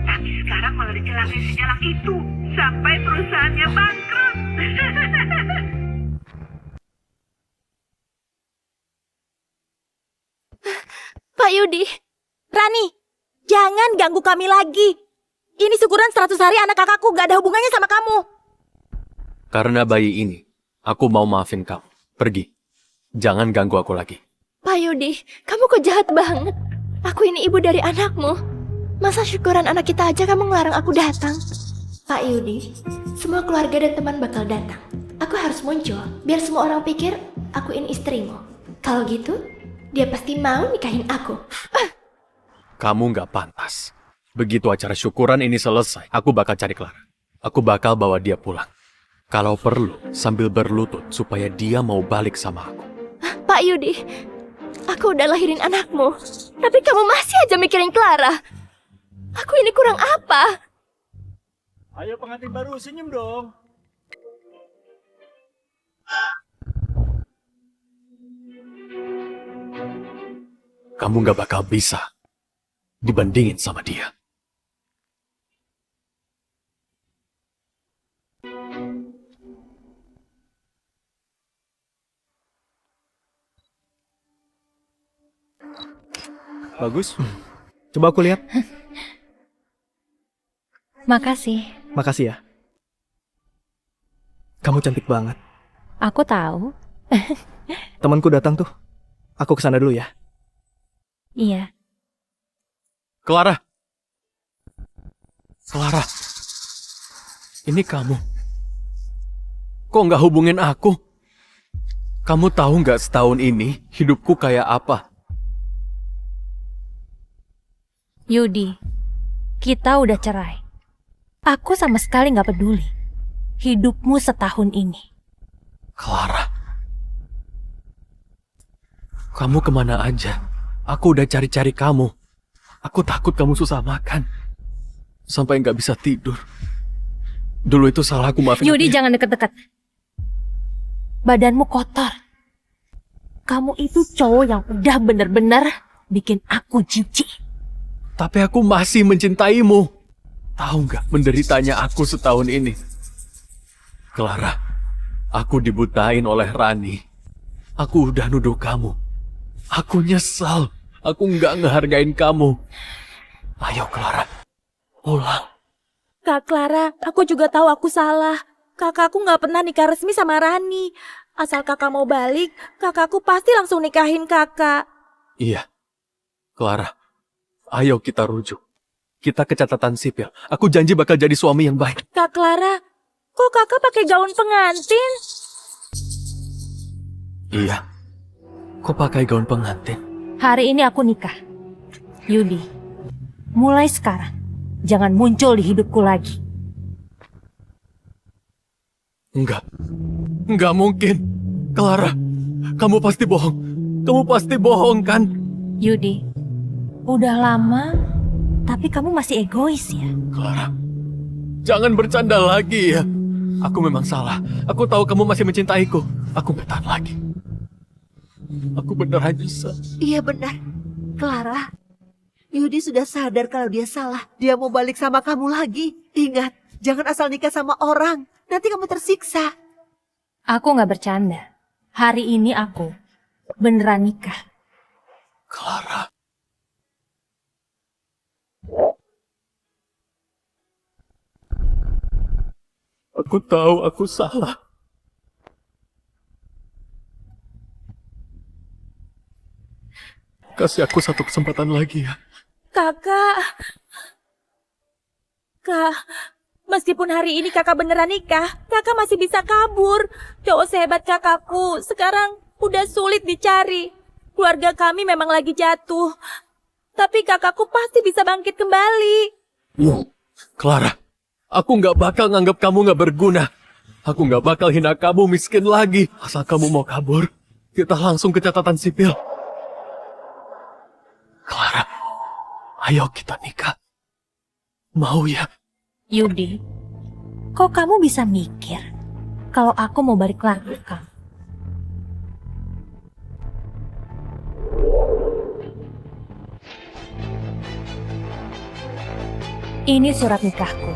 Speaker 13: Tapi sekarang malah dicelakai sejalak itu. Sampai perusahaannya bangkrut.
Speaker 9: Pak Yudi, Rani, jangan ganggu kami lagi. Ini syukuran 100 hari anak kakakku, gak ada hubungannya sama kamu.
Speaker 4: Karena bayi ini, aku mau maafin kamu. Pergi. Jangan ganggu aku lagi.
Speaker 8: Pak Yudi, kamu kok jahat banget. Aku ini ibu dari anakmu. Masa syukuran anak kita aja kamu ngelarang aku datang? Pak Yudi, semua keluarga dan teman bakal datang. Aku harus muncul, biar semua orang pikir aku ini istrimu. Kalau gitu, dia pasti mau nikahin aku.
Speaker 4: Kamu gak pantas. Begitu acara syukuran ini selesai, aku bakal cari Clara. Aku bakal bawa dia pulang. Kalau perlu, sambil berlutut supaya dia mau balik sama aku.
Speaker 8: Pak Yudi, aku udah lahirin anakmu, tapi kamu masih aja mikirin Clara. Aku ini kurang apa?
Speaker 1: Ayo pengantin baru, senyum dong.
Speaker 4: Kamu gak bakal bisa dibandingin sama dia.
Speaker 6: Bagus. Coba aku lihat.
Speaker 3: Makasih.
Speaker 6: Makasih ya. Kamu cantik banget.
Speaker 3: Aku tahu.
Speaker 6: Temanku datang tuh. Aku kesana dulu ya.
Speaker 3: Iya.
Speaker 4: Clara. Clara. Ini kamu. Kok nggak hubungin aku? Kamu tahu nggak setahun ini hidupku kayak apa?
Speaker 3: Yudi, kita udah cerai. Aku sama sekali nggak peduli. Hidupmu setahun ini.
Speaker 4: Clara. Kamu kemana aja? Aku udah cari-cari kamu. Aku takut kamu susah makan. Sampai nggak bisa tidur. Dulu itu salah aku, maafin
Speaker 3: Yudi,
Speaker 4: aku.
Speaker 3: jangan deket-deket. Badanmu kotor. Kamu itu cowok yang udah bener-bener bikin aku jijik.
Speaker 4: Tapi aku masih mencintaimu. Tahu nggak menderitanya aku setahun ini? Clara, aku dibutain oleh Rani. Aku udah nuduh kamu. Aku nyesal. Aku nggak ngehargain kamu. Ayo Clara, pulang.
Speaker 9: Kak Clara, aku juga tahu aku salah. Kakakku gak pernah nikah resmi sama Rani. Asal kakak mau balik, kakakku pasti langsung nikahin kakak.
Speaker 4: Iya, Clara. Ayo kita rujuk. Kita ke catatan sipil. Aku janji bakal jadi suami yang baik.
Speaker 9: Kak Clara, kok kakak pakai gaun pengantin?
Speaker 4: Iya. Kok pakai gaun pengantin?
Speaker 3: Hari ini aku nikah. Yudi, mulai sekarang, jangan muncul di hidupku lagi.
Speaker 4: Enggak mungkin. Clara, kamu pasti bohong. Kamu pasti bohong kan?
Speaker 3: Yudi, udah lama, tapi kamu masih egois ya.
Speaker 4: Clara, jangan bercanda lagi ya. Aku memang salah. Aku tahu kamu masih mencintaiku. Aku gak tahan lagi. Aku beneran nyesel.
Speaker 8: Iya benar. Clara,
Speaker 10: Yudi sudah sadar kalau dia salah. Dia mau balik sama kamu lagi. Ingat, jangan asal nikah sama orang. Nanti kamu tersiksa.
Speaker 3: Aku nggak bercanda. Hari ini aku beneran nikah.
Speaker 4: Clara. Aku tahu aku salah. Kasih aku satu kesempatan lagi ya.
Speaker 9: Kakak. Kak, meskipun hari ini kakak beneran nikah, kakak masih bisa kabur. Cowok sehebat kakakku sekarang udah sulit dicari. Keluarga kami memang lagi jatuh. Tapi kakakku pasti bisa bangkit kembali.
Speaker 4: Clara, aku nggak bakal nganggap kamu nggak berguna. Aku nggak bakal hina kamu miskin lagi. Asal kamu mau kabur, kita langsung ke catatan sipil. Clara, ayo kita nikah. Mau ya?
Speaker 3: Yudi, kok kamu bisa mikir kalau aku mau balik lagi ke kamu? Ini surat nikahku.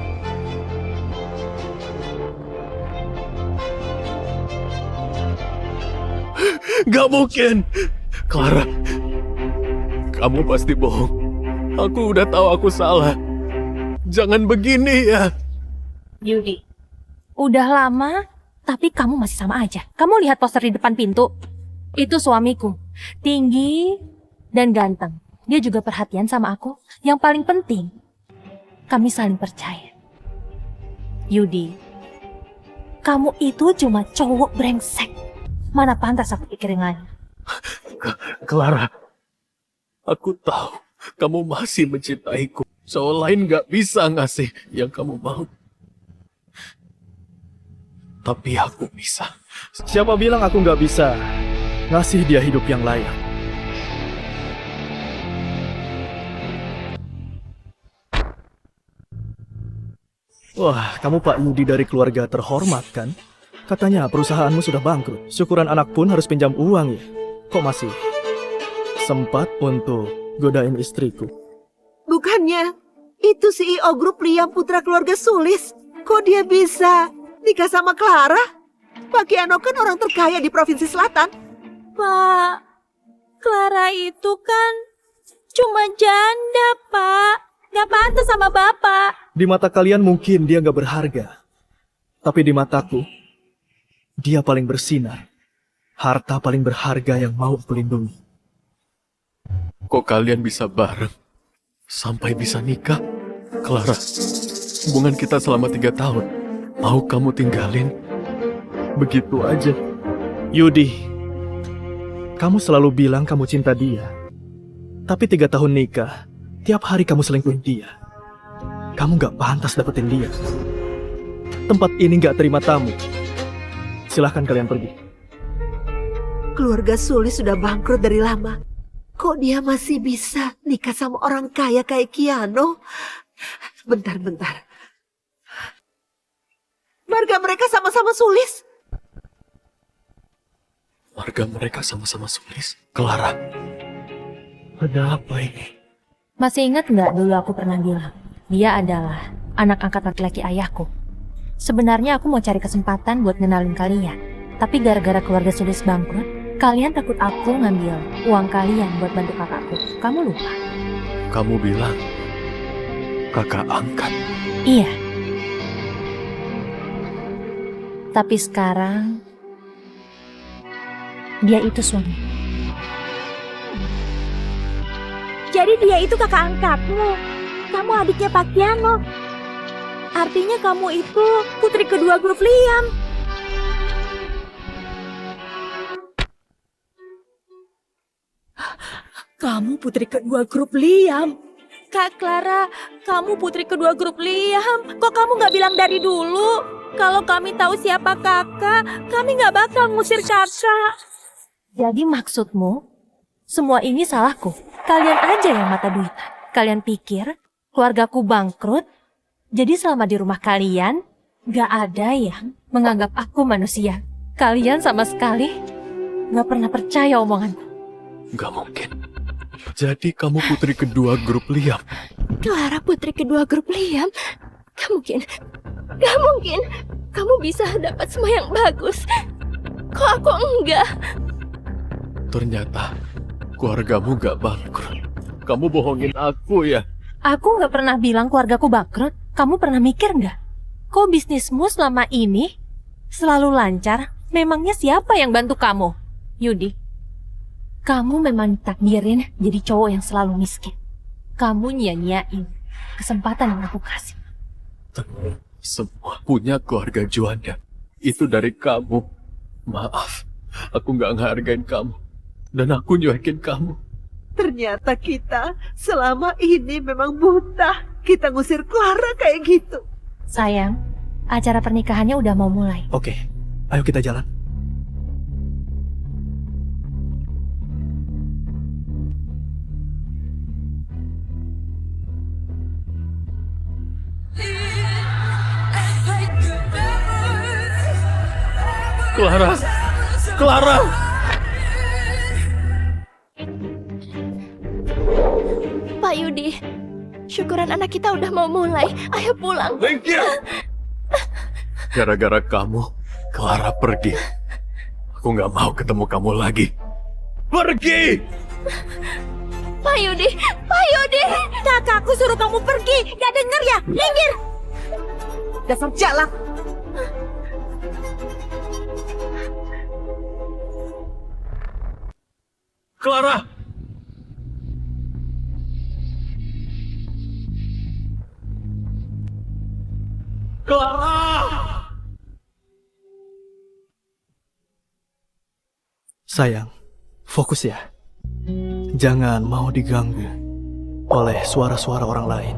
Speaker 4: Gak mungkin. Clara, kamu pasti bohong. Aku udah tahu aku salah. Jangan begini ya.
Speaker 3: Yudi, udah lama, tapi kamu masih sama aja. Kamu lihat poster di depan pintu? Itu suamiku. Tinggi dan ganteng. Dia juga perhatian sama aku. Yang paling penting, kami saling percaya. Yudi, kamu itu cuma cowok brengsek. Mana pantas aku pikirin lagi.
Speaker 4: Clara, aku tahu kamu masih mencintaiku. Cowok lain gak bisa ngasih yang kamu mau. Tapi aku bisa.
Speaker 6: Siapa bilang aku nggak bisa ngasih dia hidup yang layak? Wah, kamu Pak Yudi dari keluarga terhormat kan? Katanya perusahaanmu sudah bangkrut. Syukuran anak pun harus pinjam uang ya. Kok masih sempat untuk godain istriku?
Speaker 10: Bukannya itu CEO grup Liam putra keluarga Sulis. Kok dia bisa nikah sama Clara? Pak Kiano kan orang terkaya di Provinsi Selatan.
Speaker 9: Pak, Clara itu kan cuma janda, Pak. Gak pantas sama Bapak.
Speaker 6: Di mata kalian mungkin dia nggak berharga. Tapi di mataku, dia paling bersinar. Harta paling berharga yang mau aku lindungi.
Speaker 4: Kok kalian bisa bareng? Sampai bisa nikah? Clara, hubungan kita selama 3 tahun. Mau kamu tinggalin?
Speaker 6: Begitu aja. Yudi, kamu selalu bilang kamu cinta dia. Tapi 3 tahun nikah, tiap hari kamu selingkuhin dia. Kamu gak pantas dapetin dia. Tempat ini gak terima tamu. Silahkan kalian pergi.
Speaker 10: Keluarga Sulis sudah bangkrut dari lama. Kok dia masih bisa nikah sama orang kaya kayak Kiano? Bentar. Marga mereka sama-sama Sulis.
Speaker 4: Marga mereka sama-sama Sulis. Clara, ada apa ini?
Speaker 3: Masih ingat nggak dulu aku pernah bilang, dia adalah anak angkat laki-laki ayahku. Sebenarnya aku mau cari kesempatan buat ngenalin kalian. Tapi gara-gara keluarga Sulis bangkrut, kalian takut aku ngambil uang kalian buat bantu kakakku. Kamu lupa?
Speaker 4: Kamu bilang kakak angkat.
Speaker 3: Iya. Tapi sekarang, dia itu suami.
Speaker 9: Jadi dia itu kakak angkatmu. Kamu adiknya Pak Kiano. Artinya kamu itu putri kedua grup Liam. Kamu putri kedua grup Liam. Kak Clara, kamu putri kedua grup Liam. Kok kamu gak bilang dari dulu? Kalau kami tahu siapa kakak, kami gak bakal ngusir kakak.
Speaker 3: Jadi maksudmu, semua ini salahku. Kalian aja yang mata duitan. Kalian pikir keluargaku bangkrut, jadi selama di rumah kalian, gak ada yang menganggap aku manusia. Kalian sama sekali gak pernah percaya omonganku.
Speaker 4: Gak mungkin.
Speaker 6: Jadi kamu putri kedua grup Liam.
Speaker 8: Clara putri kedua grup Liam. Gak mungkin. Gak mungkin. Kamu bisa dapat semua yang bagus. Kok aku enggak?
Speaker 6: Ternyata keluargamu gak bangkrut. Kamu bohongin aku ya?
Speaker 5: Aku nggak pernah bilang keluargaku bangkrut. Kamu pernah mikir nggak? Kok bisnismu selama ini selalu lancar? Memangnya siapa yang bantu kamu? Yudi, kamu memang ditakdirin jadi cowok yang selalu miskin. Kamu nyanyain kesempatan yang aku kasih.
Speaker 6: Semua punya keluarga Juanda. Itu dari kamu. Maaf, aku nggak ngehargain kamu. Dan aku nyuekin kamu.
Speaker 10: Ternyata kita selama ini memang buta. Kita ngusir Clara kayak gitu.
Speaker 5: Sayang, acara pernikahannya udah mau mulai.
Speaker 6: Oke, ayo kita jalan.
Speaker 4: Clara! Clara!
Speaker 8: Pak Yudi, syukuran anak kita udah mau mulai. Ayo pulang.
Speaker 6: Thank you. Gara-gara kamu, Clara pergi. Aku nggak mau ketemu kamu lagi. Pergi!
Speaker 9: Pak Yudi, Pak Yudi, kakakku suruh kamu pergi. Gak denger ya? Minggir.
Speaker 10: Dasar jalak.
Speaker 6: Clara! Clara! Sayang, fokus ya. Jangan mau diganggu oleh suara-suara orang lain.